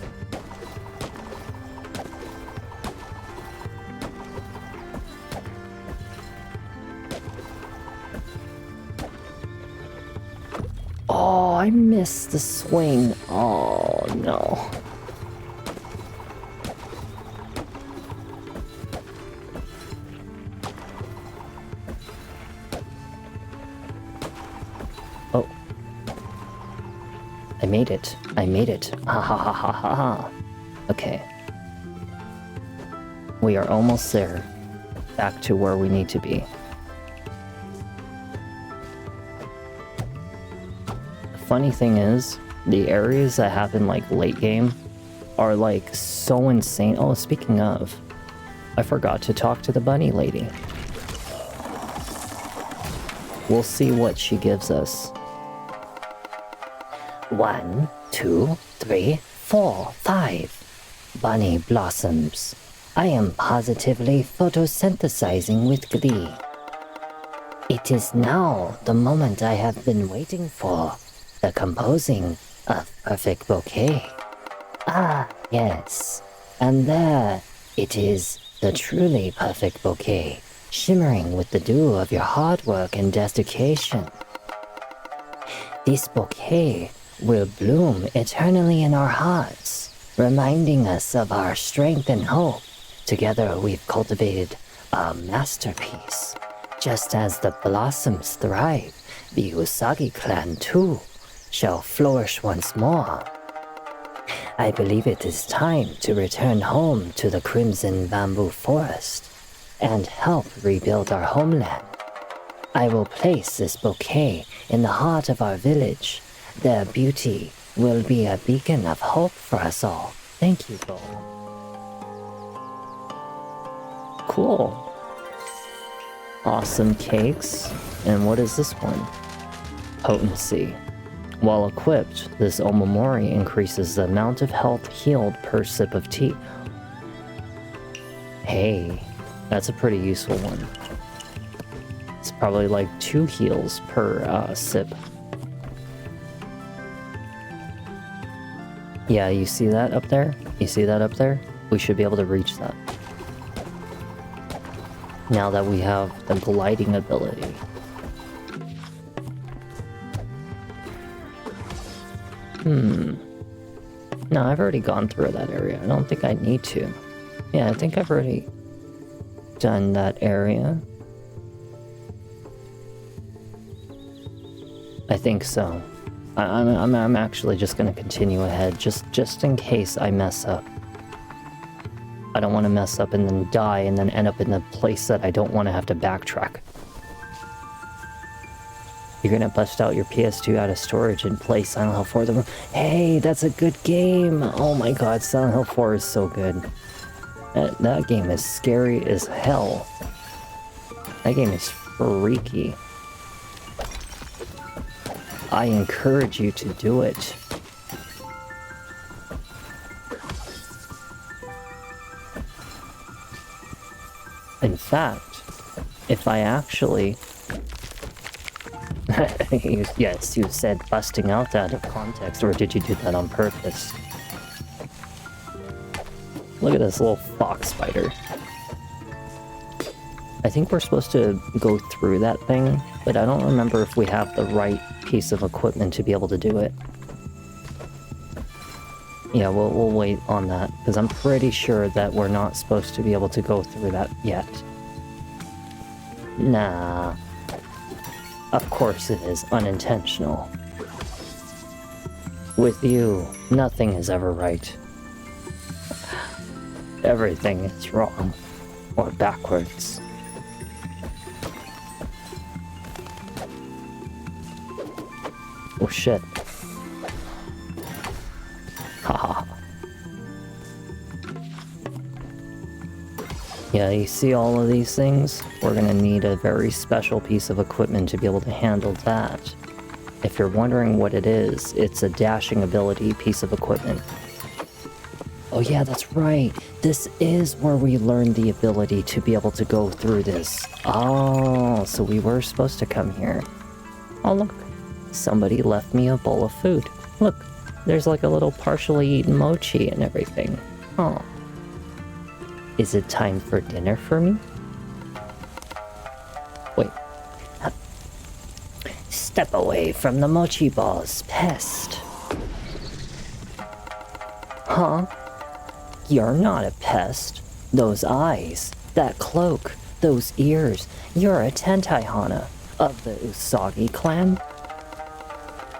Oh, I missed the swing. Oh, no. Oh. I made it. I made it. Ha ha ha ha ha ha. Okay. We are almost there. Back to where we need to be. Funny thing is, the areas that happen like late game are like so insane. Oh, speaking of, I forgot to talk to the bunny lady. We'll see what she gives us. 1, 2, 3, 4, 5. Bunny blossoms. I am positively photosynthesizing with glee. It is now the moment I have been waiting for. The composing of perfect bouquet. Ah, yes. And there it is, the truly perfect bouquet, shimmering with the dew of your hard work and dedication. This bouquet will bloom eternally in our hearts, reminding us of our strength and hope. Together we've cultivated a masterpiece. Just as the blossoms thrive, the Usagi clan too shall flourish once more. I believe it is time to return home to the Crimson Bamboo Forest and help rebuild our homeland. I will place this bouquet in the heart of our village. Their beauty will be a beacon of hope for us all. Thank you, Bo. Cool. Awesome cakes. And what is this one? Potency. While equipped, this Omamori increases the amount of health healed per sip of tea. Hey, that's a pretty useful one. It's probably like 2 heals per sip. Yeah, you see that up there? You see that up there? We should be able to reach that. Now that we have the gliding ability. No, I've already gone through that area. I don't think I need to. Yeah, I think I've already done that area. I think so. I'm actually just gonna continue ahead, just in case I mess up. I don't want to mess up and then die and then end up in the place that I don't want to have to backtrack. You're gonna bust out your PS2 out of storage and play Silent Hill 4. Hey, that's a good game! Oh my god, Silent Hill 4 is so good. That game is scary as hell. That game is freaky. I encourage you to do it. In fact, if I actually... Yes, you said busting out of context, or did you do that on purpose? Look at this little fox spider. I think we're supposed to go through that thing, but I don't remember if we have the right piece of equipment to be able to do it. Yeah, we'll wait on that, because I'm pretty sure that we're not supposed to be able to go through that yet. Nah. Of course it is unintentional. With you, nothing is ever right. Everything is wrong, or backwards. Oh shit. Haha. Yeah, you see all of these things? We're gonna need a very special piece of equipment to be able to handle that. If you're wondering what it is, it's a dashing ability piece of equipment. Oh yeah, that's right. This is where we learned the ability to be able to go through this. Oh, so we were supposed to come here. Oh look, somebody left me a bowl of food. Look, there's like a little partially eaten mochi and everything. Oh. Is it time for dinner for me? Wait. Step away from the mochi balls, pest. Huh? You're not a pest. Those eyes, that cloak, those ears. You're a Tentai Hana of the Usagi clan?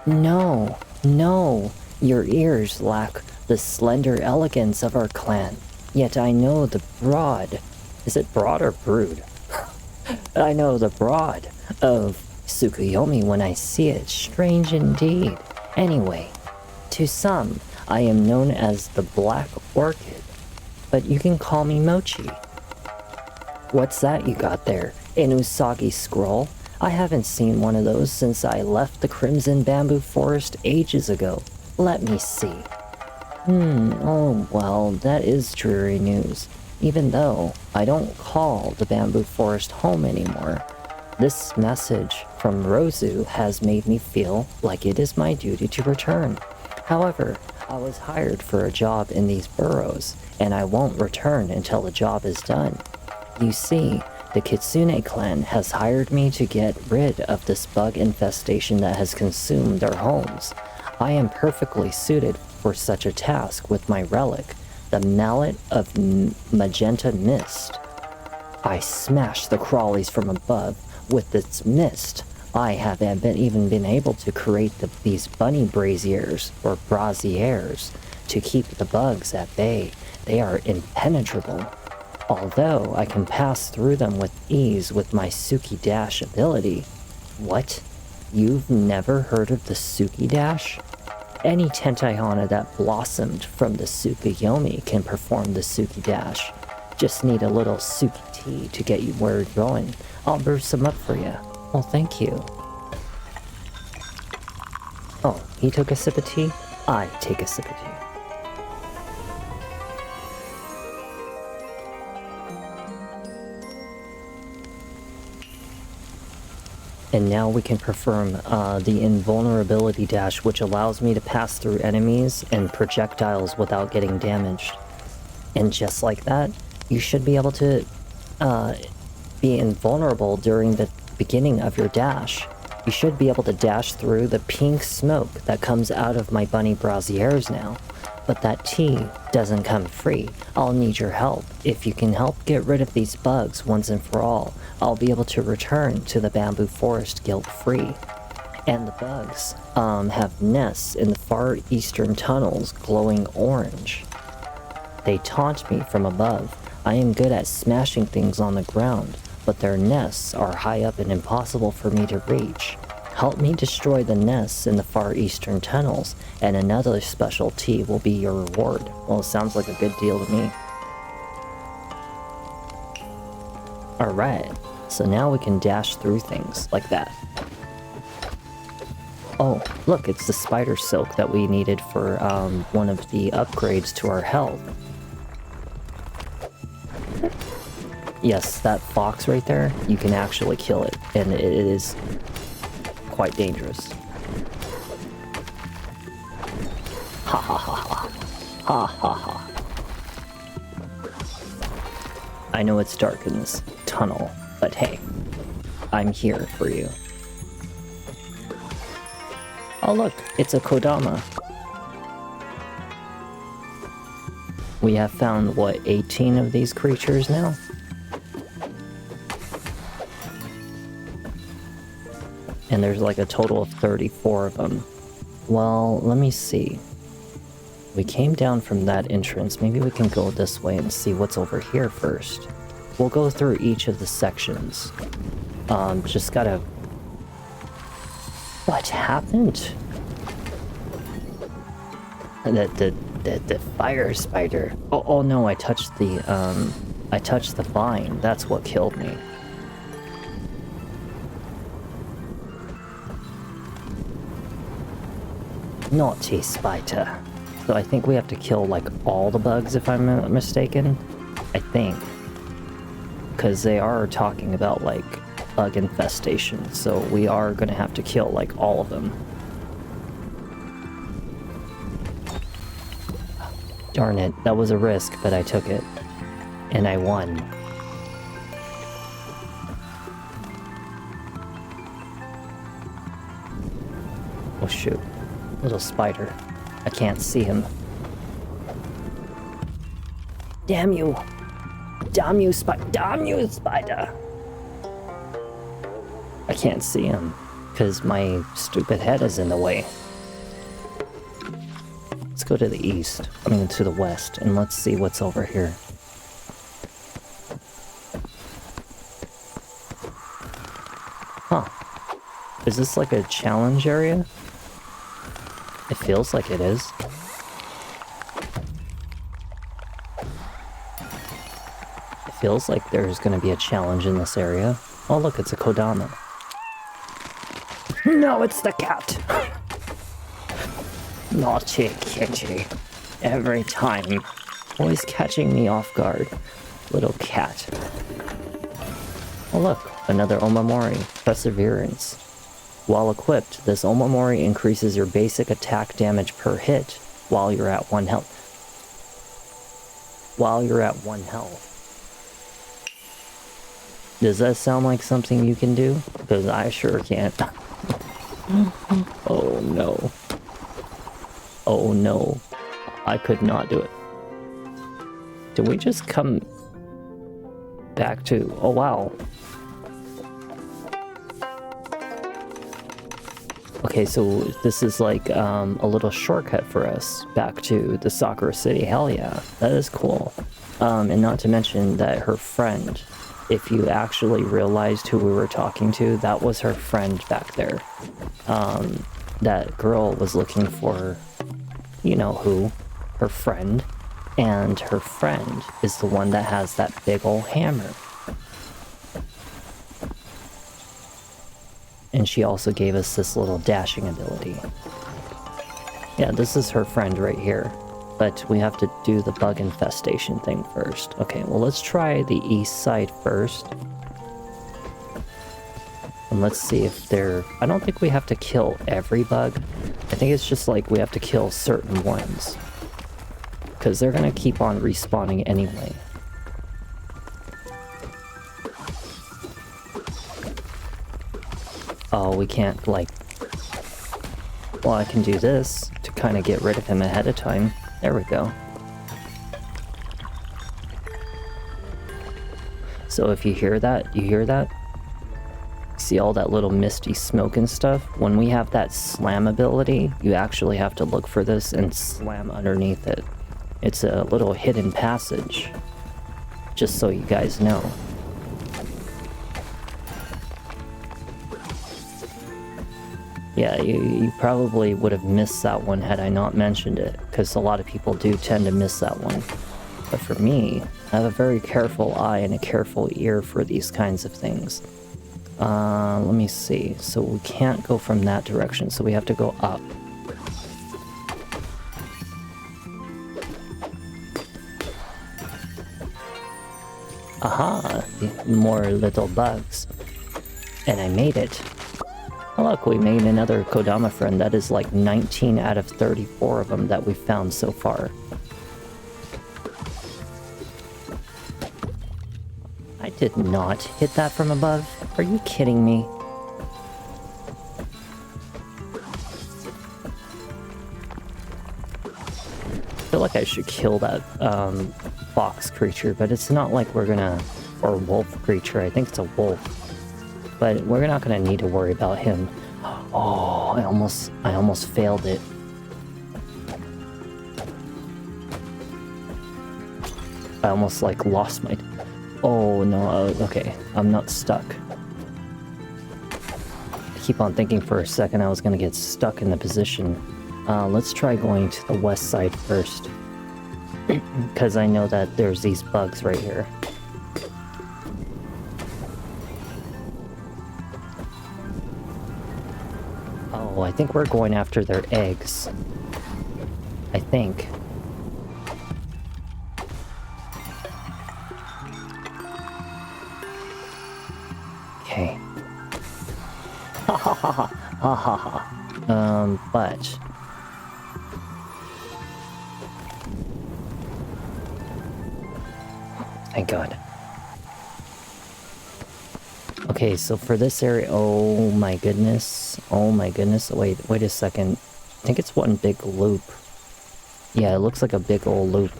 No, no. Your ears lack the slender elegance of our clan. Yet I know the broad. Is it broad or brood? I know the broad of Tsukuyomi when I see it. Strange indeed. Anyway, to some, I am known as the Black Orchid, but you can call me Mochi. What's that you got there? An Usagi scroll? I haven't seen one of those since I left the Crimson Bamboo Forest ages ago. Let me see. Oh well, that is dreary news. Even though I don't call the Bamboo Forest home anymore. This message from Rozu has made me feel like it is my duty to return. However, I was hired for a job in these burrows, and I won't return until the job is done. You see, the Kitsune clan has hired me to get rid of this bug infestation that has consumed their homes. I am perfectly suited for such a task with my relic, the Mallet of Magenta Mist. I smashed the crawlies from above with its mist. I haven't even been able to create these bunny braziers or braziers to keep the bugs at bay. They are impenetrable. Although I can pass through them with ease with my Suki Dash ability. What? You've never heard of the Suki Dash? Any Tentai Hana that blossomed from the Tsukuyomi can perform the Suki Dash. Just need a little Suki tea to get you where you're going. I'll brew some up for you. Well, thank you. Oh, he took a sip of tea? I take a sip of tea. And now we can perform the invulnerability dash, which allows me to pass through enemies and projectiles without getting damaged. And just like that, you should be able to be invulnerable during the beginning of your dash. You should be able to dash through the pink smoke that comes out of my bunny braziers now. But that tea doesn't come free. I'll need your help. If you can help get rid of these bugs once and for all, I'll be able to return to the Bamboo Forest guilt-free. And the bugs have nests in the far eastern tunnels glowing orange. They taunt me from above. I am good at smashing things on the ground, but their nests are high up and impossible for me to reach. Help me destroy the nests in the far eastern tunnels, and another special tea will be your reward. Well, it sounds like a good deal to me. Alright, so now we can dash through things like that. Oh, look, it's the spider silk that we needed for one of the upgrades to our health. Yes, that fox right there, you can actually kill it, and it is quite dangerous. Ha ha ha ha. Ha ha ha. I know it's dark in this tunnel, but hey, I'm here for you. Oh look, it's a Kodama. We have found, what, 18 of these creatures now? And there's like a total of 34 of them. Well, let me see. We came down from that entrance. Maybe we can go this way and see what's over here first. We'll go through each of the sections. Just gotta... What happened? The fire spider. Oh no, I touched the vine. That's what killed me. Naughty spider. So I think we have to kill like all the bugs if I'm not mistaken. I think. Because they are talking about like bug infestation. So we are going to have to kill like all of them. Darn it, that was a risk, but I took it. And I won. Oh shoot. Little spider. I can't see him. Damn you! Damn you, spider! I can't see him, because my stupid head is in the way. Let's go to the east, I mean to the west, and let's see what's over here. Huh. Is this like a challenge area? It feels like it is. It feels like there's gonna be a challenge in this area. Oh look, it's a Kodama. No, it's the cat! Naughty kitty. Every time. Always catching me off guard. Little cat. Oh look, another Omamori. Perseverance. While equipped, this Omamori increases your basic attack damage per hit while you're at 1 health. While you're at 1 health. Does that sound like something you can do? Because I sure can't. Oh no. Oh no. I could not do it. Did we just come back to... Oh wow. Okay, so this is like a little shortcut for us back to the Sakura City. Hell yeah, that is cool. And not to mention that her friend, if you actually realized who we were talking to, that was her friend back there. That girl was looking for, you know who, her friend. And her friend is the one that has that big ol' hammer. And she also gave us this little dashing ability. Yeah, this is her friend right here. But we have to do the bug infestation thing first. Okay, well let's try the east side first. And let's see if they're... I don't think we have to kill every bug. I think it's just like we have to kill certain ones. Because they're gonna keep on respawning anyway. Oh, we can't, like... Well, I can do this to kind of get rid of him ahead of time. There we go. So if you hear that, see all that little misty smoke and stuff? When we have that slam ability, you actually have to look for this and slam underneath it. It's a little hidden passage. Just so you guys know. Yeah, you probably would have missed that one had I not mentioned it, because a lot of people do tend to miss that one. But for me, I have a very careful eye and a careful ear for these kinds of things. Let me see. So we can't go from that direction, so we have to go up. Aha! More little bugs. And I made it. Oh, look, we made another Kodama friend. That is like 19 out of 34 of them that we found so far. I did not hit that from above. Are you kidding me? I feel like I should kill that fox creature, but it's not like we're gonna... Or wolf creature, I think it's a wolf. But we're not gonna need to worry about him. Oh, I almost failed it. I almost like lost my... Oh no, okay, I'm not stuck. I keep on thinking for a second I was gonna get stuck in the position. Let's try going to the west side first. Because I know that there's these bugs right here. Oh, I think we're going after their eggs. I think. Okay. Ha ha ha ha ha ha ha. But thank God. Okay, so for this area, oh my goodness. Oh my goodness. Wait a second. I think it's one big loop. Yeah, it looks like a big old loop.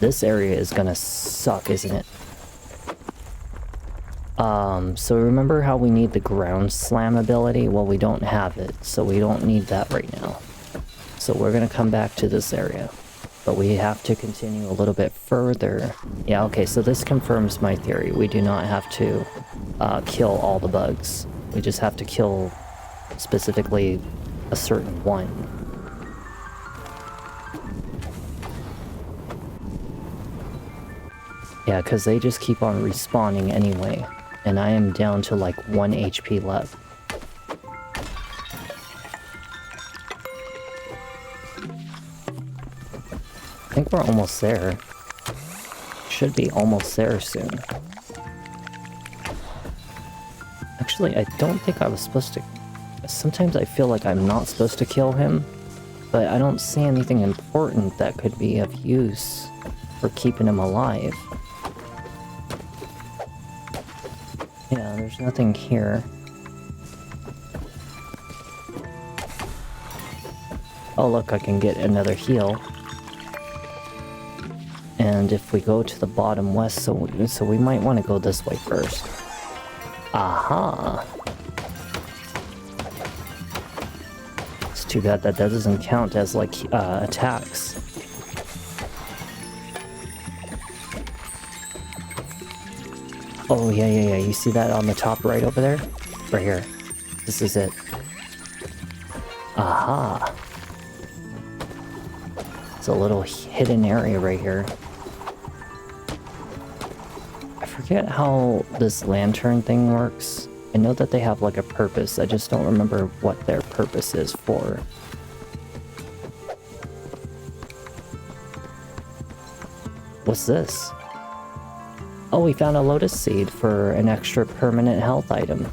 This area is gonna suck, isn't it? So remember how we need the ground slam ability? Well, we don't have it, so we don't need that right now. So we're gonna come back to this area. But we have to continue a little bit further. Yeah, okay, so this confirms my theory. We do not have to kill all the bugs. We just have to kill specifically a certain one. Yeah, because they just keep on respawning anyway. And I am down to like 1 HP left. I think we're almost there. Should be almost there soon. Actually, I don't think I was supposed to... Sometimes I feel like I'm not supposed to kill him, but I don't see anything important that could be of use for keeping him alive. Yeah, there's nothing here. Oh look, I can get another heal. And if we go to the bottom west, so we might want to go this way first. Aha! It's too bad that doesn't count as like attacks. Oh yeah, you see that on the top right over there? Right here. This is it. Aha! It's a little hidden area right here. I forget how this lantern thing works. I know that they have like a purpose, I just don't remember what their purpose is for. What's this? Oh, we found a lotus seed for an extra permanent health item.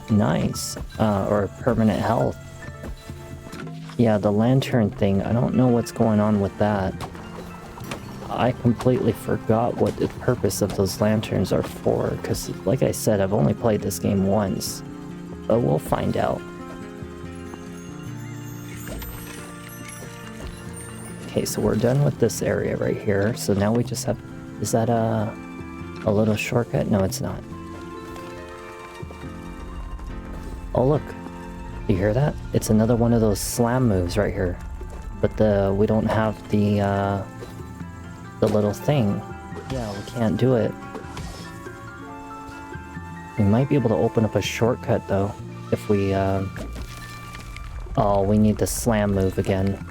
Nice. Or permanent health. Yeah, the lantern thing, I don't know what's going on with that. I completely forgot what the purpose of those lanterns are for, because like I said, I've only played this game once. But we'll find out. Okay, so we're done with this area right here, so now we just have... Is that a little shortcut? No, it's not. Oh look, you hear that? It's another one of those slam moves right here. But we don't have the little thing. Yeah, we can't do it. We might be able to open up a shortcut though, if we oh, we need the slam move again.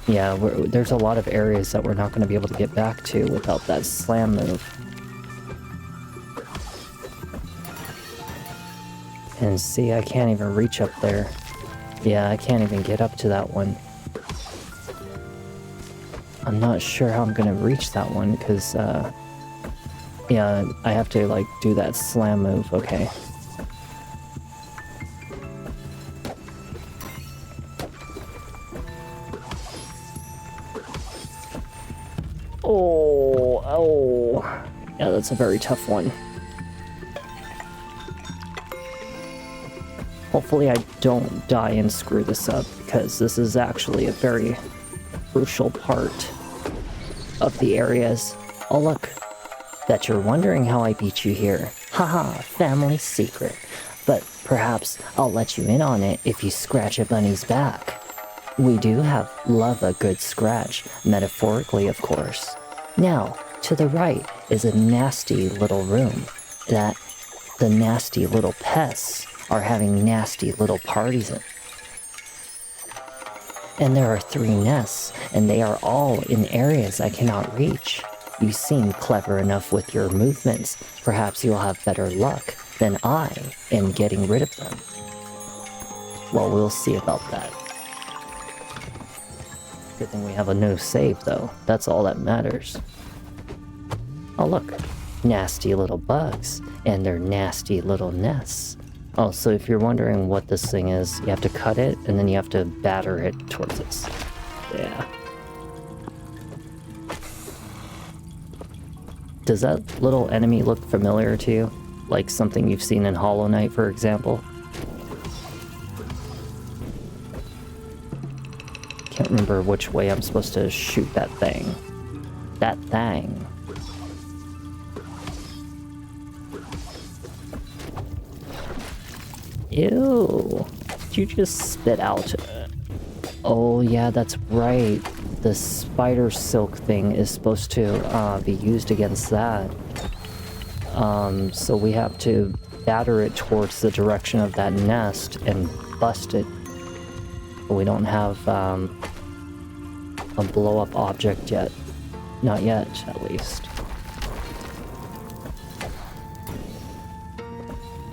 Yeah, there's a lot of areas that we're not going to be able to get back to without that slam move. And see, I can't even reach up there. Yeah, I can't even get up to that one. I'm not sure how I'm gonna reach that one, because, yeah, I have to, like, do that slam move, okay. Oh. Yeah, that's a very tough one. Hopefully I don't die and screw this up, because this is actually a very crucial part of the areas. Oh look, bet you're wondering how I beat you here. Haha, family secret. But perhaps I'll let you in on it if you scratch a bunny's back. We do love a good scratch, metaphorically of course. Now, to the right is a nasty little room that the nasty little pests are having nasty little parties in. And there are 3 nests, and they are all in areas I cannot reach. You seem clever enough with your movements. Perhaps you'll have better luck than I in getting rid of them. Well, we'll see about that. Good thing we have a new save, though. That's all that matters. Oh, look. Nasty little bugs. And their nasty little nests. Oh, so if you're wondering what this thing is, you have to cut it, and then you have to batter it towards us. Yeah. Does that little enemy look familiar to you? Like something you've seen in Hollow Knight, for example? Can't remember which way I'm supposed to shoot that thing. That thing. Ew. Did you just spit out? Oh yeah, that's right. The spider silk thing is supposed to be used against that. So we have to batter it towards the direction of that nest and bust it. But we don't have a blow-up object yet. Not yet, at least.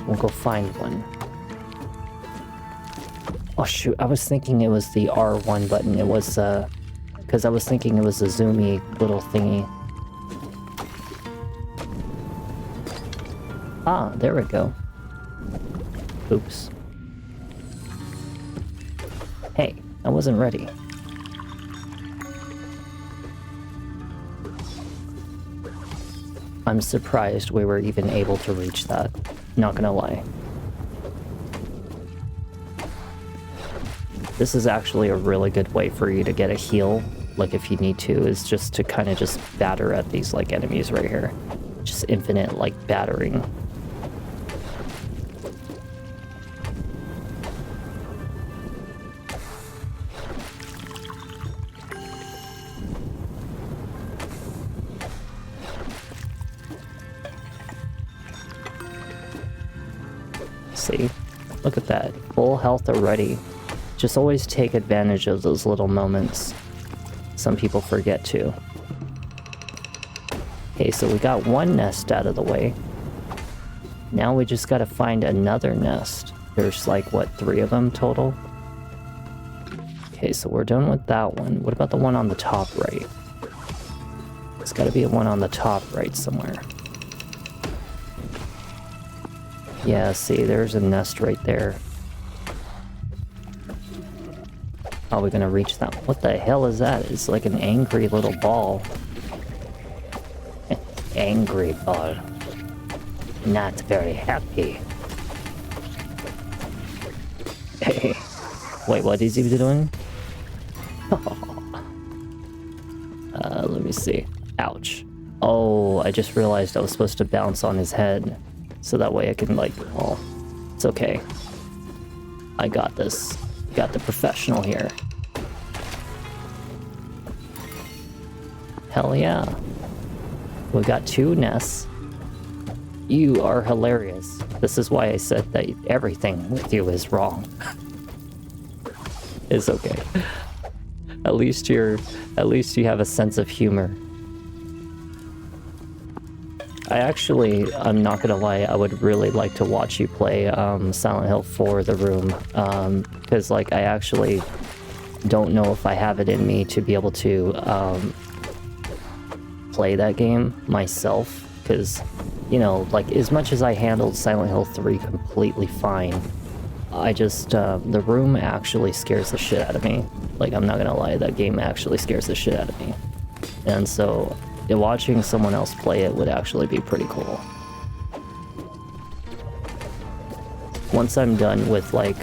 We'll go find one. Oh shoot, I was thinking it was the R1 button. It was, because I was thinking it was a zoomy little thingy. Ah, there we go. Oops. Hey, I wasn't ready. I'm surprised we were even able to reach that. Not gonna lie. This is actually a really good way for you to get a heal, like if you need to, is just to kind of just batter at these like enemies right here. Just infinite like battering. See? Look at that. Full health already. Just always take advantage of those little moments. Some people forget to. Okay, so we got one nest out of the way. Now we just gotta find another nest. There's like, what, 3 of them total? Okay, so we're done with that one. What about the one on the top right? There's gotta be one on the top right somewhere. Yeah, see, there's a nest right there. How are we gonna reach that? What the hell is that? It's like an angry little ball. Angry ball. Not very happy. Hey. Wait, what is he doing? Let me see. Ouch. Oh, I just realized I was supposed to bounce on his head. So that way I can, like, oh, it's okay. I got this. Got the professional here. Hell yeah. We got 2 nests. You are hilarious. This is why I said that everything with you is wrong. It's okay. At least you have a sense of humor. I'm not gonna lie, I would really like to watch you play Silent Hill 4 The Room, because like I actually don't know if I have it in me to be able to play that game myself, because, you know, like as much as I handled Silent Hill 3 completely fine, I just, The Room actually scares the shit out of me. Like, I'm not gonna lie, that game actually scares the shit out of me. And so watching someone else play it would actually be pretty cool. Once I'm done with like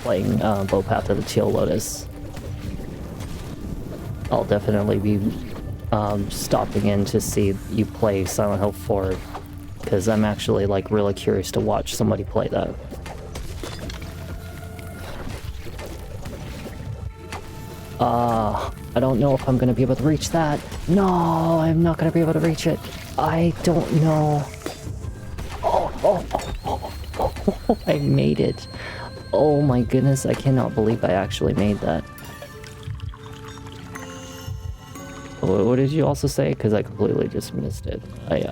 playing Path of the Teal Lotus, I'll definitely be stopping in to see you play Silent Hill 4, because I'm actually like really curious to watch somebody play that. I don't know if I'm gonna be able to reach that. No, I'm not gonna be able to reach it. I don't know. Oh, I made it. Oh my goodness, I cannot believe I actually made that. What did you also say? Because I completely just missed it. Wait.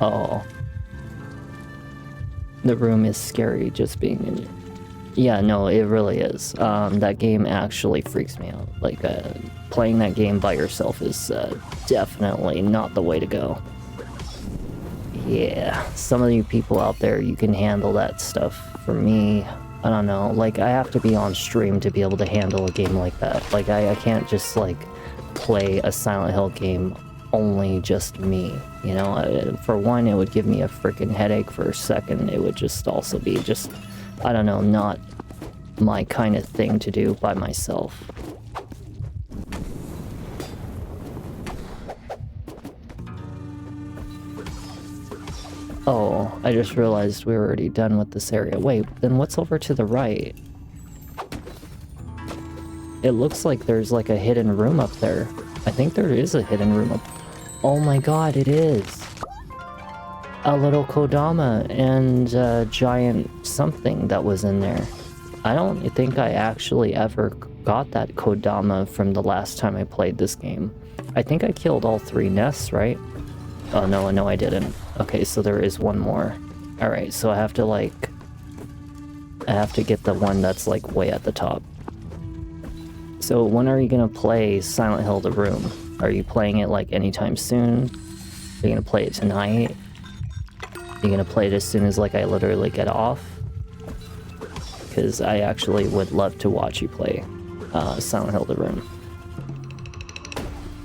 Oh. The room is scary just being in here. Yeah, no, it really is. That game actually freaks me out. Like, playing that game by yourself is definitely not the way to go. Yeah, some of you people out there, you can handle that stuff. For me, I don't know. Like, I have to be on stream to be able to handle a game like that. Like, I can't just, like, play a Silent Hill game only just me. You know, for one, it would give me a freaking headache. For a second, it would just also be just, I don't know, not my kind of thing to do by myself. Oh, I just realized we were already done with this area. Wait, then what's over to the right? It looks like there's like a hidden room up there. I think there is a hidden room up. Oh my god, it is! A little Kodama and a giant something that was in there. I don't think I actually ever got that Kodama from the last time I played this game. I think I killed all 3 nests, right? Oh no, I didn't. Okay, so there is one more. Alright, so I have to like... I have to get the one that's like way at the top. So when are you gonna play Silent Hill The Room? Are you playing it like anytime soon? Are you gonna play it tonight? Are you gonna play it as soon as like I literally get off? Because I actually would love to watch you play Silent Hill The Room.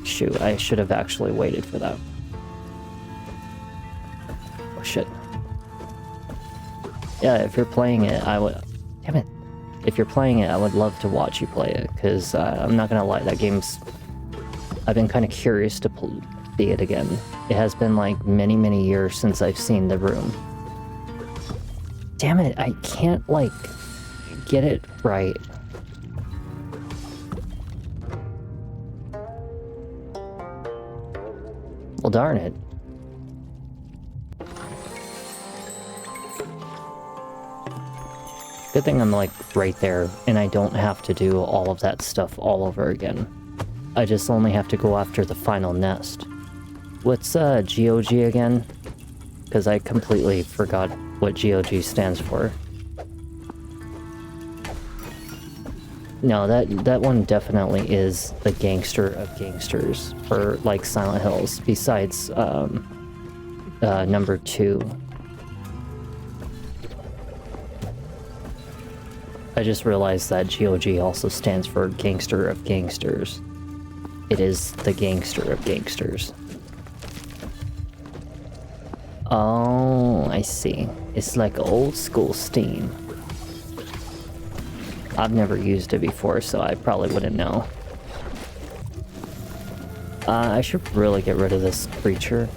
Shoot, I should have actually waited for that. Oh shit. Yeah, if you're playing it, I would... Damn it. If you're playing it, I would love to watch you play it, because I'm not gonna lie, that game's... I've been kind of curious to see it again. It has been like many, many years since I've seen The Room. Damn it, I can't like get it right. Well, darn it. Good thing I'm like right there and I don't have to do all of that stuff all over again. I just only have to go after the final nest. What's GOG again? Because I completely forgot what GOG stands for. No, that one definitely is the gangster of gangsters for like Silent Hills, besides number 2. I just realized that GOG also stands for Gangster of Gangsters. It is the gangster of gangsters. Oh, I see. It's like old school Steam. I've never used it before, so I probably wouldn't know. I should really get rid of this creature.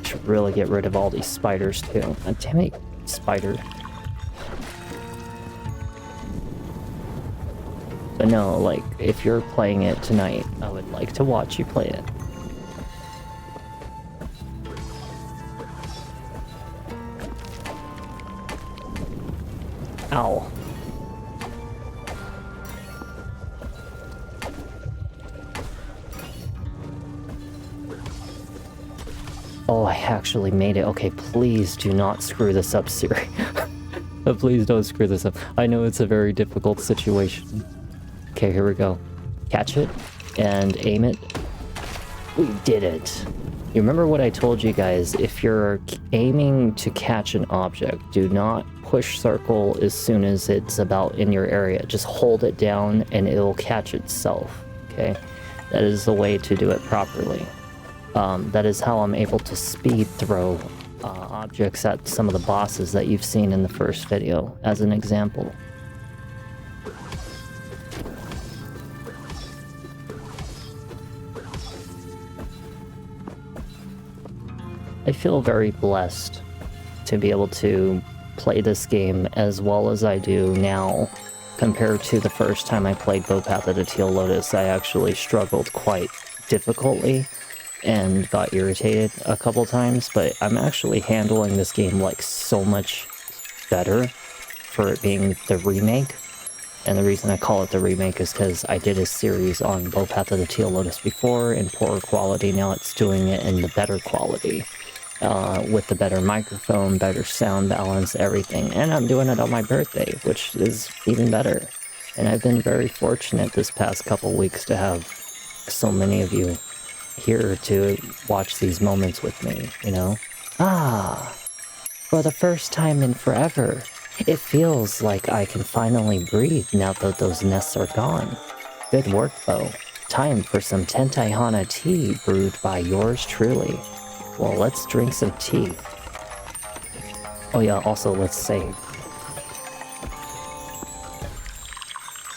Should really get rid of all these spiders too. Damn it, spider. But no, like, if you're playing it tonight, I would like to watch you play it. Ow. Oh, I actually made it. Okay, please do not screw this up, Siri. Please don't screw this up. I know it's a very difficult situation. Okay, here we go. Catch it and aim it. We did it. You remember what I told you guys? If you're aiming to catch an object, do not push circle as soon as it's about in your area. Just hold it down and it'll catch itself. Okay? That is the way to do it properly. That is how I'm able to speed throw objects at some of the bosses that you've seen in the first video, as an example. I feel very blessed to be able to play this game as well as I do now. Compared to the first time I played Path of the Teal Lotus, I actually struggled quite difficultly and got irritated a couple times, but I'm actually handling this game like so much better for it being the remake. And the reason I call it the remake is because I did a series on Path of the Teal Lotus before in poorer quality. Now it's doing it in the better quality. with the better microphone, better sound balance, everything. And I'm doing it on my birthday, which is even better. And I've been very fortunate this past couple weeks to have so many of you here to watch these moments with me, you know? Ah, for the first time in forever, it feels like I can finally breathe now that those nests are gone. Good work, Bo. Time for some Tentai Hana tea brewed by yours truly. Well, let's drink some tea. Oh yeah, also let's save.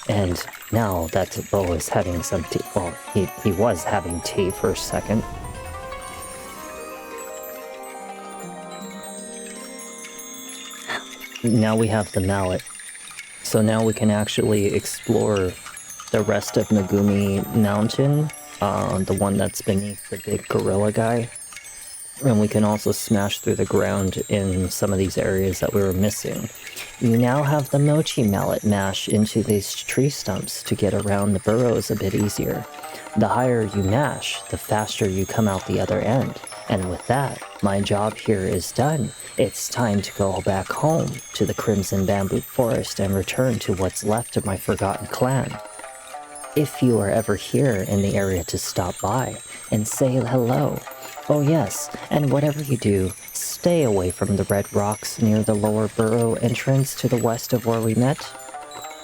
And now that Bo is having some tea, well, he was having tea for a second. Now we have the mallet. So now we can actually explore the rest of Megumi Mountain, the one that's beneath the big gorilla guy. And we can also smash through the ground in some of these areas that we were missing. You now have the mochi mallet mash into these tree stumps to get around the burrows a bit easier. The higher you mash, the faster you come out the other end. And with that, my job here is done. It's time to go back home to the Crimson Bamboo Forest and return to what's left of my forgotten clan. If you are ever here in the area to stop by and say hello. Oh yes, and whatever you do, stay away from the red rocks near the lower burrow entrance to the west of where we met.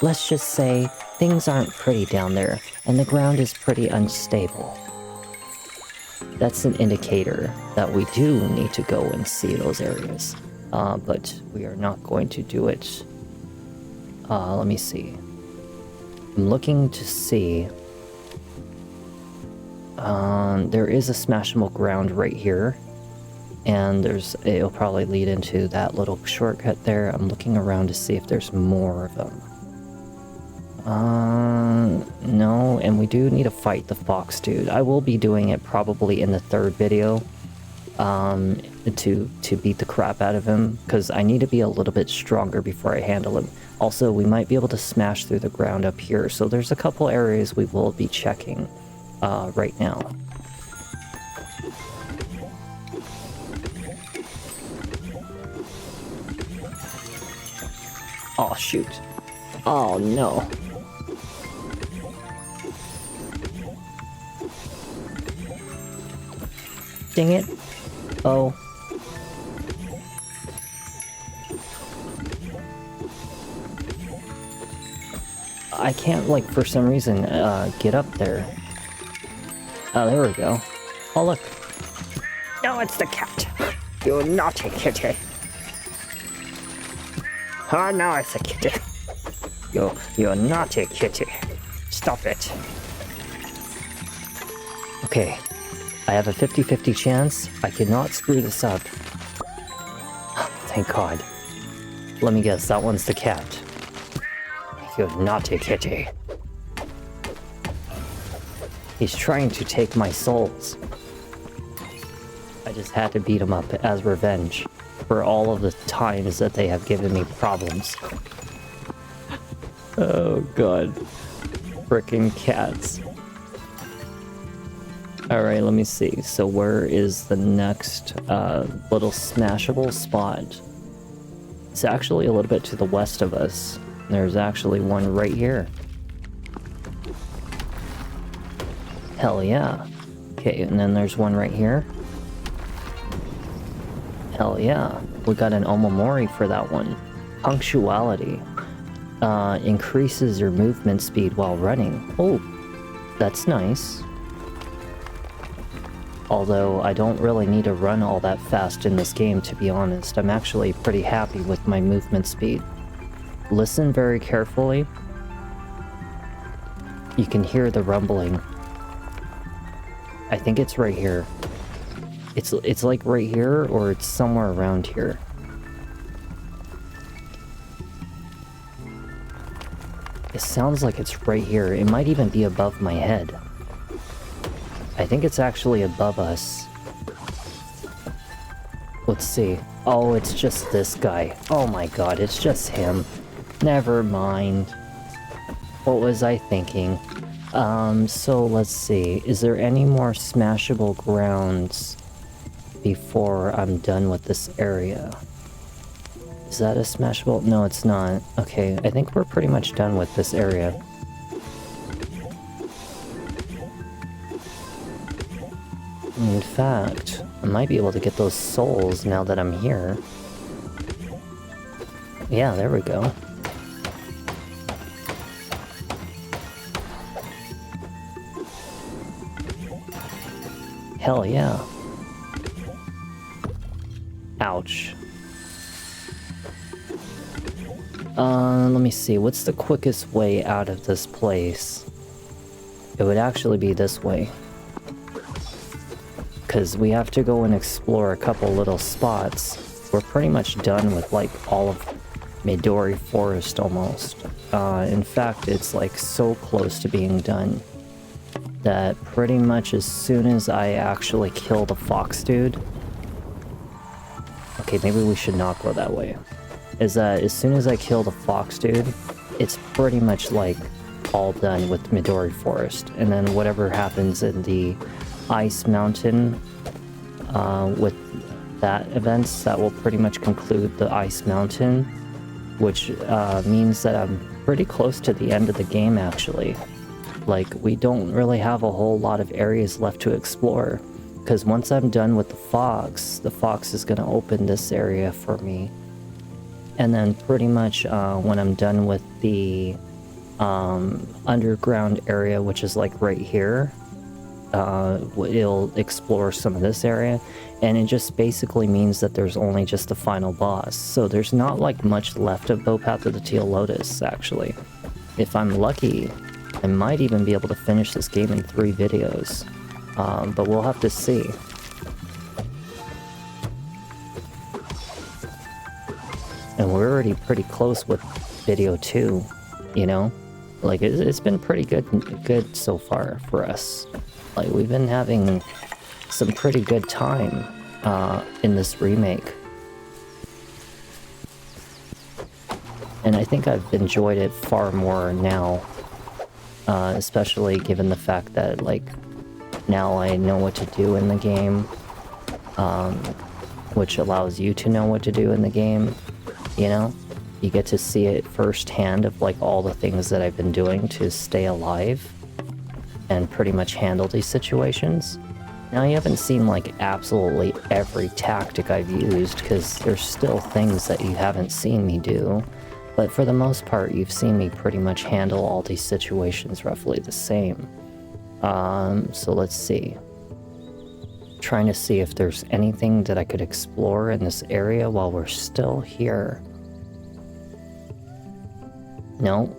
Let's just say things aren't pretty down there, and the ground is pretty unstable. That's an indicator that we do need to go and see those areas. But we are not going to do it. Let me see. I'm looking to see. There is a smashable ground right here. And it'll probably lead into that little shortcut there. I'm looking around to see if there's more of them. No, and we do need to fight the fox dude. I will be doing it probably in the third video. To beat the crap out of him, because I need to be a little bit stronger before I handle him. Also, we might be able to smash through the ground up here, so there's a couple areas we will be checking right now. Oh shoot. Oh no. Dang it. Oh. I can't, like, for some reason, get up there. Oh, there we go. Oh, look. No, it's the cat. You naughty kitty. Oh, no, it's the kitty. You naughty kitty. Stop it. Okay. I have a 50-50 chance. I cannot screw this up. Thank God. Let me guess, that one's the cat. You naughty kitty. He's trying to take my souls. I just had to beat him up as revenge for all of the times that they have given me problems. Oh God. Frickin' cats. Alright, let me see. So where is the next little smashable spot? It's actually a little bit to the west of us. There's actually one right here. Hell yeah. Okay, and then there's one right here. Hell yeah. We got an Omamori for that one. Punctuality. Increases your movement speed while running. Oh, that's nice. Although I don't really need to run all that fast in this game, to be honest. I'm actually pretty happy with my movement speed. Listen very carefully. You can hear the rumbling. I think it's right here. It's like right here, or it's somewhere around here. It sounds like it's right here. It might even be above my head. I think it's actually above us. Let's see. Oh, it's just this guy. Oh my God, it's just him. Never mind. What was I thinking? So let's see. Is there any more smashable grounds before I'm done with this area. Is that a smashable? No, it's not. Okay, I think we're pretty much done with this area. In fact, I might be able to get those souls now that I'm here. Yeah, there we go. Hell yeah. Ouch. Let me see. What's the quickest way out of this place? It would actually be this way. Because we have to go and explore a couple little spots. We're pretty much done with like all of Midori Forest almost. In fact, it's like so close to being done that pretty much as soon as I actually kill the fox dude... Okay, maybe we should not go that way. Is that as soon as I kill the fox dude, it's pretty much like all done with Midori Forest. And then whatever happens in the Ice Mountain with that events, that will pretty much conclude the Ice Mountain, which means that I'm pretty close to the end of the game actually. Like, we don't really have a whole lot of areas left to explore, because once I'm done with the fox is going to open this area for me. And then pretty much when I'm done with the underground area, which is like right here, it'll explore some of this area, and it just basically means that there's only just the final boss. So there's not like much left of Path of the Teal Lotus actually. If I'm lucky, I might even be able to finish this game in 3 videos, but we'll have to see. And we're already pretty close with video 2, you know? Like, it's been pretty good so far for us. Like, we've been having some pretty good time in this remake. And I think I've enjoyed it far more now, especially given the fact that, like, now I know what to do in the game, which allows you to know what to do in the game. You know, you get to see it firsthand of like all the things that I've been doing to stay alive and pretty much handle these situations. Now, you haven't seen like absolutely every tactic I've used, because there's still things that you haven't seen me do, but for the most part you've seen me pretty much handle all these situations roughly the same. So let's see. Trying to see if there's anything that I could explore in this area while we're still here. No,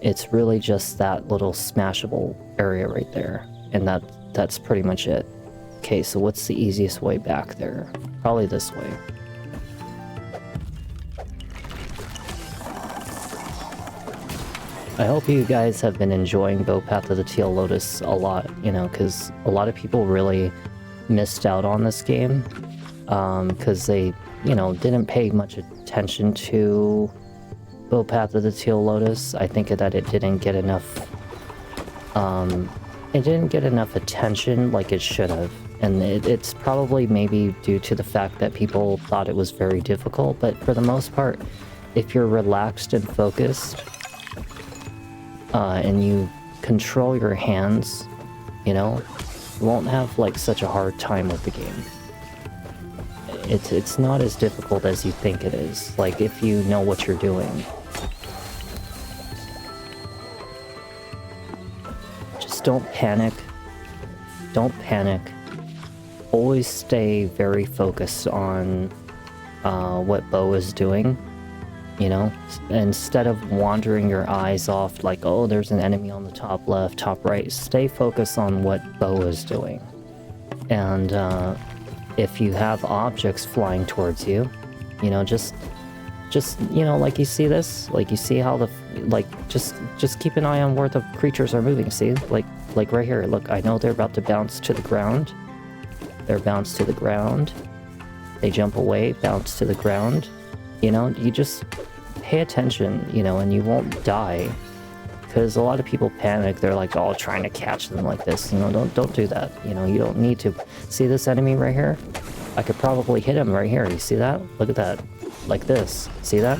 it's really just that little smashable area right there, and that's pretty much it. Okay, so what's the easiest way back there? Probably this way. I hope you guys have been enjoying Path of the Teal Lotus a lot, you know, because a lot of people really missed out on this game because they, you know, didn't pay much attention to Path of the Teal Lotus. I think that it didn't get enough attention like it should have, and it's probably maybe due to the fact that people thought it was very difficult. But for the most part, if you're relaxed and focused and you control your hands, you know, you won't have like such a hard time with the game. It's not as difficult as you think it is, like if you know what you're doing. Just don't panic. Don't panic. Always stay very focused on what Bo is doing, you know, instead of wandering your eyes off like, oh, there's an enemy on the top left, top right. Stay focused on what Bo is doing. And if you have objects flying towards you, you know, just you know, like you see this, like you see how the, like, just keep an eye on where the creatures are moving. See, like right here, look, I know they're about to bounce to the ground. They're bounced to the ground. They jump away, bounce to the ground. You know, you just pay attention, you know, and you won't die. Because a lot of people panic. They're like, oh, trying to catch them like this. You know, don't do that. You know, you don't need to. See this enemy right here? I could probably hit him right here. You see that? Look at that. Like this. See that?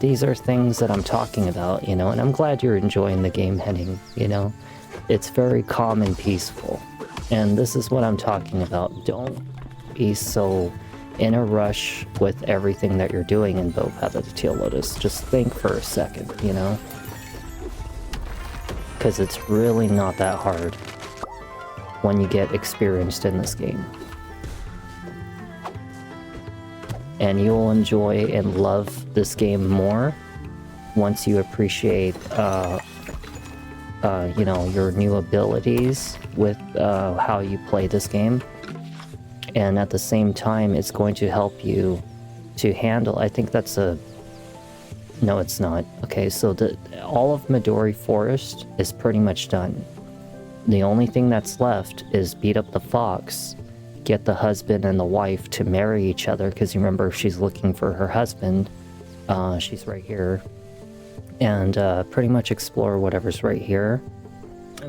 These are things that I'm talking about, you know, and I'm glad you're enjoying the game heading, you know. It's very calm and peaceful. And this is what I'm talking about. Don't be so in a rush with everything that you're doing in Path of the Teal Lotus. Just think for a second, you know? Because it's really not that hard when you get experienced in this game. And you'll enjoy and love this game more once you appreciate, you know, your new abilities with how you play this game. And at the same time, it's going to help you to handle... I think that's a... No, it's not. Okay, so all of Midori Forest is pretty much done. The only thing that's left is beat up the fox, get the husband and the wife to marry each other, because you remember she's looking for her husband. She's right here. And pretty much explore whatever's right here.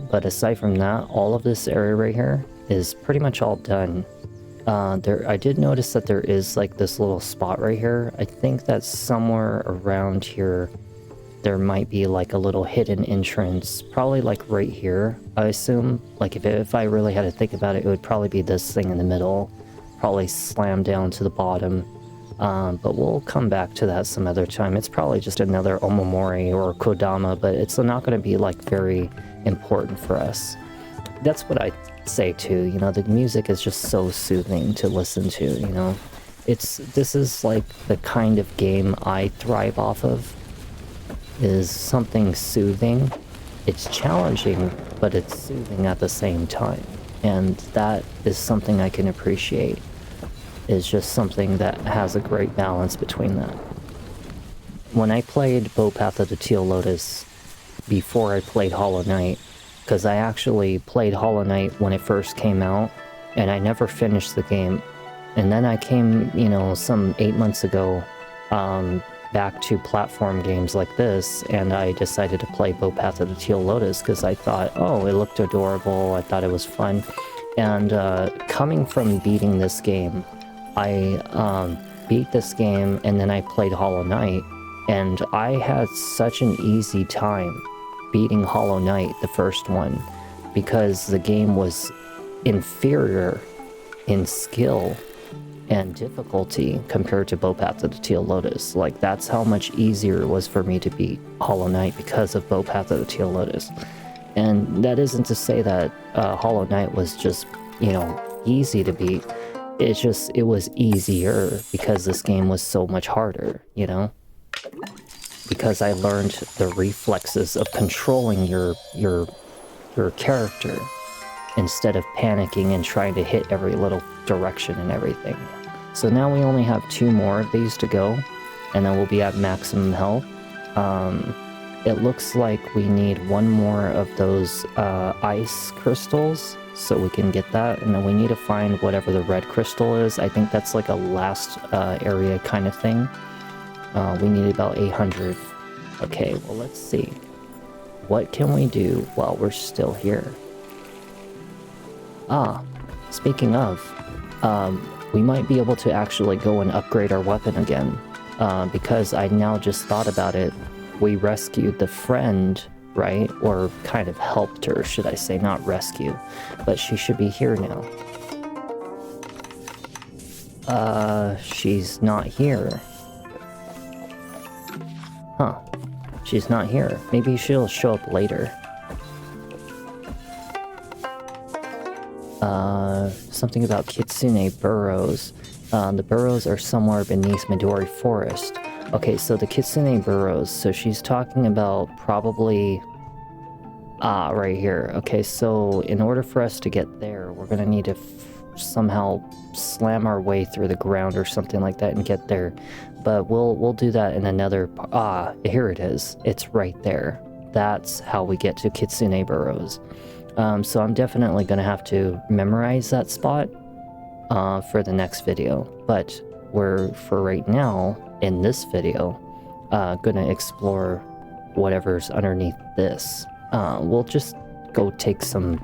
But aside from that, all of this area right here is pretty much all done. I did notice that there is like this little spot right here. I think that somewhere around here there might be like a little hidden entrance, probably like right here, I assume. Like if I really had to think about it, it would probably be this thing in the middle, probably slam down to the bottom. But we'll come back to that some other time. It's probably just another Omamori or Kodama, but it's not going to be like very important for us. That's what I say too, you know, the music is just so soothing to listen to, you know. This is like the kind of game I thrive off of, is something soothing. It's challenging, but it's soothing at the same time. And that is something I can appreciate. It's just something that has a great balance between that. When I played Path of the Teal Lotus, before I played Hollow Knight, because I actually played Hollow Knight when it first came out, and I never finished the game. And then I came, you know, some 8 months ago, back to platform games like this, and I decided to play Path of the Teal Lotus because I thought, oh, it looked adorable, I thought it was fun. And coming from beating this game, I beat this game and then I played Hollow Knight, and I had such an easy time beating Hollow Knight, the first one, because the game was inferior in skill and difficulty compared to Path of the Teal Lotus. Like, that's how much easier it was for me to beat Hollow Knight because of Path of the Teal Lotus. And that isn't to say that Hollow Knight was just, you know, easy to beat. It's just, it was easier because this game was so much harder, you know? Because I learned the reflexes of controlling your character instead of panicking and trying to hit every little direction and everything. So now we only have 2 more of these to go, and then we'll be at maximum health. It looks like we need 1 more of those ice crystals, so we can get that, and then we need to find whatever the red crystal is. I think that's like a last area kind of thing. We need about 800. Okay, well, let's see. What can we do while we're still here? Speaking of, we might be able to actually go and upgrade our weapon again, because I now just thought about it. We rescued the friend, right? Or kind of helped her, should I say, not rescue. But she should be here now. She's not here. Huh. She's not here. Maybe she'll show up later. Something about Kitsune burrows. The burrows are somewhere beneath Midori Forest. Okay, so the Kitsune burrows. So she's talking about probably... right here. Okay, so in order for us to get there, we're gonna need to somehow slam our way through the ground or something like that and get there. But we'll do that in another... here it is. It's right there. That's how we get to Kitsune burrows. So I'm definitely going to have to memorize that spot for the next video. But we're, for right now, in this video, going to explore whatever's underneath this. We'll just go take some...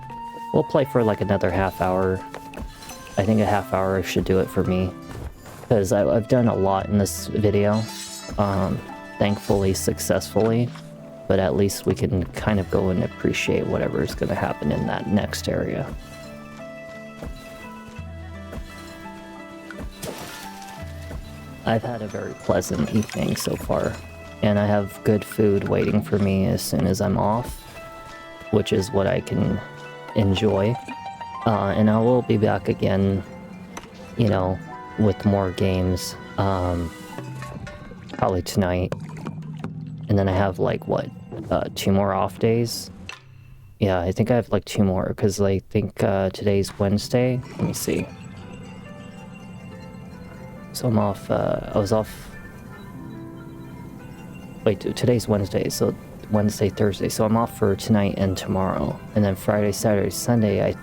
We'll play for like another half hour. I think a half hour should do it for me. Because I've done a lot in this video. Thankfully, successfully. But at least we can kind of go and appreciate whatever is going to happen in that next area. I've had a very pleasant evening so far, and I have good food waiting for me as soon as I'm off, which is what I can enjoy. And I will be back again, you know, with more games, probably tonight. And then I have like, what, 2 more off days? Yeah, I think I have like 2 more, because I think today's Wednesday. Let me see. So I'm off, I was off... Wait, today's Wednesday, so Wednesday, Thursday. So I'm off for tonight and tomorrow. And then Friday, Saturday, Sunday,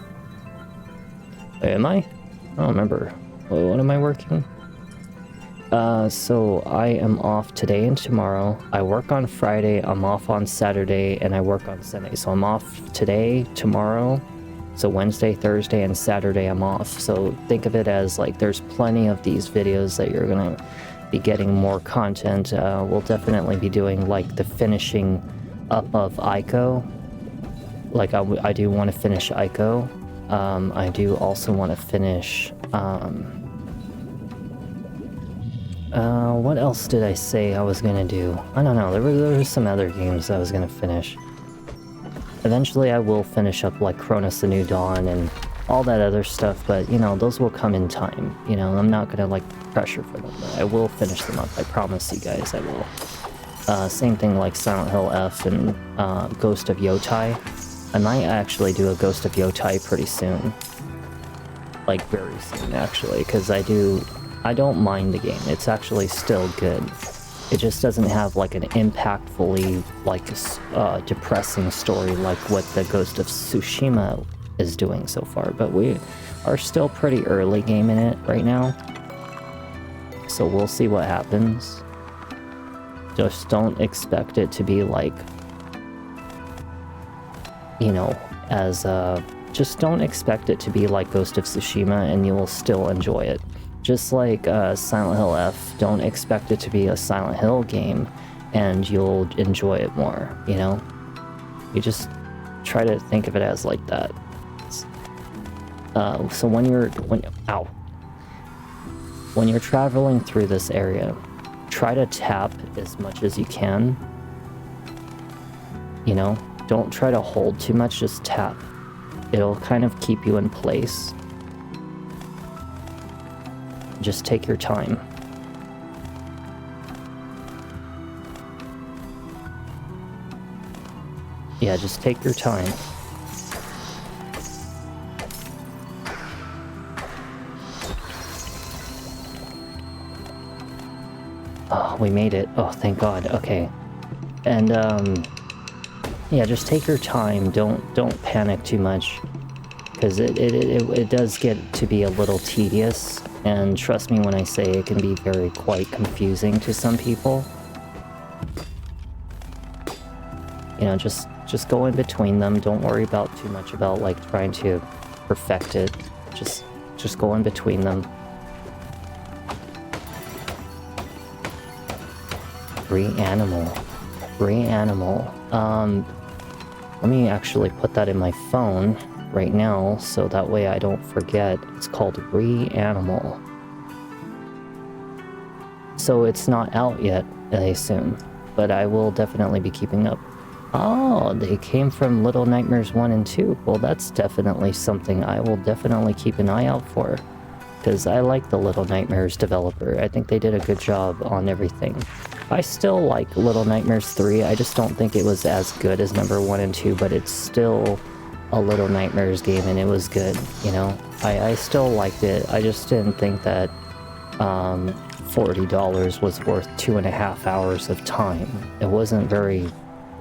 Wait, am I? I don't remember. What am I working? So I am off today and tomorrow. I work on Friday, I'm off on Saturday, and I work on Sunday. So I'm off today, tomorrow. So Wednesday, Thursday, and Saturday I'm off. So think of it as like there's plenty of these videos that you're gonna be getting more content. We'll definitely be doing like the finishing up of Ico. Like I do want to finish Ico. I do also want to finish... what else did I say I was gonna do? I don't know, there were some other games I was gonna finish. Eventually I will finish up like Cronus the New Dawn and all that other stuff, but you know, those will come in time. You know, I'm not gonna like pressure for them, but I will finish them up, I promise you guys I will. Same thing like Silent Hill F and Ghost of Yotai. I might actually do a Ghost of Yotai pretty soon. Like very soon actually, because I don't mind the game. It's actually still good. It just doesn't have like an impactfully like depressing story like what the Ghost of Tsushima is doing so far. But we are still pretty early game in it right now. So we'll see what happens. Just don't expect it to be like, you know, as just don't expect it to be like Ghost of Tsushima and you will still enjoy it. Just like Silent Hill F, don't expect it to be a Silent Hill game and you'll enjoy it more, you know? You just try to think of it as like that. So when you're traveling through this area, try to tap as much as you can. You know, don't try to hold too much, just tap. It'll kind of keep you in place. Just take your time. Yeah, just take your time. Oh, we made it. Oh, thank God. Okay. And, yeah, just take your time. Don't panic too much. Because it does get to be a little tedious. And trust me when I say it can be quite confusing to some people. You know, just go in between them. Don't worry about too much about like trying to perfect it. Just go in between them. Reanimal. Let me actually put that in my phone right now, so that way I don't forget. It's called Reanimal. So it's not out yet, I assume, but I will definitely be keeping up. Oh, they came from Little Nightmares 1 and 2. Well, that's definitely something I will definitely keep an eye out for, because I like the Little Nightmares developer. I think they did a good job on everything. I still like Little Nightmares 3. I just don't think it was as good as number 1 and 2, but it's still a Little Nightmares game and it was good, you know? I still liked it. I just didn't think that $40 was worth 2.5 hours of time. It wasn't very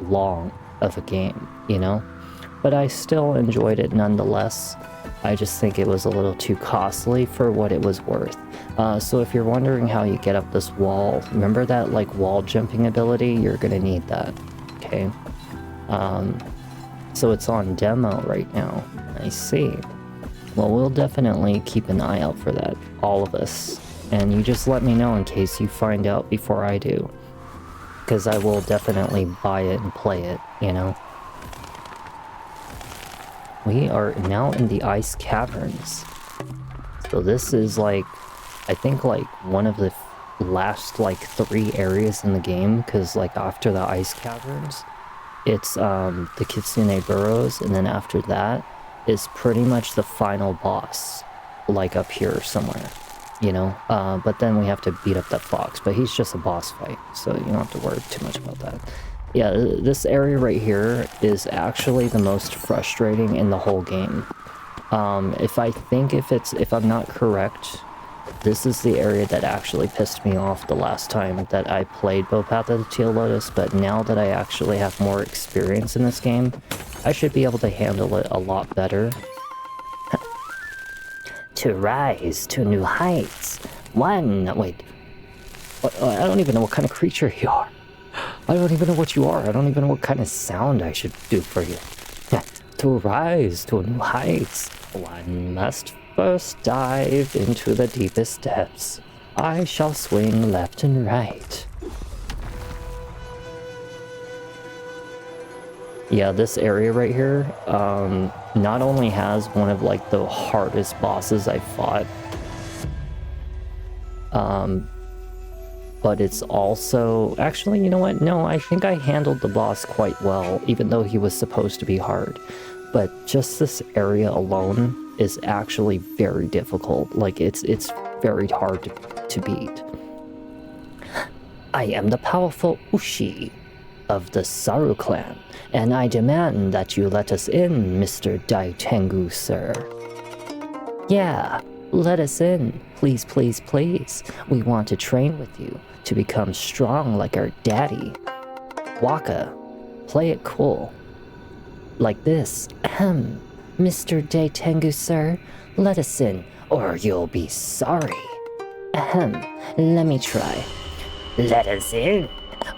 long of a game, you know? But I still enjoyed it nonetheless. I just think it was a little too costly for what it was worth. So if you're wondering how you get up this wall, remember that like wall jumping ability? You're gonna need that, okay? So it's on demo right now. I see. Well, we'll definitely keep an eye out for that, all of us. And you just let me know in case you find out before I do. Because I will definitely buy it and play it, you know? We are now in the ice caverns. So this is like, I think like one of the last like 3 areas in the game, because like after the ice caverns, it's the Kitsune Burrows, and then after that is pretty much the final boss, like up here somewhere, you know? But then we have to beat up that fox, but he's just a boss fight, so you don't have to worry too much about that. Yeah, this area right here is actually the most frustrating in the whole game. If I'm not correct, this is the area that actually pissed me off the last time that I played Path of the Teal Lotus, but now that I actually have more experience in this game, I should be able to handle it a lot better. To rise to new heights. Wait. I don't even know what kind of creature you are. I don't even know what you are. I don't even know what kind of sound I should do for you. To rise to new heights, one must first dive into the deepest depths. I shall swing left and right. Yeah, this area right here, not only has one of like the hardest bosses I fought, but it's also, actually, you know what? No, I think I handled the boss quite well, even though he was supposed to be hard. But just this area alone is actually very difficult. Like, it's very hard to beat. I am the powerful Ushi of the Saru clan, and I demand that you let us in, Mr. Daitengu, sir. Yeah, let us in. Please, please, please. We want to train with you to become strong like our daddy. Waka, play it cool. Like this. Ahem. Mr. Daitengu, sir, let us in, or you'll be sorry. Ahem. Let me try. Let us in,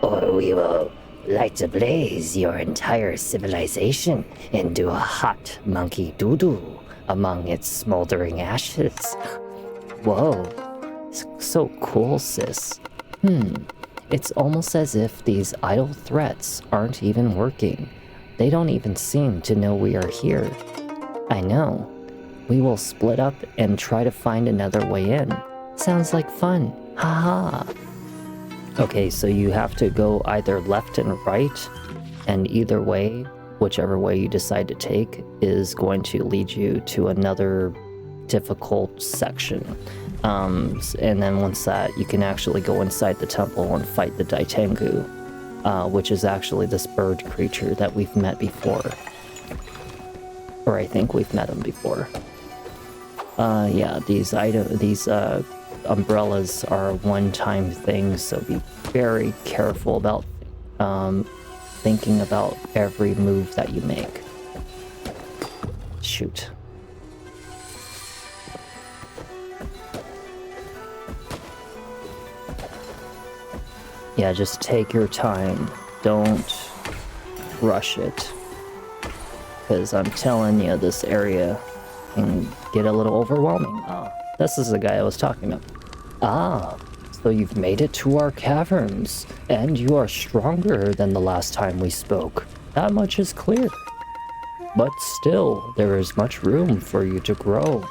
or we will light ablaze your entire civilization into a hot monkey doo-doo among its smoldering ashes. Whoa, so cool, sis. It's almost as if these idle threats aren't even working. They don't even seem to know we are here. I know. We will split up and try to find another way in. Sounds like fun. Haha. Okay, so you have to go either left and right, and either way, whichever way you decide to take, is going to lead you to another difficult section. And then once that, you can actually go inside the temple and fight the Daitengu, which is actually this bird creature that we've met before. Or I think we've met him before. Yeah, these umbrellas are one-time things, so be very careful about thinking about every move that you make. Shoot. Yeah, just take your time. Don't rush it. Because I'm telling you, this area can get a little overwhelming. Oh, this is the guy I was talking about. Ah, so you've made it to our caverns, and you are stronger than the last time we spoke. That much is clear. But still, there is much room for you to grow.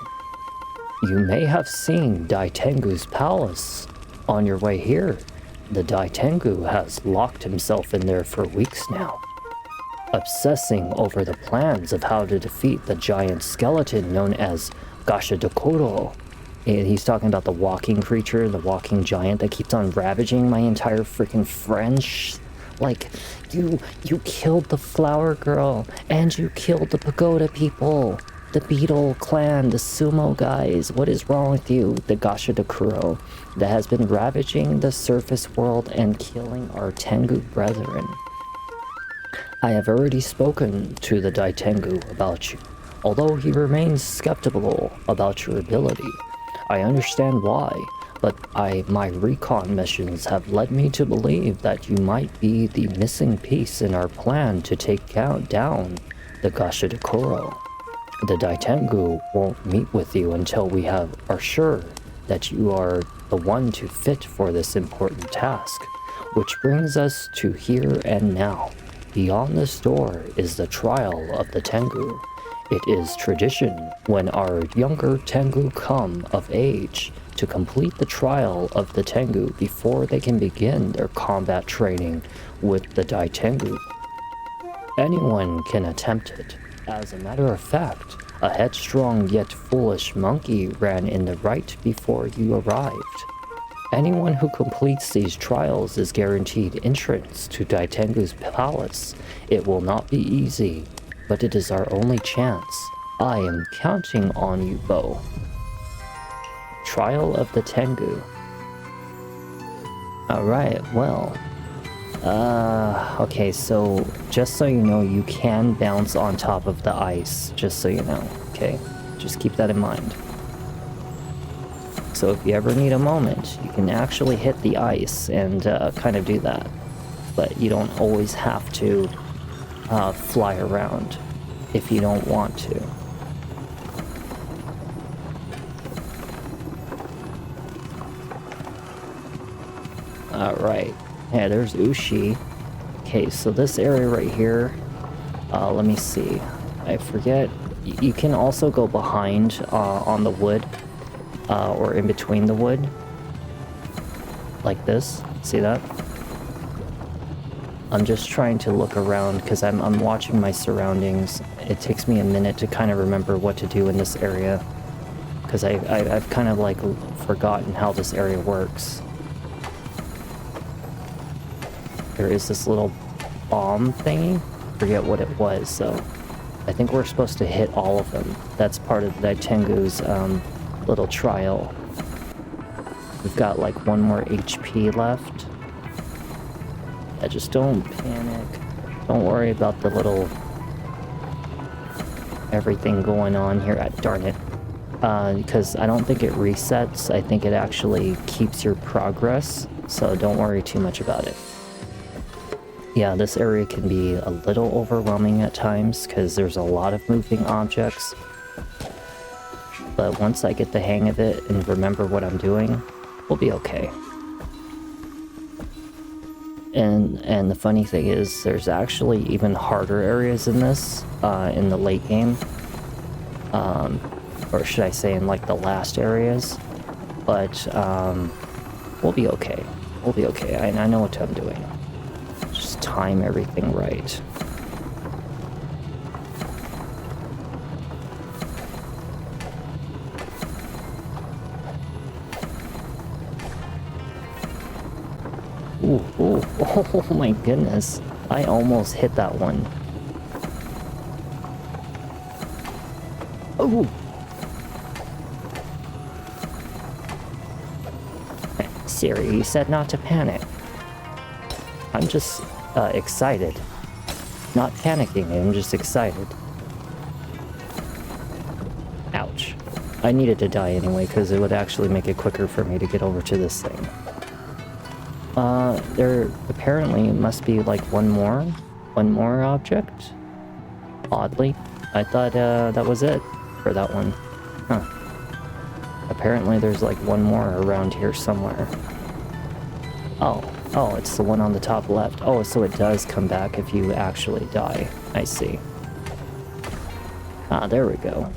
You may have seen Daitengu's palace on your way here. The Daitengu has locked himself in there for weeks now, obsessing over the plans of how to defeat the giant skeleton known as Gashadokoro. He's talking about the walking creature, the walking giant that keeps on ravaging my entire freaking friends. Like, you killed the flower girl, and you killed the pagoda people, the beetle clan, the sumo guys. What is wrong with you? The Gashadokuro that has been ravaging the surface world and killing our Tengu brethren. I have already spoken to the Daitengu about you, although he remains skeptical about your ability. I understand why, but my recon missions have led me to believe that you might be the missing piece in our plan to take down the Gashadokuro. The Daitengu won't meet with you until we are sure that you are the one to fit for this important task. Which brings us to here and now. Beyond this door is the trial of the Tengu. It is tradition when our younger Tengu come of age to complete the trial of the Tengu before they can begin their combat training with the Daitengu. Anyone can attempt it. As a matter of fact, a headstrong yet foolish monkey ran in the right before you arrived. Anyone who completes these trials is guaranteed entrance to Daitengu's palace. It will not be easy, but it is our only chance. I am counting on you, Bo. Trial of the Tengu. Alright, well. Okay, so just so you know, you can bounce on top of the ice, just so you know, okay? Just keep that in mind. So if you ever need a moment, you can actually hit the ice and kind of do that. But you don't always have to fly around if you don't want to. Alright, yeah, there's Ushi. Okay, so this area right here, let me see. I forget. You can also go behind on the wood. Or in between the wood, like this. See that? I'm just trying to look around because I'm watching my surroundings. It takes me a minute to kind of remember what to do in this area because I've kind of like forgotten how this area works. There is this little bomb thingy. Forget what it was, so I think we're supposed to hit all of them. That's part of the Daitengu's little trial. We've got like one more HP left. Yeah, just don't panic. Don't worry about the little everything going on here. Darn it. Because I don't think it resets. I think it actually keeps your progress. So don't worry too much about it. Yeah, this area can be a little overwhelming at times because there's a lot of moving objects. But once I get the hang of it and remember what I'm doing, we'll be okay. And the funny thing is, there's actually even harder areas in this, in the late game. Or should I say in like the last areas. But we'll be okay. We'll be okay. I know what I'm doing. Just time everything right. Ooh, ooh, oh my goodness. I almost hit that one. Oh! Siri, you said not to panic. I'm just excited. Not panicking, I'm just excited. Ouch. I needed to die anyway, because it would actually make it quicker for me to get over to this thing. There apparently must be like one more object. Oddly, I thought that was it for that one. Huh. Apparently there's like one more around here somewhere. Oh, it's the one on the top left. Oh, so it does come back if you actually die. I see. Ah, there we go.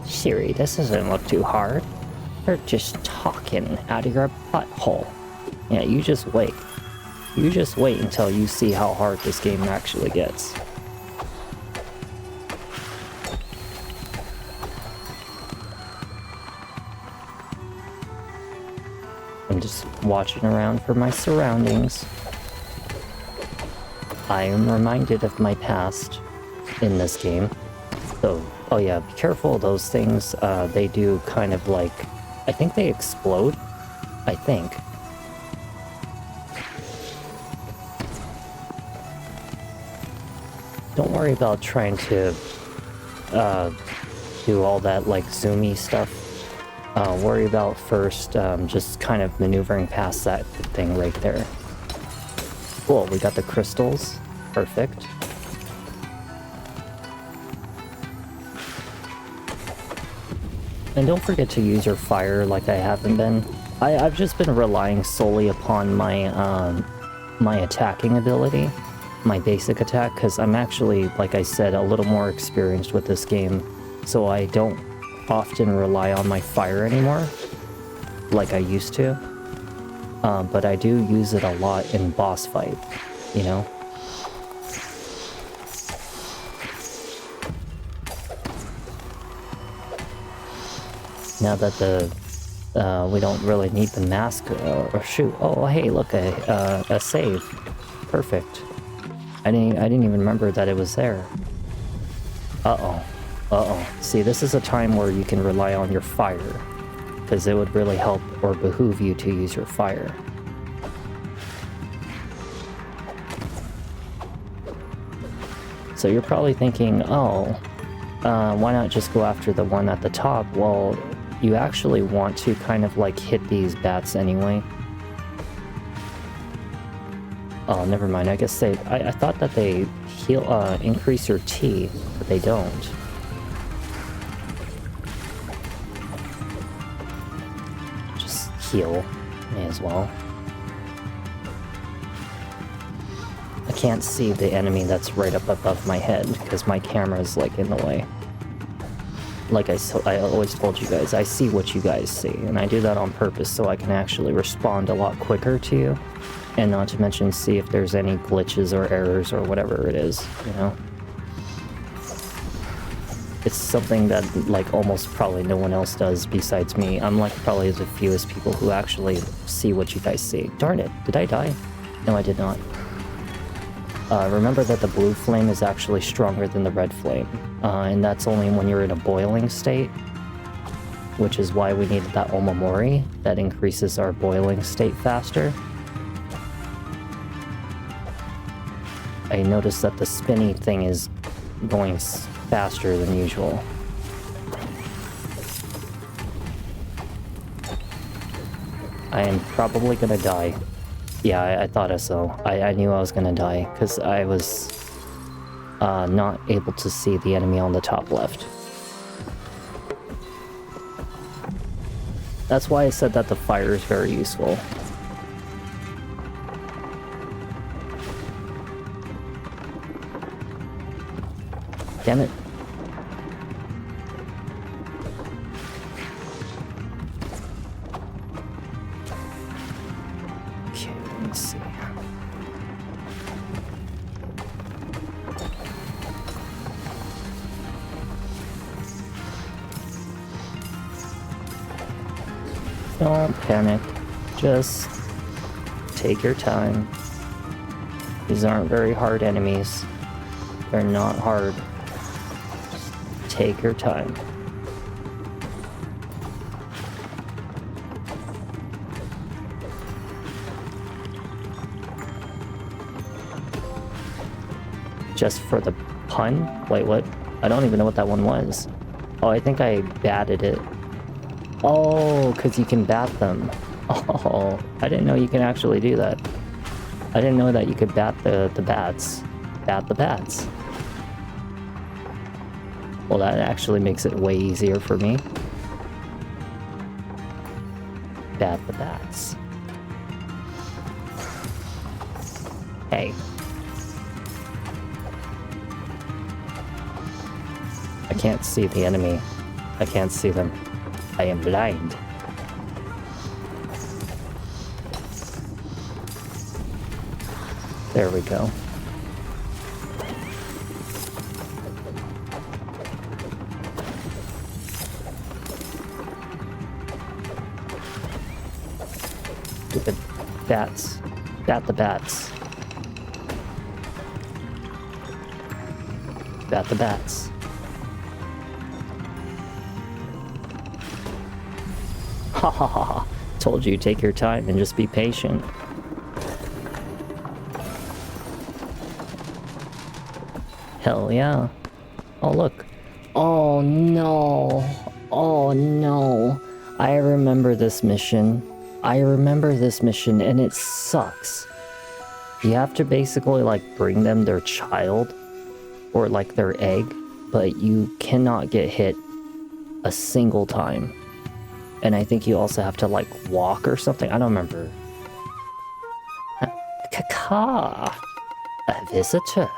Siri, this doesn't look too hard. You're just talking out of your butthole. Yeah, you just wait. You just wait until you see how hard this game actually gets. I'm just watching around for my surroundings. I am reminded of my past in this game. So, oh yeah, be careful of those things. They do kind of like, I think they explode. I think. Don't worry about trying to do all that like zoomy stuff. Worry about first just kind of maneuvering past that thing right there. Cool, we got the crystals. Perfect. And don't forget to use your fire like I haven't been. I've just been relying solely upon my my attacking ability, my basic attack, because I'm actually, like I said, a little more experienced with this game, so I don't often rely on my fire anymore, like I used to. But I do use it a lot in boss fight, you know? Now that we don't really need the mask, or shoot, oh hey, look, a save. Perfect. I didn't even remember that it was there. Uh-oh. See, this is a time where you can rely on your fire, because it would really help or behoove you to use your fire. So you're probably thinking, oh, why not just go after the one at the top? Well, you actually want to kind of like hit these bats anyway. Oh, never mind. I guess I thought that they heal, increase your T, but they don't. Just heal. May as well. I can't see the enemy that's right up above my head because my camera is like in the way. Like I always told you guys, I see what you guys see, and I do that on purpose so I can actually respond a lot quicker to you, and not to mention see if there's any glitches or errors or whatever it is, you know? It's something that like almost probably no one else does besides me. I'm like probably the fewest people who actually see what you guys see. Darn it, did I die? No, I did not. Remember that the blue flame is actually stronger than the red flame, and that's only when you're in a boiling state, which is why we needed that Omamori that increases our boiling state faster. I noticed that the spinny thing is going faster than usual. I am probably gonna die. Yeah, I thought so. I knew I was gonna die, because I was not able to see the enemy on the top left. That's why I said that the fire is very useful. Damn it. Okay, let me see. Don't panic. Just take your time. These aren't very hard enemies. They're not hard. Just take your time. Just for the pun? Wait, what? I don't even know what that one was. Oh, I think I batted it. Oh, because you can bat them. Oh, I didn't know you can actually do that. I didn't know that you could bat the bats. Bat the bats. Well, that actually makes it way easier for me. Bat the bats. Hey. I can't see the enemy. I can't see them. I am blind. There we go. Stupid bats. Bat the bats. Bat the bats. Ha ha ha ha. Told you, take your time and just be patient. Hell yeah. Oh look. Oh no. Oh no. I remember this mission. And it sucks. You have to basically like bring them their child or like their egg, but you cannot get hit a single time. And I think you also have to like walk or something. I don't remember. Kaka, a visitor.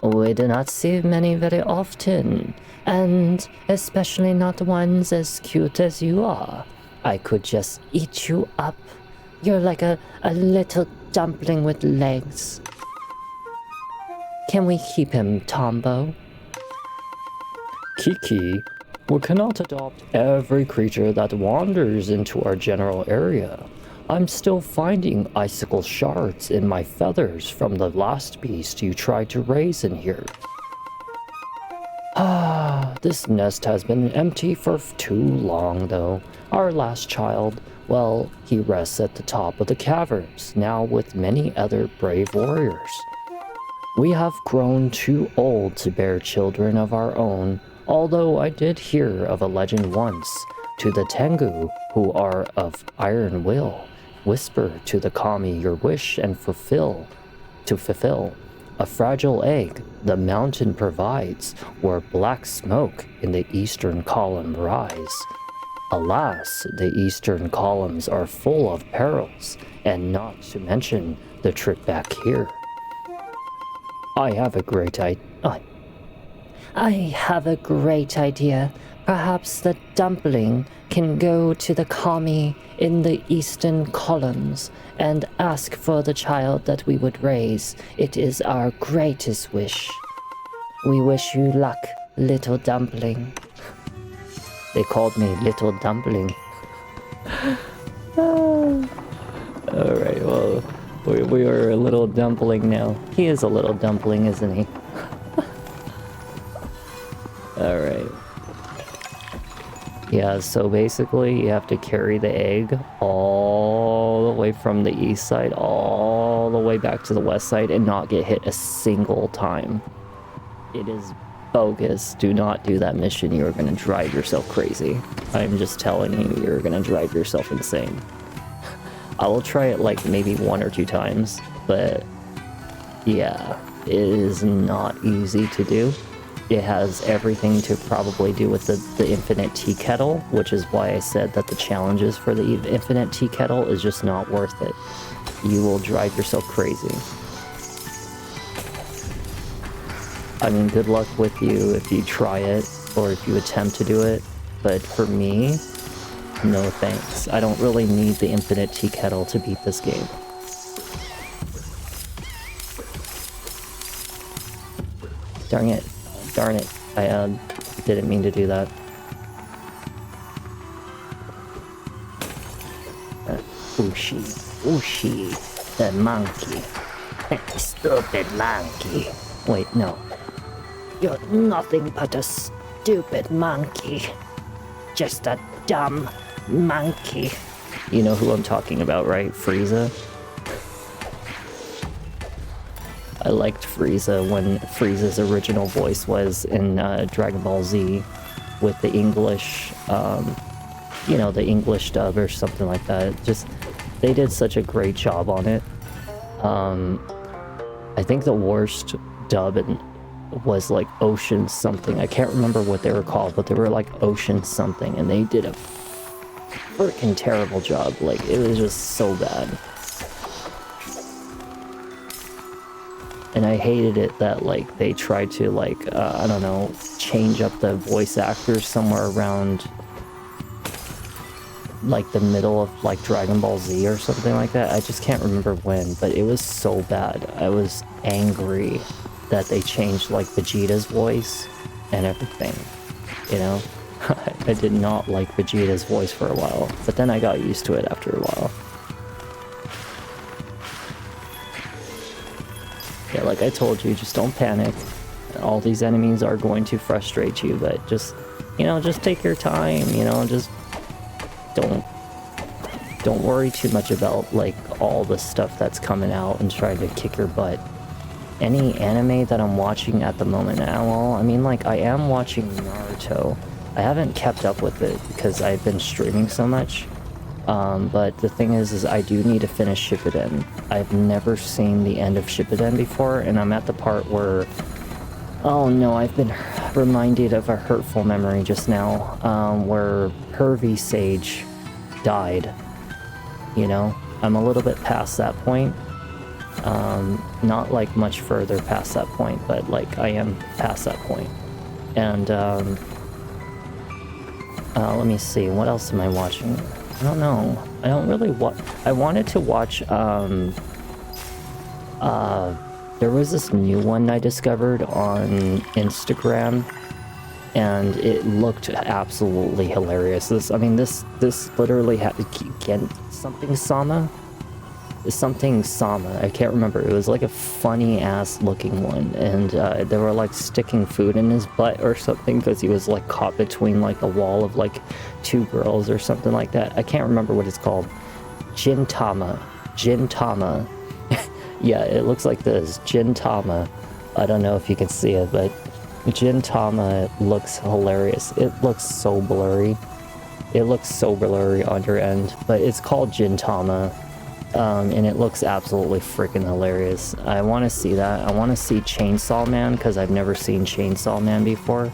We do not see many very often, and especially not ones as cute as you are. I could just eat you up. You're like a little dumpling with legs. Can we keep him, Tombo? Kiki, we cannot adopt every creature that wanders into our general area. I'm still finding icicle shards in my feathers from the last beast you tried to raise in here. This nest has been empty for too long, though. Our last child, well, he rests at the top of the caverns, now with many other brave warriors. We have grown too old to bear children of our own, although I did hear of a legend once. To the Tengu, who are of iron will, whisper to the kami your wish and fulfill. A fragile egg the mountain provides, where black smoke in the eastern column rise. Alas, the eastern columns are full of perils, and not to mention the trip back here. I have a great idea. Perhaps the dumpling can go to the kami in the eastern columns and ask for the child that we would raise. It is our greatest wish. We wish you luck, little dumpling. They called me Little Dumpling. Alright, well, we are a little dumpling now. He is a little dumpling, isn't he? Alright. Yeah, so basically you have to carry the egg all the way from the east side all the way back to the west side and not get hit a single time. It is bogus. Do not do that mission. You are going to drive yourself crazy. I'm just telling you, you're going to drive yourself insane. I will try it like maybe 1 or 2 times, but yeah, it is not easy to do. It has everything to probably do with the infinite tea kettle, which is why I said that the challenges for the infinite tea kettle is just not worth it. You will drive yourself crazy. I mean, good luck with you if you try it or if you attempt to do it, but for me, no thanks. I don't really need the infinite tea kettle to beat this game. Darn it. I didn't mean to do that. Ushi, the monkey. Stupid monkey. Wait, no. You're nothing but a stupid monkey. Just a dumb monkey. You know who I'm talking about, right? Frieza? I liked Frieza when Frieza's original voice was in Dragon Ball Z with the English, the English dub or something like that. Just, they did such a great job on it. I think the worst dub was like Ocean something. I can't remember what they were called, but they were like Ocean something, and they did a freaking terrible job. Like, it was just so bad. And I hated it that, like, they tried to, like, I don't know, change up the voice actors somewhere around, like, the middle of, like, Dragon Ball Z or something like that. I just can't remember when, but it was so bad. I was angry that they changed, like, Vegeta's voice and everything, you know? I did not like Vegeta's voice for a while, but then I got used to it after a while. Yeah, like I told you, just don't panic. All these enemies are going to frustrate you, but just, just take your time, just don't worry too much about, like, all the stuff that's coming out and trying to kick your butt. Any anime that I'm watching at the moment, well, I mean, like, I am watching Naruto. I haven't kept up with it because I've been streaming so much, But the thing is I do need to finish Shippuden. I've never seen the end of Shippuden before, and I'm at the part where... Oh no, I've been reminded of a hurtful memory just now, where Pervy Sage died. You know? I'm a little bit past that point. Not like much further past that point, but like I am past that point. And let me see, what else am I watching? I don't know. I don't really I wanted to watch there was this new one I discovered on Instagram, and it looked absolutely hilarious. This literally had something Sama. I can't remember. It was like a funny ass looking one, and they were like sticking food in his butt or something because he was like caught between like a wall of like two girls or something like that. I can't remember what it's called. Gintama. Yeah, it looks like this. Gintama. I don't know if you can see it, but Gintama looks hilarious. It looks so blurry. It looks so blurry on your end, but it's called Gintama. And it looks absolutely freaking hilarious. I want to see that. I want to see Chainsaw Man because I've never seen Chainsaw Man before.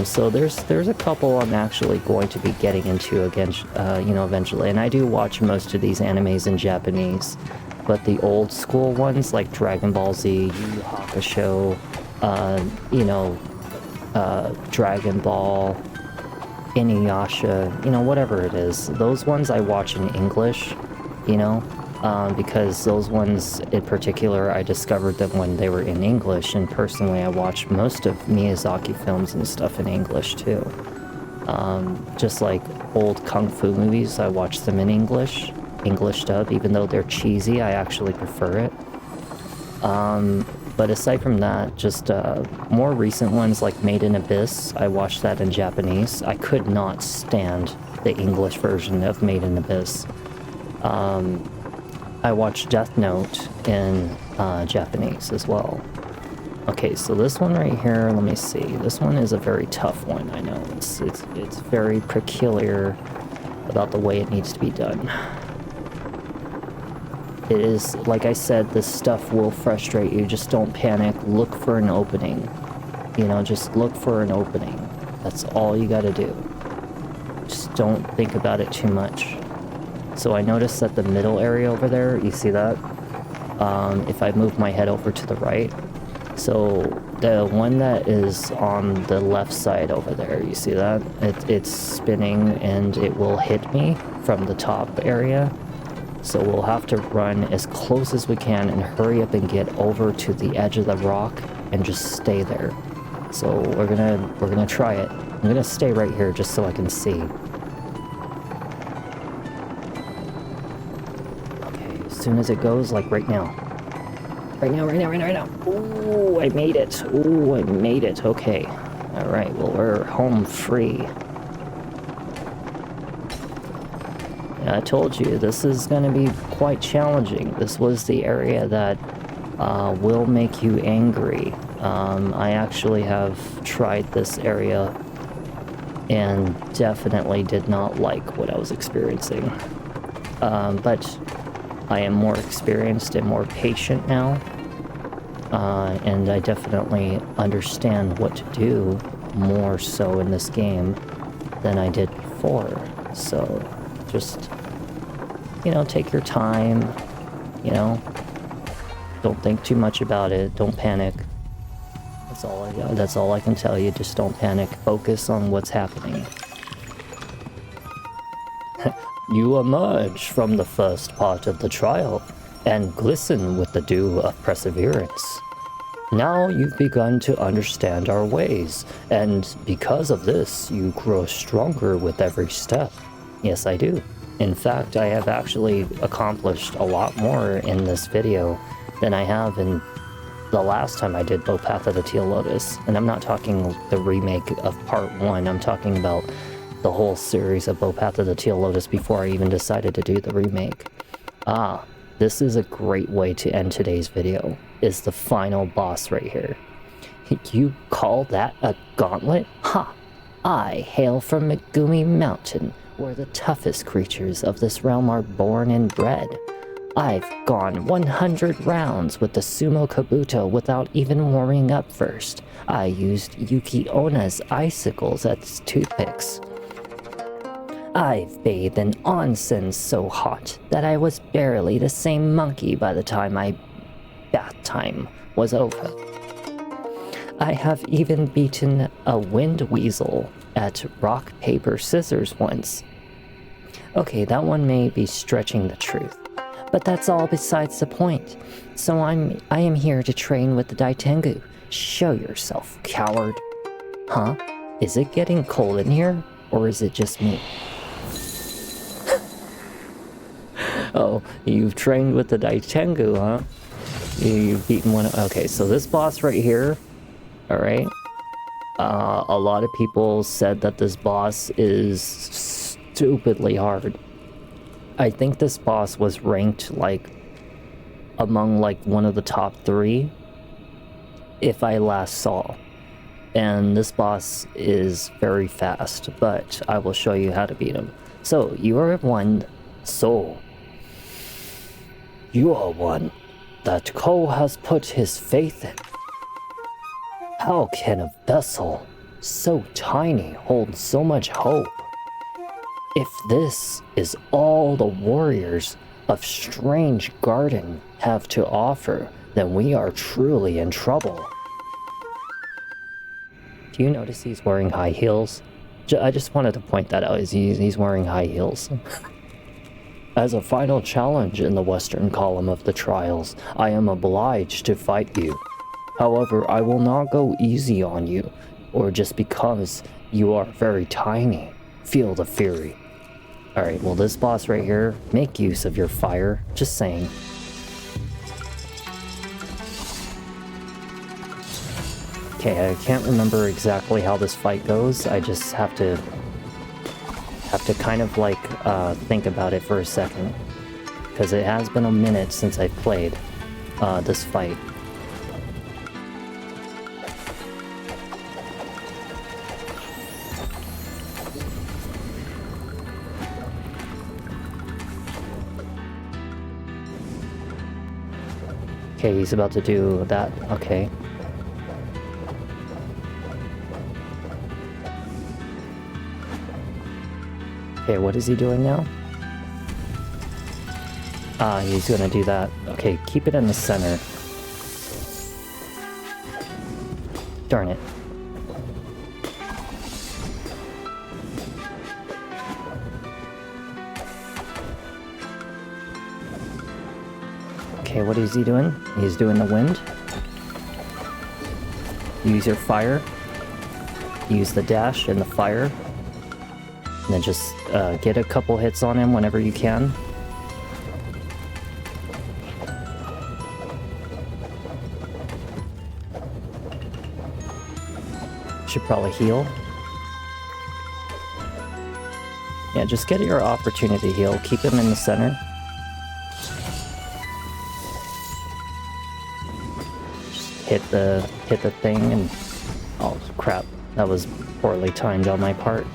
So there's a couple I'm actually going to be getting into again, eventually. And I do watch most of these animes in Japanese, but the old school ones like Dragon Ball Z, Yu Yu Hakusho, Dragon Ball, Inuyasha, whatever it is. Those ones I watch in English. Because those ones in particular, I discovered them when they were in English, and personally I watch most of Miyazaki films and stuff in English too. Just like old kung fu movies, I watch them in English dub, even though they're cheesy, I actually prefer it. But aside from that, just more recent ones like Made in Abyss, I watched that in Japanese. I could not stand the English version of Made in Abyss. I watched Death Note in Japanese as well. Okay, so this one right here, let me see. This one is a very tough one, I know. It's very peculiar about the way it needs to be done. It is, like I said, this stuff will frustrate you. Just don't panic. Look for an opening. Just look for an opening. That's all you gotta do. Just don't think about it too much. So I noticed that the middle area over there, you see that? If I move my head over to the right, so the one that is on the left side over there, you see that? It's spinning and it will hit me from the top area. So we'll have to run as close as we can and hurry up and get over to the edge of the rock and just stay there. So we're gonna try it. I'm gonna stay right here just so I can see. As soon as it goes, like right now. Right now. Ooh, I made it. Okay. Alright, well, we're home free. Yeah, I told you, this is going to be quite challenging. This was the area that will make you angry. I actually have tried this area and definitely did not like what I was experiencing. But I am more experienced and more patient now, and I definitely understand what to do more so in this game than I did before. So just, take your time, don't think too much about it, don't panic. That's all I can tell you. Just don't panic. Focus on what's happening. You emerge from the first part of the trial and glisten with the dew of perseverance. Now you've begun to understand our ways, and because of this, you grow stronger with every step. Yes, I do. In fact, I have actually accomplished a lot more in this video than I have in the last time I did Bow Path of the Teal Lotus. And I'm not talking the remake of part 1, I'm talking about the whole series of Bow Path of the Teal Lotus before I even decided to do the remake. This is a great way to end today's video, is the final boss right here. You call that a gauntlet? Ha! I hail from Megumi Mountain, where the toughest creatures of this realm are born and bred. I've gone 100 rounds with the Sumo Kabuto without even warming up first. I used Yuki Ona's icicles as toothpicks. I've bathed in onsen so hot that I was barely the same monkey by the time my bath time was over. I have even beaten a wind weasel at rock, paper, scissors once. Okay, that one may be stretching the truth, but that's all besides the point. So I am here to train with the Daitengu. Show yourself, coward. Huh? Is it getting cold in here, or is it just me? Oh, you've trained with the Daitengu, huh? You've beaten one. Okay, so this boss right here, alright? A lot of people said that this boss is stupidly hard. I think this boss was ranked like among like one of the top 3 if I last saw. And this boss is very fast, but I will show you how to beat him. So, you are one that Ko has put his faith in. How can a vessel so tiny hold so much hope? If this is all the warriors of Strange Garden have to offer, then we are truly in trouble. Do you notice he's wearing high heels? I just wanted to point that out. He's wearing high heels. As a final challenge in the western column of the trials, I am obliged to fight you. However, I will not go easy on you, or just because you are very tiny. Feel the fury. Alright, well this boss right here, make use of your fire. Just saying. Okay, I can't remember exactly how this fight goes. I just have to kind of like think about it for a second, because it has been a minute since I've played this fight. Okay, he's about to do that. Okay. Okay, what is he doing now? He's gonna do that. Okay, keep it in the center. Darn it. Okay, what is he doing? He's doing the wind. Use your fire. Use the dash and the fire. And then just get a couple hits on him whenever you can. Should probably heal. Yeah, just get your opportunity to heal. Keep him in the center. Just hit the thing and... oh crap, that was poorly timed on my part.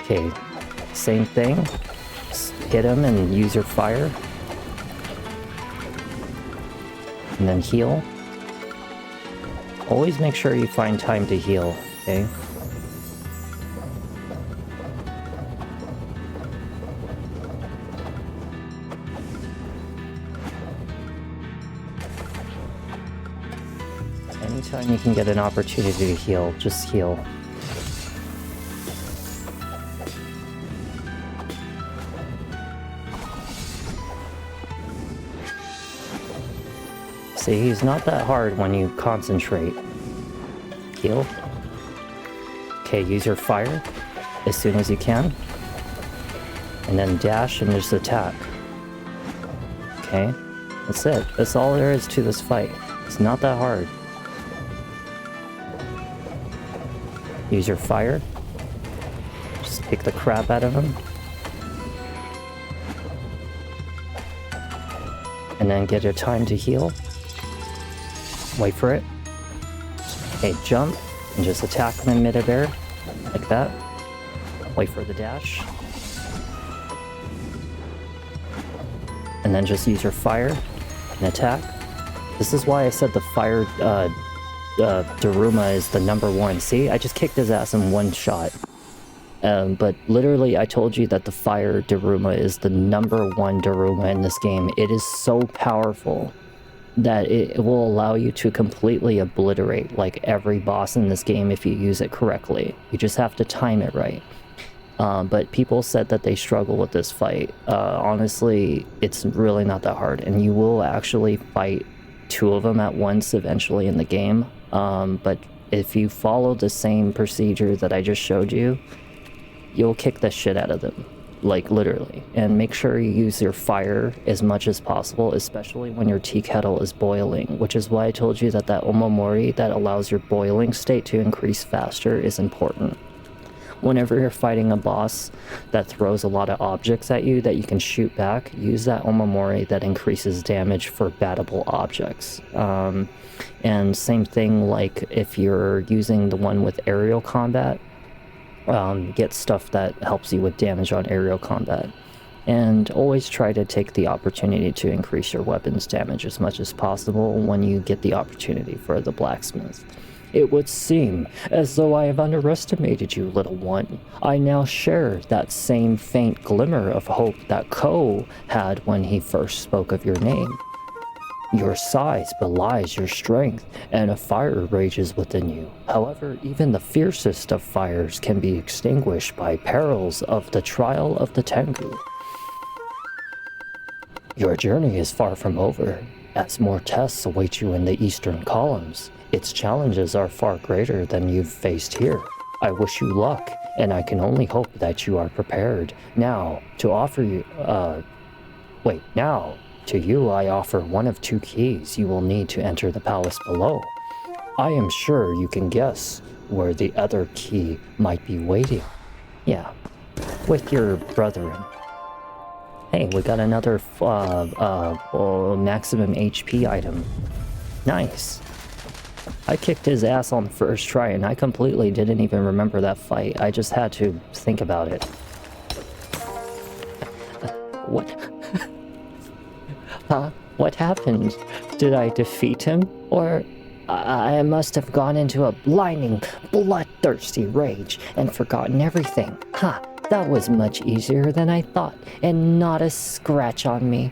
Okay, same thing. Just hit him and use your fire. And then heal. Always make sure you find time to heal, okay? Anytime you can get an opportunity to heal, just heal. See, he's not that hard when you concentrate. Heal. Okay, use your fire as soon as you can. And then dash and just attack. Okay, that's it. That's all there is to this fight. It's not that hard. Use your fire. Just kick the crap out of him. And then get your time to heal. Wait for it. Okay, jump, and just attack them in midair, like that. Wait for the dash. And then just use your fire and attack. This is why I said the fire Daruma is the #1. See, I just kicked his ass in one shot. But literally, I told you that the fire Daruma is the #1 Daruma in this game. It is so powerful that it will allow you to completely obliterate like every boss in this game if you use it correctly. You just have to time it right. But people said that they struggle with this fight. Honestly, it's really not that hard, and you will actually fight 2 of them at once eventually in the game. But if you follow the same procedure that I just showed you, you'll kick the shit out of them, like literally. And make sure you use your fire as much as possible, especially when your tea kettle is boiling, which is why I told you that omamori that allows your boiling state to increase faster is important. Whenever you're fighting a boss that throws a lot of objects at you that you can shoot back, use that omamori that increases damage for battable objects. And same thing, like if you're using the one with aerial combat, get stuff that helps you with damage on aerial combat. And always try to take the opportunity to increase your weapons damage as much as possible when you get the opportunity for the blacksmith. It would seem as though I have underestimated you, little one. I now share that same faint glimmer of hope that Ko had when he first spoke of your name. Your size belies your strength, and a fire rages within you. However, even the fiercest of fires can be extinguished by perils of the trial of the Tengu. Your journey is far from over, as more tests await you in the eastern columns. Its challenges are far greater than you've faced here. I wish you luck, and I can only hope that you are prepared. Now, to you I offer one of 2 keys you will need to enter the palace below. I am sure you can guess where the other key might be waiting. Yeah, with your brethren. Hey, we got another maximum HP item. Nice. I kicked his ass on the first try, and I completely didn't even remember that fight. I just had to think about it. What? Huh? What happened? Did I defeat him? Or I must have gone into a blinding, bloodthirsty rage and forgotten everything. Huh, that was much easier than I thought, and not a scratch on me.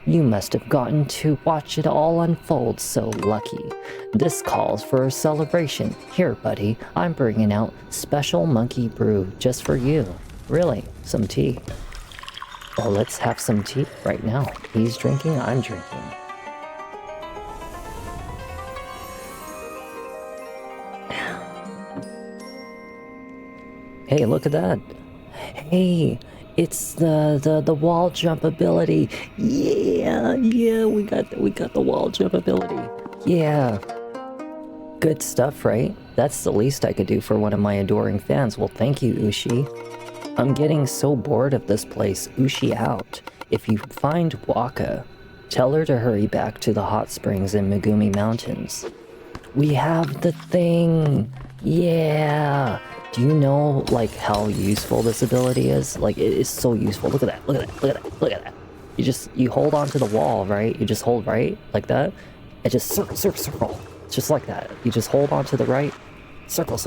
You must have gotten to watch it all unfold, so lucky. This calls for a celebration. Here, buddy, I'm bringing out special monkey brew just for you. Really, some tea. Well, let's have some tea right now. He's drinking, I'm drinking. Hey, look at that. Hey, it's the wall jump ability. Yeah, we got the wall jump ability. Yeah. Good stuff, right? That's the least I could do for one of my adoring fans. Well, thank you, Ushi. I'm getting so bored of this place. Ushi out. If you find Waka, tell her to hurry back to the hot springs in Megumi Mountains. We have the thing. Yeah. Do you know, like, how useful this ability is? Like, it is so useful. Look at that, look at that, look at that, look at that. You hold onto the wall, right? You just hold right, like that. And just circle. Just like that. You just hold onto the right. Circle.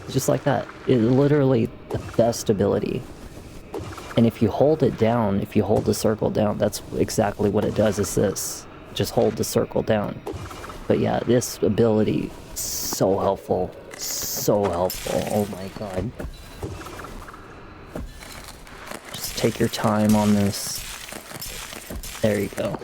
Just like that. It's literally the best ability. And if you hold it down, if you hold the circle down, that's exactly what it does is this. Just hold the circle down. But yeah, this ability, so helpful. So helpful. Oh my god. Just take your time on this. There you go.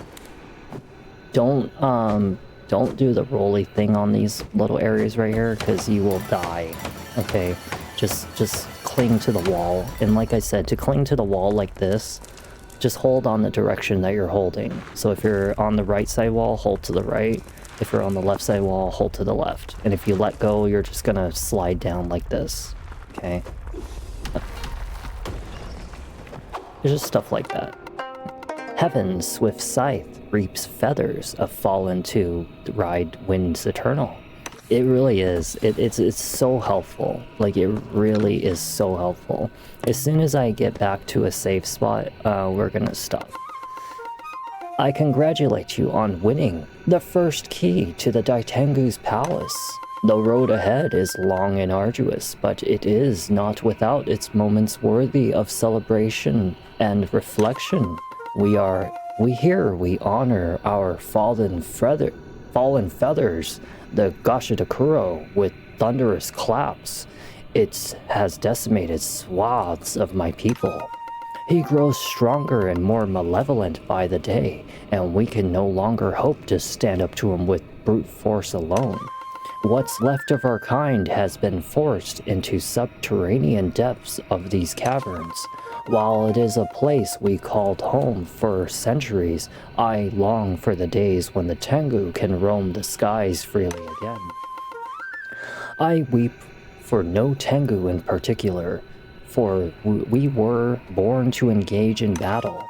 Don't do the rolly thing on these little areas right here, because you will die. Okay? Just cling to the wall. And like I said, to cling to the wall like this, just hold on the direction that you're holding. So if you're on the right side wall, hold to the right. If you're on the left side wall, hold to the left. And if you let go, you're just gonna slide down like this. Okay? There's just stuff like that. Heaven's swift scythe reaps feathers of fallen to ride winds eternal. It really is. It's so helpful. Like, it really is so helpful. As soon as I get back to a safe spot, we're gonna stop. I congratulate you on winning the first key to the Daitengu's palace. The road ahead is long and arduous, but it is not without its moments worthy of celebration and reflection. We honor our fallen feathers, the Gashidakuro, with thunderous claps. It has decimated swaths of my people. He grows stronger and more malevolent by the day, and we can no longer hope to stand up to him with brute force alone. What's left of our kind has been forced into subterranean depths of these caverns. While it is a place we called home for centuries, I long for the days when the Tengu can roam the skies freely again. I weep for no Tengu in particular, for we were born to engage in battle.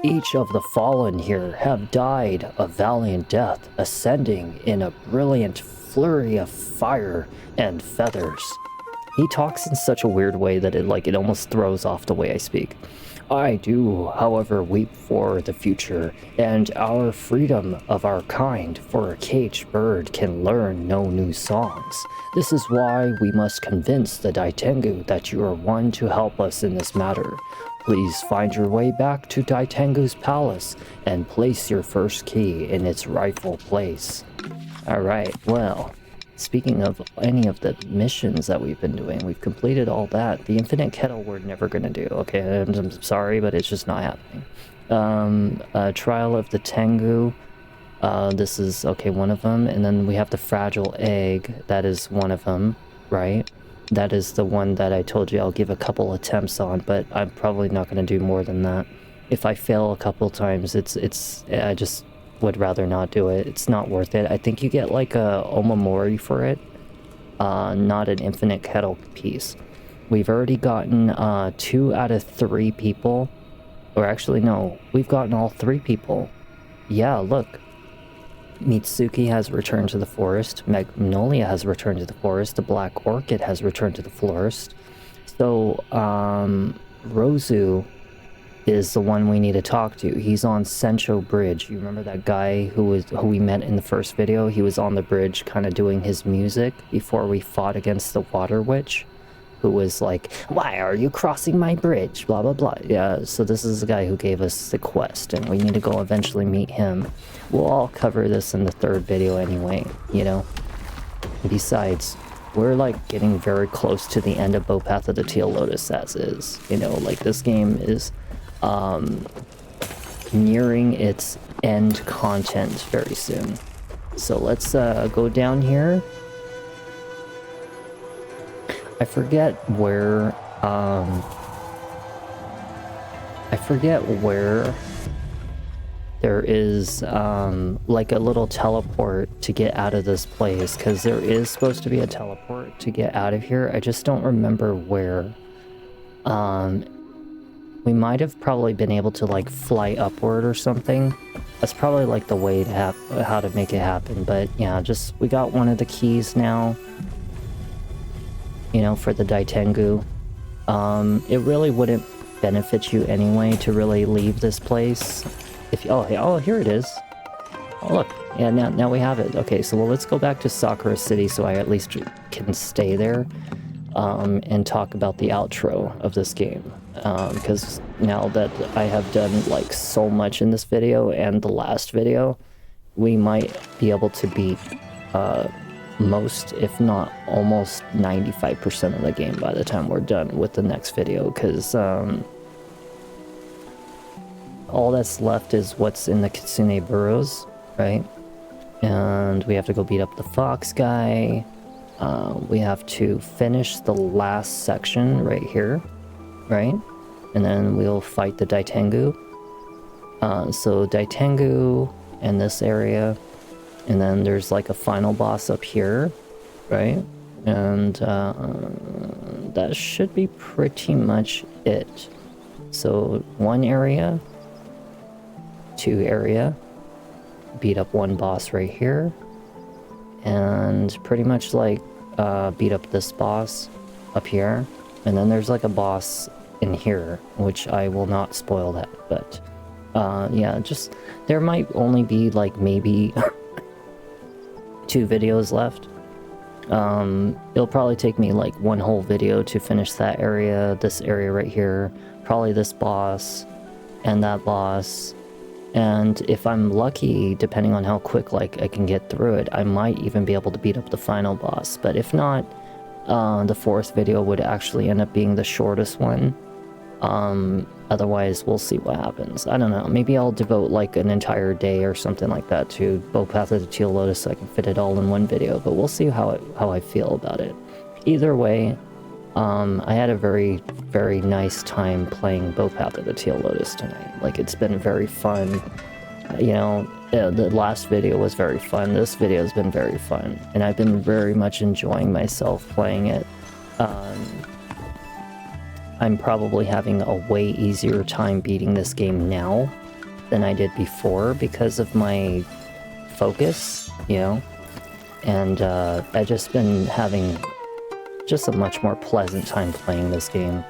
Each of the fallen here have died a valiant death, ascending in a brilliant flurry of fire and feathers. He talks in such a weird way that it almost throws off the way I speak. I do, however, weep for the future and our freedom of our kind, for a caged bird can learn no new songs. This is why we must convince the Daitengu that you are one to help us in this matter. Please find your way back to Daitengu's palace and place your first key in its rightful place. Alright, well, speaking of any of the missions that we've been doing, we've completed all that. The infinite kettle we're never gonna do, okay? I'm sorry, but it's just not happening. Trial of the Tengu. This is, okay, one of them. And then we have the fragile egg. That is one of them, right? That is the one that I told you I'll give a couple attempts on, but I'm probably not gonna do more than that. If I fail a couple times, I just would rather not do it. It's not worth it. I think you get like a omamori for it, not an infinite kettle piece. We've already gotten 2 out of 3 people, or actually no, we've gotten all 3 people. Yeah, look, Mitsuki has returned to the forest, Magnolia has returned to the forest, the Black Orchid has returned to the forest. So Rozu is the one we need to talk to. He's on Sencho Bridge. You remember that guy who we met in the first video? He was on the bridge kind of doing his music before we fought against the Water Witch, who was like, "Why are you crossing my bridge? Blah, blah, blah." Yeah, so this is the guy who gave us the quest, and we need to go eventually meet him. We'll all cover this in the 3rd video anyway, you know? Besides, we're like getting very close to the end of Path of the Teal Lotus as is. You know, like this game is nearing its end content very soon. So let's go down here. I forget where there is like a little teleport to get out of this place, because there is supposed to be a teleport to get out of here. I just don't remember where. We might have probably been able to like fly upward or something. That's probably like the way to how to make it happen. But yeah, we got one of the keys now, you know, for the Daitengu. It really wouldn't benefit you anyway to really leave this place. Oh, here it is. Oh, look. Yeah, now we have it. Okay, so let's go back to Sakura City so I at least can stay there and talk about the outro of this game. Because now that I have done like so much in this video and the last video, we might be able to beat most, if not almost 95% of the game by the time we're done with the next video, because all that's left is what's in the Kitsune Burrows, right? And we have to go beat up the fox guy. We have to finish the last section right here, right? And then we'll fight the Daitengu. So Daitengu in this area, and then there's like a final boss up here, right? And that should be pretty much it. So 1 area, 2 area, beat up 1 boss right here, and pretty much like beat up this boss up here, and then there's like a boss in here, which I will not spoil that, but yeah, just there might only be like maybe 2 videos left. It'll probably take me like 1 whole video to finish that area, this area right here, probably this boss and that boss. And if I'm lucky, depending on how quick like I can get through it, I might even be able to beat up the final boss. But if not, the 4th video would actually end up being the shortest one. Otherwise, we'll see what happens. I don't know. Maybe I'll devote like an entire day or something like that to both Path of the Teal Lotus so I can fit it all in one video. But we'll see how I feel about it. Either way, I had a very, very nice time playing both Path of the Teal Lotus tonight. Like, it's been very fun. You know, the last video was very fun. This video has been very fun. And I've been very much enjoying myself playing it. I'm probably having a way easier time beating this game now than I did before because of my focus, you know? And I've just been having just a much more pleasant time playing this game.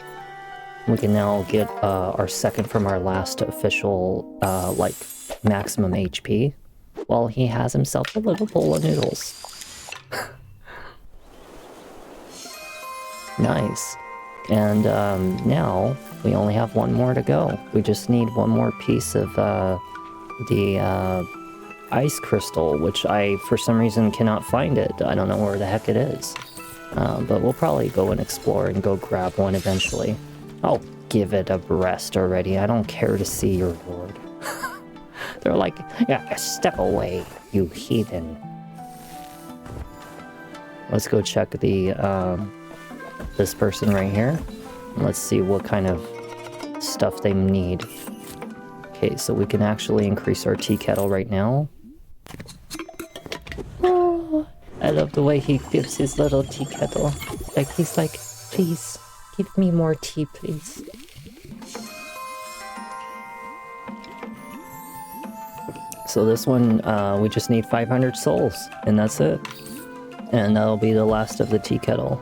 We can now get our second from our last official, like, maximum HP, while he has himself a little bowl of noodles. Nice. And now we only have 1 more to go. We just need 1 more piece of the ice crystal, which I, for some reason, cannot find it. I don't know where the heck it is. But we'll probably go and explore and go grab one eventually. Oh, give it a rest already. I don't care to see your lord. They're like, yeah, step away, you heathen. Let's go check the, this person right here. Let's see what kind of stuff they need. Okay, so we can actually increase our tea kettle right now. Oh, I love the way he gives his little tea kettle. Like, he's like, please, give me more tea, please. So this one, we just need 500 souls, and that's it. And that'll be the last of the tea kettle.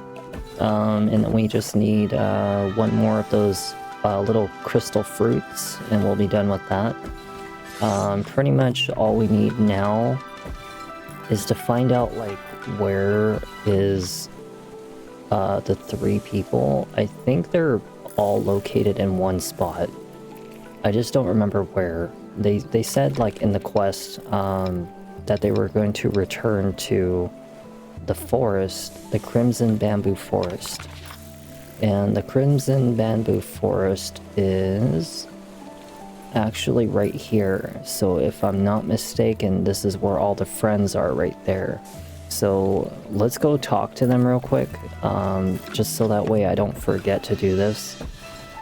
And then we just need 1 more of those little crystal fruits, and we'll be done with that. Pretty much all we need now is to find out, like, where is the 3 people. I think they're all located in one spot. I just don't remember where. They said, like, in the quest that they were going to return to the forest, the Crimson Bamboo Forest. And the Crimson Bamboo Forest is actually right here. So if I'm not mistaken, this is where all the friends are, right there. So let's go talk to them real quick, just so that way I don't forget to do this.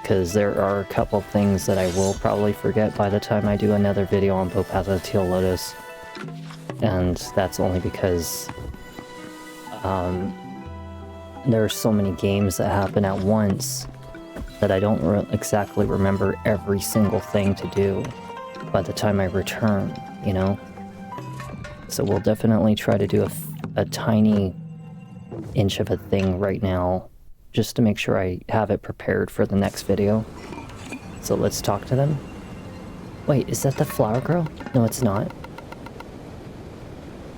Because there are a couple things that I will probably forget by the time I do another video on Path of the Teal Lotus. And that's only because there are so many games that happen at once that I don't exactly remember every single thing to do by the time I return, you know? So we'll definitely try to do a tiny inch of a thing right now, just to make sure I have it prepared for the next video. So let's talk to them. Wait, is that the flower girl? No, it's not.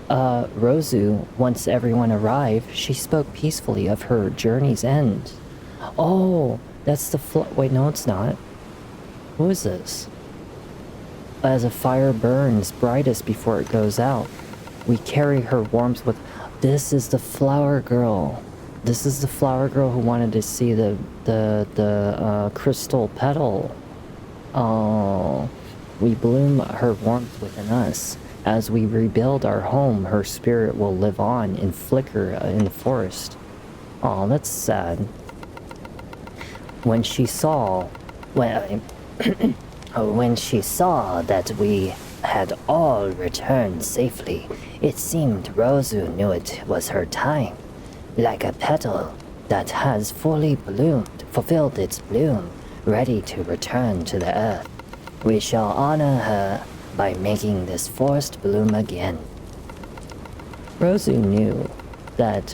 Rosu, once everyone arrived, she spoke peacefully of her journey's end. Oh, that's the wait, no, it's not. Who is this? As a fire burns brightest before it goes out, we carry her warmth with... This is the flower girl. This is the flower girl who wanted to see the crystal petal. Oh, we bloom her warmth within us. As we rebuild our home, her spirit will live on and flicker in the forest. Oh, that's sad. When she saw... when she saw that we had all returned safely, it seemed Rosu knew it was her time. Like a petal that has fully bloomed, fulfilled its bloom, ready to return to the earth. We shall honor her by making this forest bloom again. Rosie knew that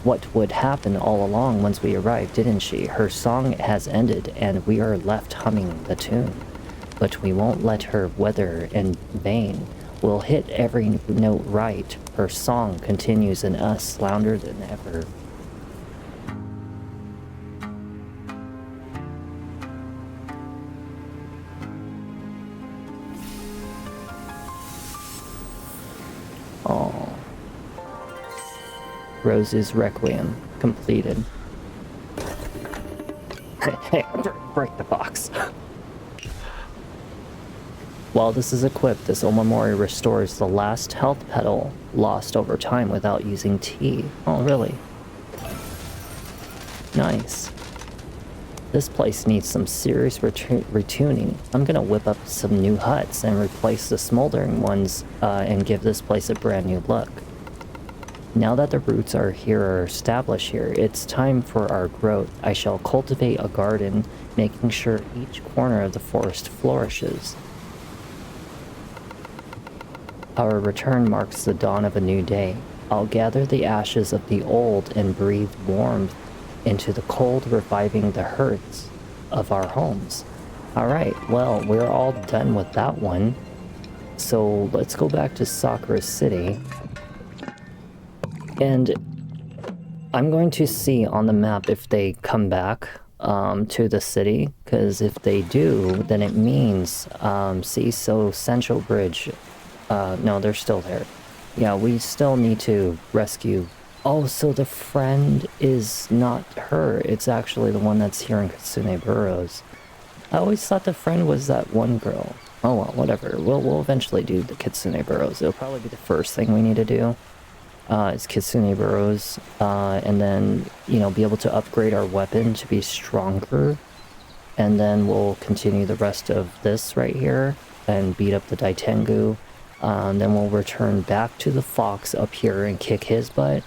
what would happen all along once we arrived, didn't she? Her song has ended and we are left humming the tune. But we won't let her wither in vain. We'll hit every note right. Her song continues in us louder than ever. Oh. Rose's Requiem completed. Hey, break the box. While this is equipped, this Omamori restores the last health petal lost over time without using tea. Oh, really? Nice. This place needs some serious retuning. I'm gonna whip up some new huts and replace the smoldering ones and give this place a brand new look. Now that the roots are established here, it's time for our growth. I shall cultivate a garden, making sure each corner of the forest flourishes. Our return marks the dawn of a new day. I'll gather the ashes of the old and breathe warmth into the cold, reviving the hearths of our homes. Alright, well, we're all done with that one. So let's go back to Sakura City. And I'm going to see on the map if they come back to the city, because if they do, then it means, so Central Bridge, no, they're still there. Yeah, we still need to rescue. Oh, so the friend is not her, it's actually the one that's here in Kitsune Burrows. I always thought the friend was that one girl. Oh well, whatever, we'll eventually do the Kitsune Burrows. It'll probably be the first thing we need to do. Is Kitsune Burrows, and then, you know, be able to upgrade our weapon to be stronger, and then we'll continue the rest of this right here, and beat up the Daitengu, then we'll return back to the fox up here and kick his butt,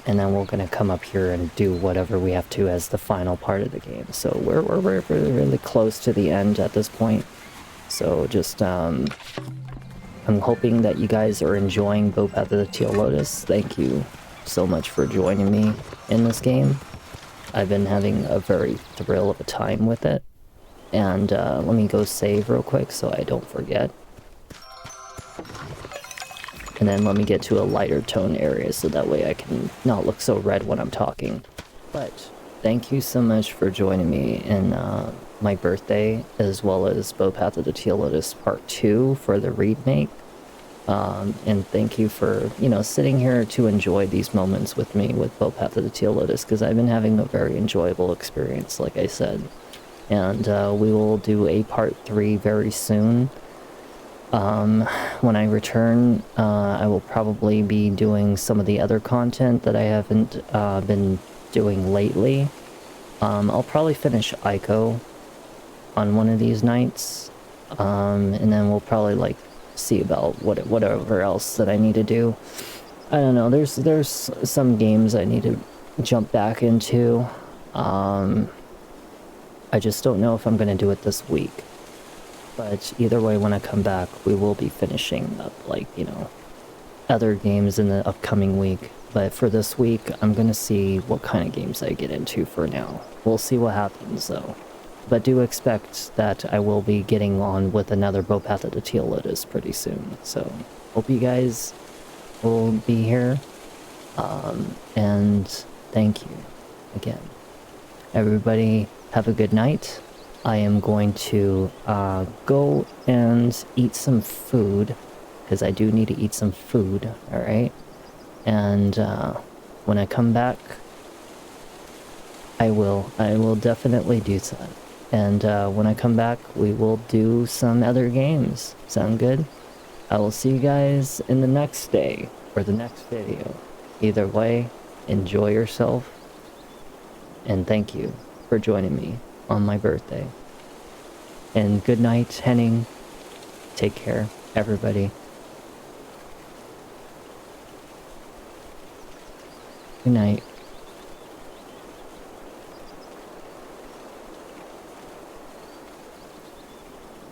and then we're gonna come up here and do whatever we have to as the final part of the game. So we're really close to the end at this point, so just, I'm hoping that you guys are enjoying Bow Path of the Teal Lotus. Thank you so much for joining me in this game. I've been having a very thrill of a time with it. And let me go save real quick so I don't forget. And then let me get to a lighter tone area so that way I can not look so red when I'm talking. But thank you so much for joining me in my birthday, as well as Bow Path of the Teal Lotus Part 2 for the remake. And thank you for, you know, sitting here to enjoy these moments with me with Bow Path of the Teal Lotus, because I've been having a very enjoyable experience, like I said. And we will do a Part 3 very soon. When I return, I will probably be doing some of the other content that I haven't been doing lately. I'll probably finish Ico on one of these nights, and then we'll probably like see about whatever else that I need to do. I don't know, there's some games I need to jump back into. I just don't know if I'm gonna do it this week, but either way, when I come back, we will be finishing up, like, you know, other games in the upcoming week. But for this week, I'm gonna see what kind of games I get into for now. We'll see what happens though. But do expect that I will be getting on with another Bow Path of the Teal Lotus pretty soon. So hope you guys will be here. And thank you again. Everybody have a good night. I am going to go and eat some food, because I do need to eat some food, alright? And when I come back, I will definitely do that. And when I come back, we will do some other games. Sound good? I will see you guys in the next day, or the next video. Either way, enjoy yourself. And thank you for joining me on my birthday. And good night, Henning. Take care, everybody. Good night.